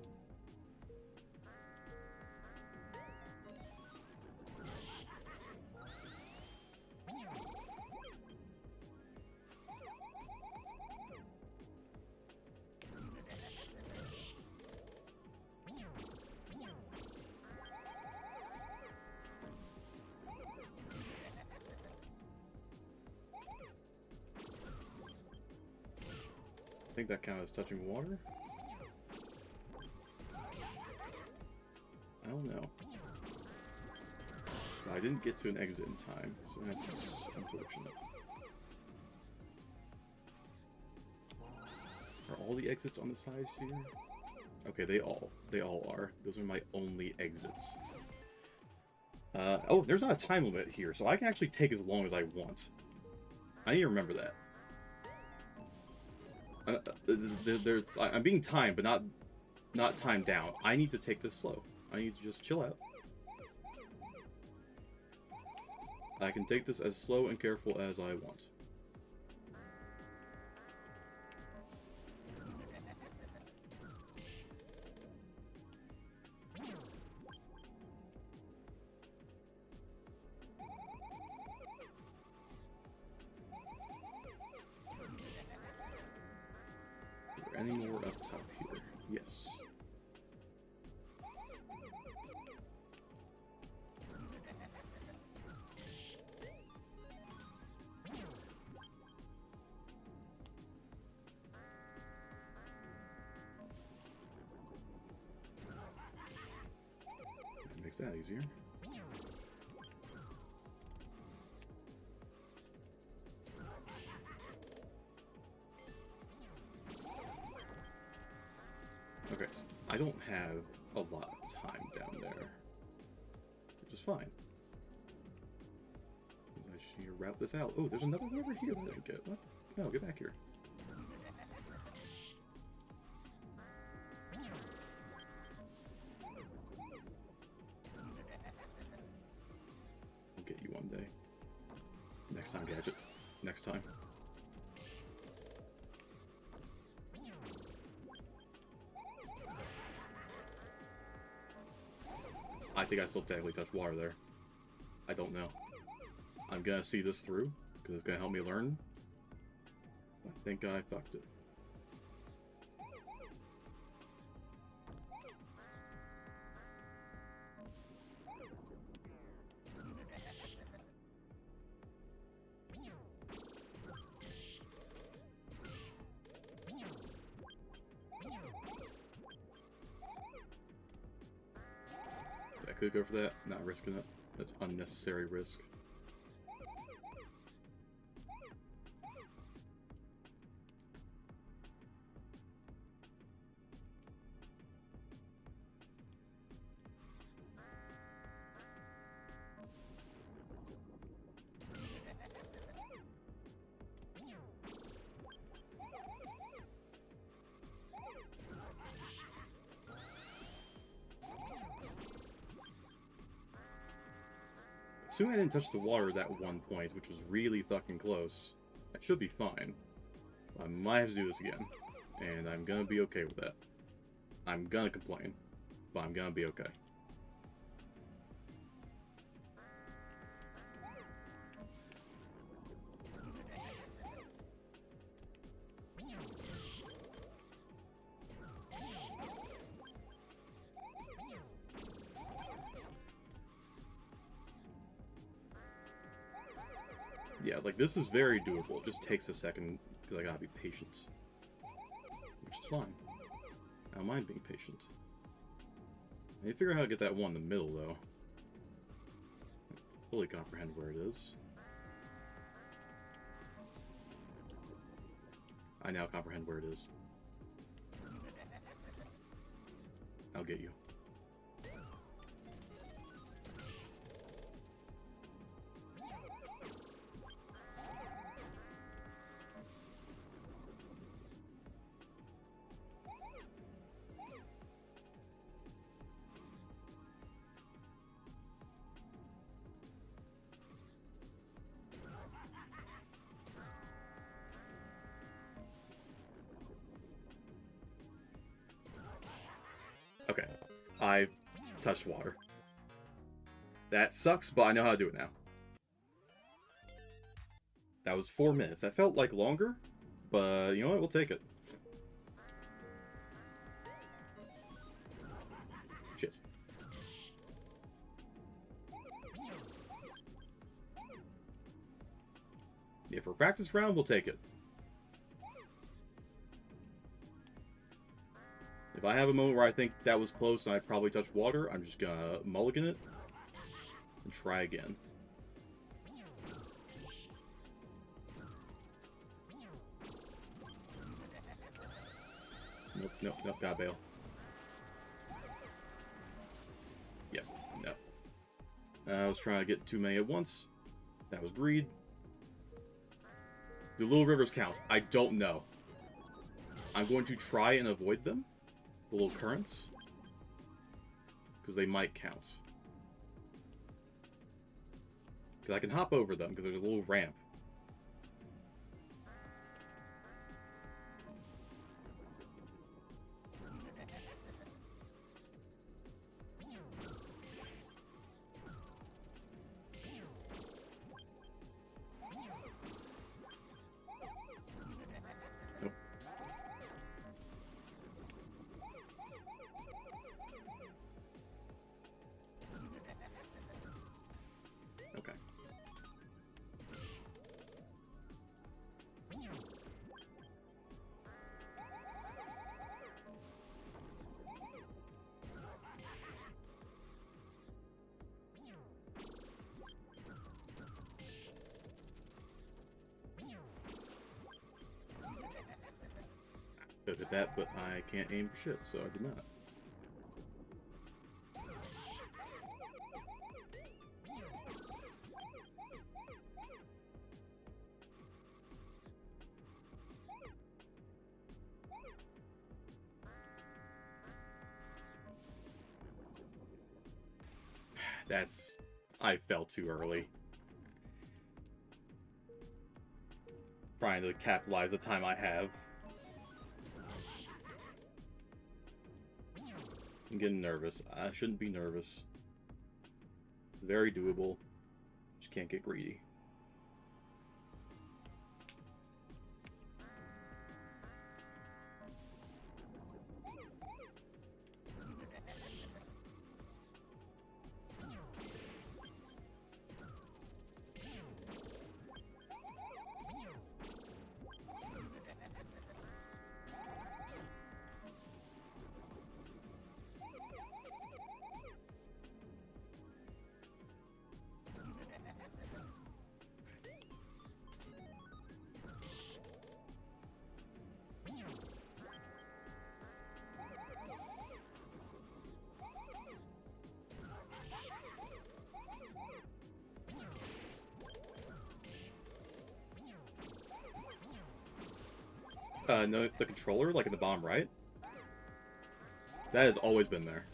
I think that counts as touching water. I don't know. I didn't get to an exit in time, so that's unfortunate. Are all the exits on the sides here? Okay, they all are. Those are my only exits. Oh, there's not a time limit here, so I can actually take as long as I want. I need to remember that. I'm being timed, but not timed down. I need to take this slow. I need to just chill out. I can take this as slow and careful as I want. Any more up top here? Yes. Makes that easier. Okay, so I don't have a lot of time down there, which is fine. I should need to route this out. Oh, there's another one over here that I didn't get. What? No, get back here. I'll get you one day. Next time, Gadget. Next time. I think I still technically touched water there. I don't know. I'm gonna see this through, because it's gonna help me learn. I think I fucked it. I could go for that, not risking it. That's unnecessary risk. Assuming I didn't touch the water at that one point, which was really fucking close, I should be fine. I might have to do this again, and I'm gonna be okay with that. I'm gonna complain, but I'm gonna be okay. Yeah, I was like, this is very doable. It just takes a second, because I gotta be patient. Which is fine. I don't mind being patient. I need to figure out how to get that one in the middle, though. I fully comprehend where it is. I now comprehend where it is. I'll get you. Okay, I touched water. That sucks, but I know how to do it now. That was 4 minutes. That felt like longer, but you know what? We'll take it. Shit. Yeah, for a practice round, we'll take it. If I have a moment where I think that was close and I probably touched water, I'm just gonna mulligan it and try again. Nope, nope, nope, gotta bail. Yep, no. I was trying to get too many at once. That was greed. Do little rivers count? I don't know. I'm going to try and avoid them. The little currents. Because they might count. Because I can hop over them because there's a little ramp. Nope. Okay. Could hit that, but I can't aim for shit, so I did not. I fell too early. Trying to capitalize the time I have. I'm getting nervous. I shouldn't be nervous. It's very doable. Just can't get greedy. No, the controller, like in the bottom right? That has always been there.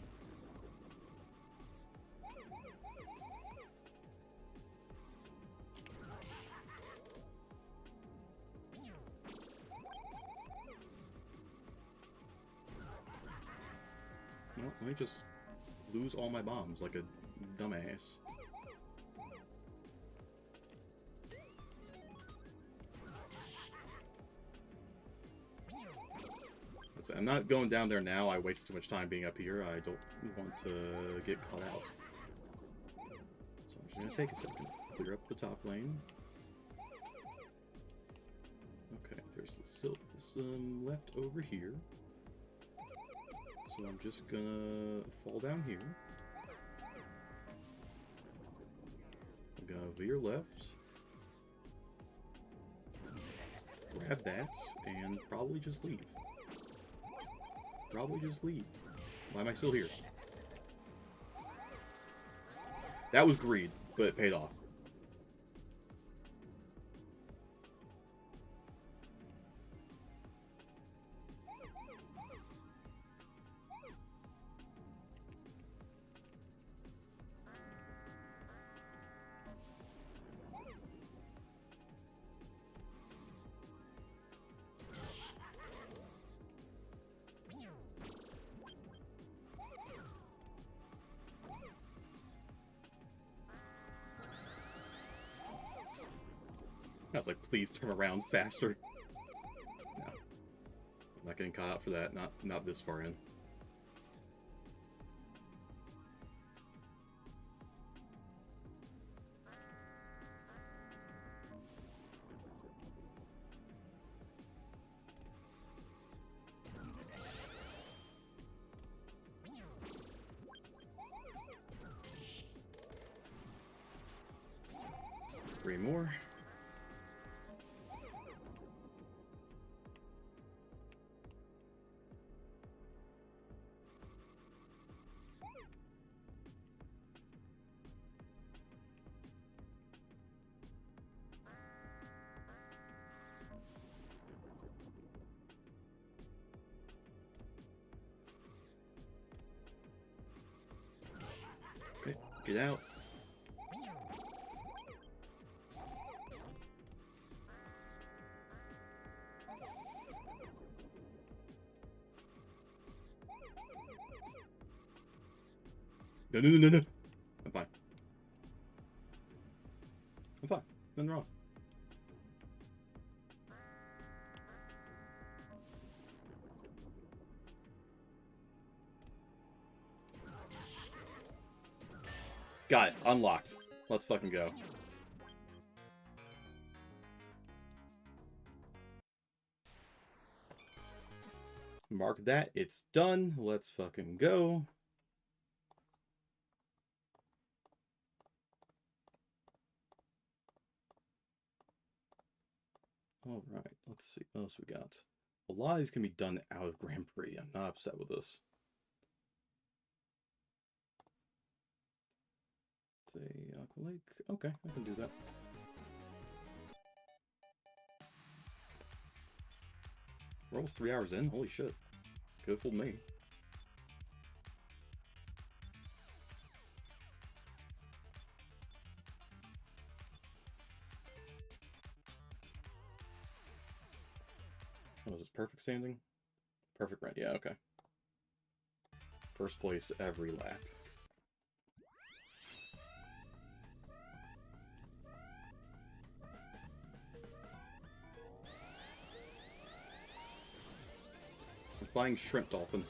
Well, let me just lose all my bombs like a dumbass. I'm not going down there now. I waste too much time being up here. I don't want to get caught out. So I'm just going to take a second. Clear up the top lane. Okay, there's some left over here. So I'm just going to fall down here. I'm going to veer left. Grab that, and probably just leave. Probably just leave. Why am I still here? That was greed, but it paid off. I was like, please turn around faster. No. I'm not getting caught out for that. Not this far in. Three more. Okay, get out. No. I'm fine. I'm fine. Nothing wrong. Got it. Unlocked. Let's fucking go. Mark that. It's done. Let's fucking go. Alright, let's see what else we got. A lot of these can be done out of Grand Prix. I'm not upset with this. Say Aqua Lake. Okay, I can do that. We're almost 3 hours in. Holy shit. Could have fooled me. What is this? Perfect standing? Perfect run. Yeah, okay. First place every lap. I'm flying shrimp dolphin.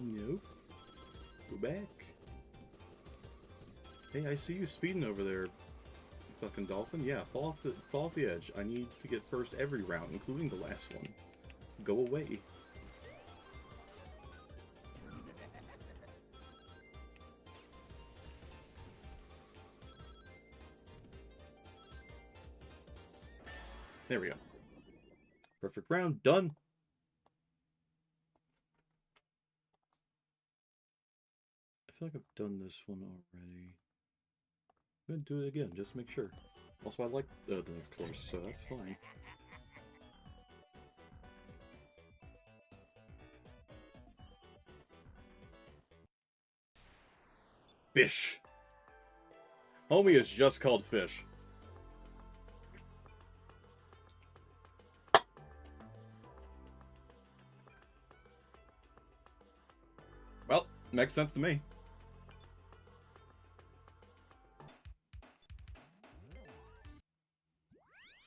Nope. Go back. Hey, I see you speeding over there, fucking dolphin. Yeah, fall off the edge. I need to get first every round, including the last one. Go away. There we go. Perfect round, done. I feel like I've done this one already. I'm gonna do it again, just to make sure. Also, I like the course, so that's fine. Fish. Homie is just called Fish. Well, makes sense to me.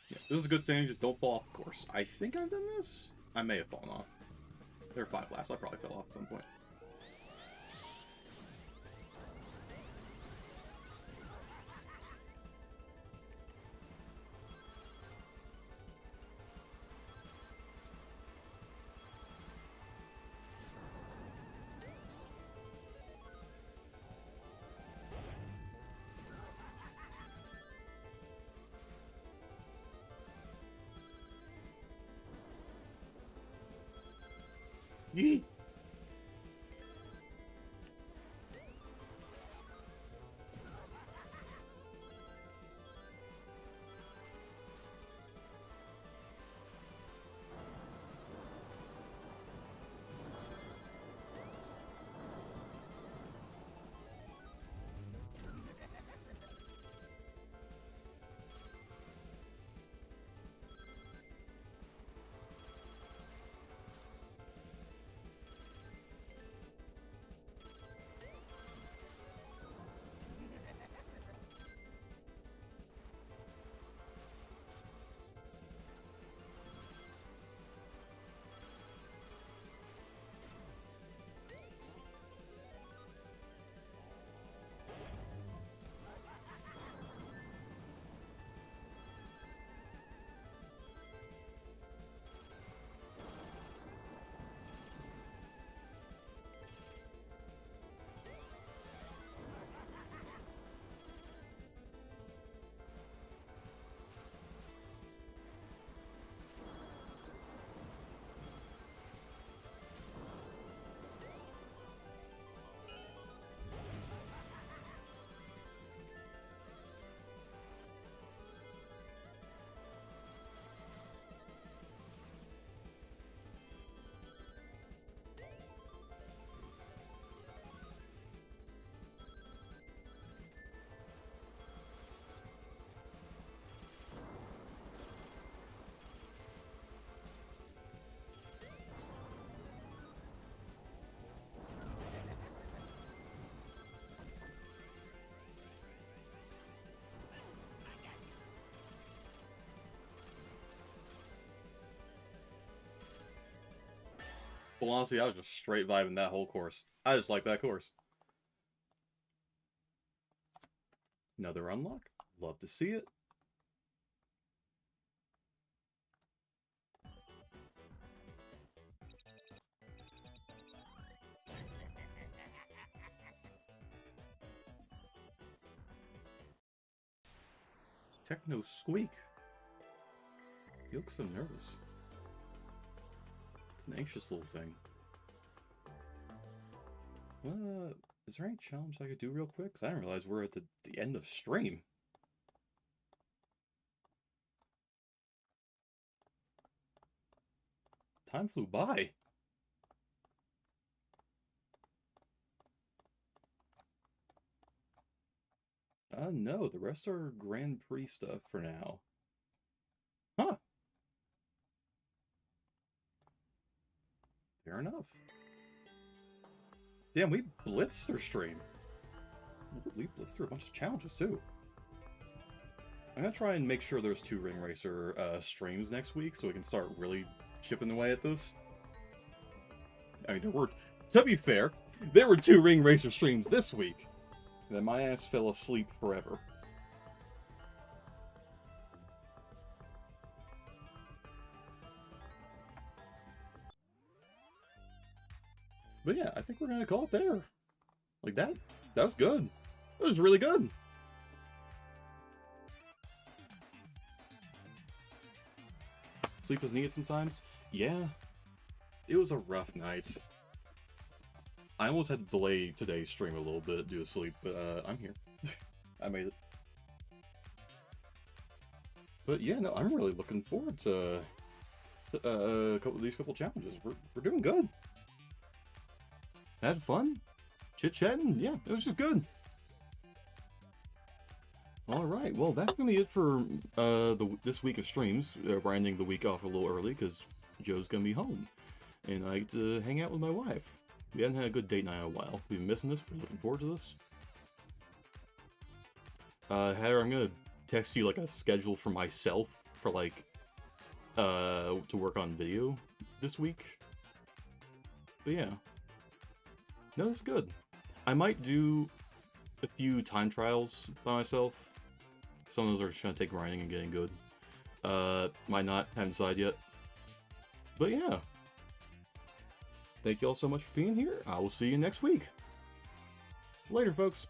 Yeah, this is a good standing, just don't fall off the course. I think I've done this? I may have fallen off. There are 5 laps, I probably fell off at some point. Yee! Well, honestly, I was just straight vibing that whole course. I just like that course. Another unlock. Love to see it. Techno Squeak. He looks so nervous. It's an anxious little thing. Is there any challenge I could do real quick? Because I didn't realize we're at the end of stream. Time flew by. No, the rest are Grand Prix stuff for now. Huh. Fair enough. Damn, we blitzed their stream. We blitzed through a bunch of challenges, too. I'm gonna try and make sure there's 2 Ring Racer streams next week, so we can start really chipping away at this. I mean, to be fair, there were 2 Ring Racer streams this week. And then my ass fell asleep forever. But yeah, I think we're gonna call it there. Like that was good. That was really good. Sleep was needed sometimes. Yeah. It was a rough night. I almost had to delay today's stream a little bit due to sleep, but I'm here. I made it. But yeah, no, I'm really looking forward to these couple challenges. We're doing good. Had fun, chit-chatting. Yeah, it was just good. All right, well, that's gonna be it for this week of streams. We're ending the week off a little early because Joe's gonna be home, and I get to hang out with my wife. We hadn't had a good date night in a while. We've been missing this. We're looking forward to this. Heather, I'm gonna text you like a schedule for myself for like to work on video this week. But yeah, no, that's good. I might do a few time trials by myself. Some of those are just gonna take grinding and getting good. Might not, haven't decided yet. But yeah. Thank you all so much for being here. I will see you next week. Later, folks.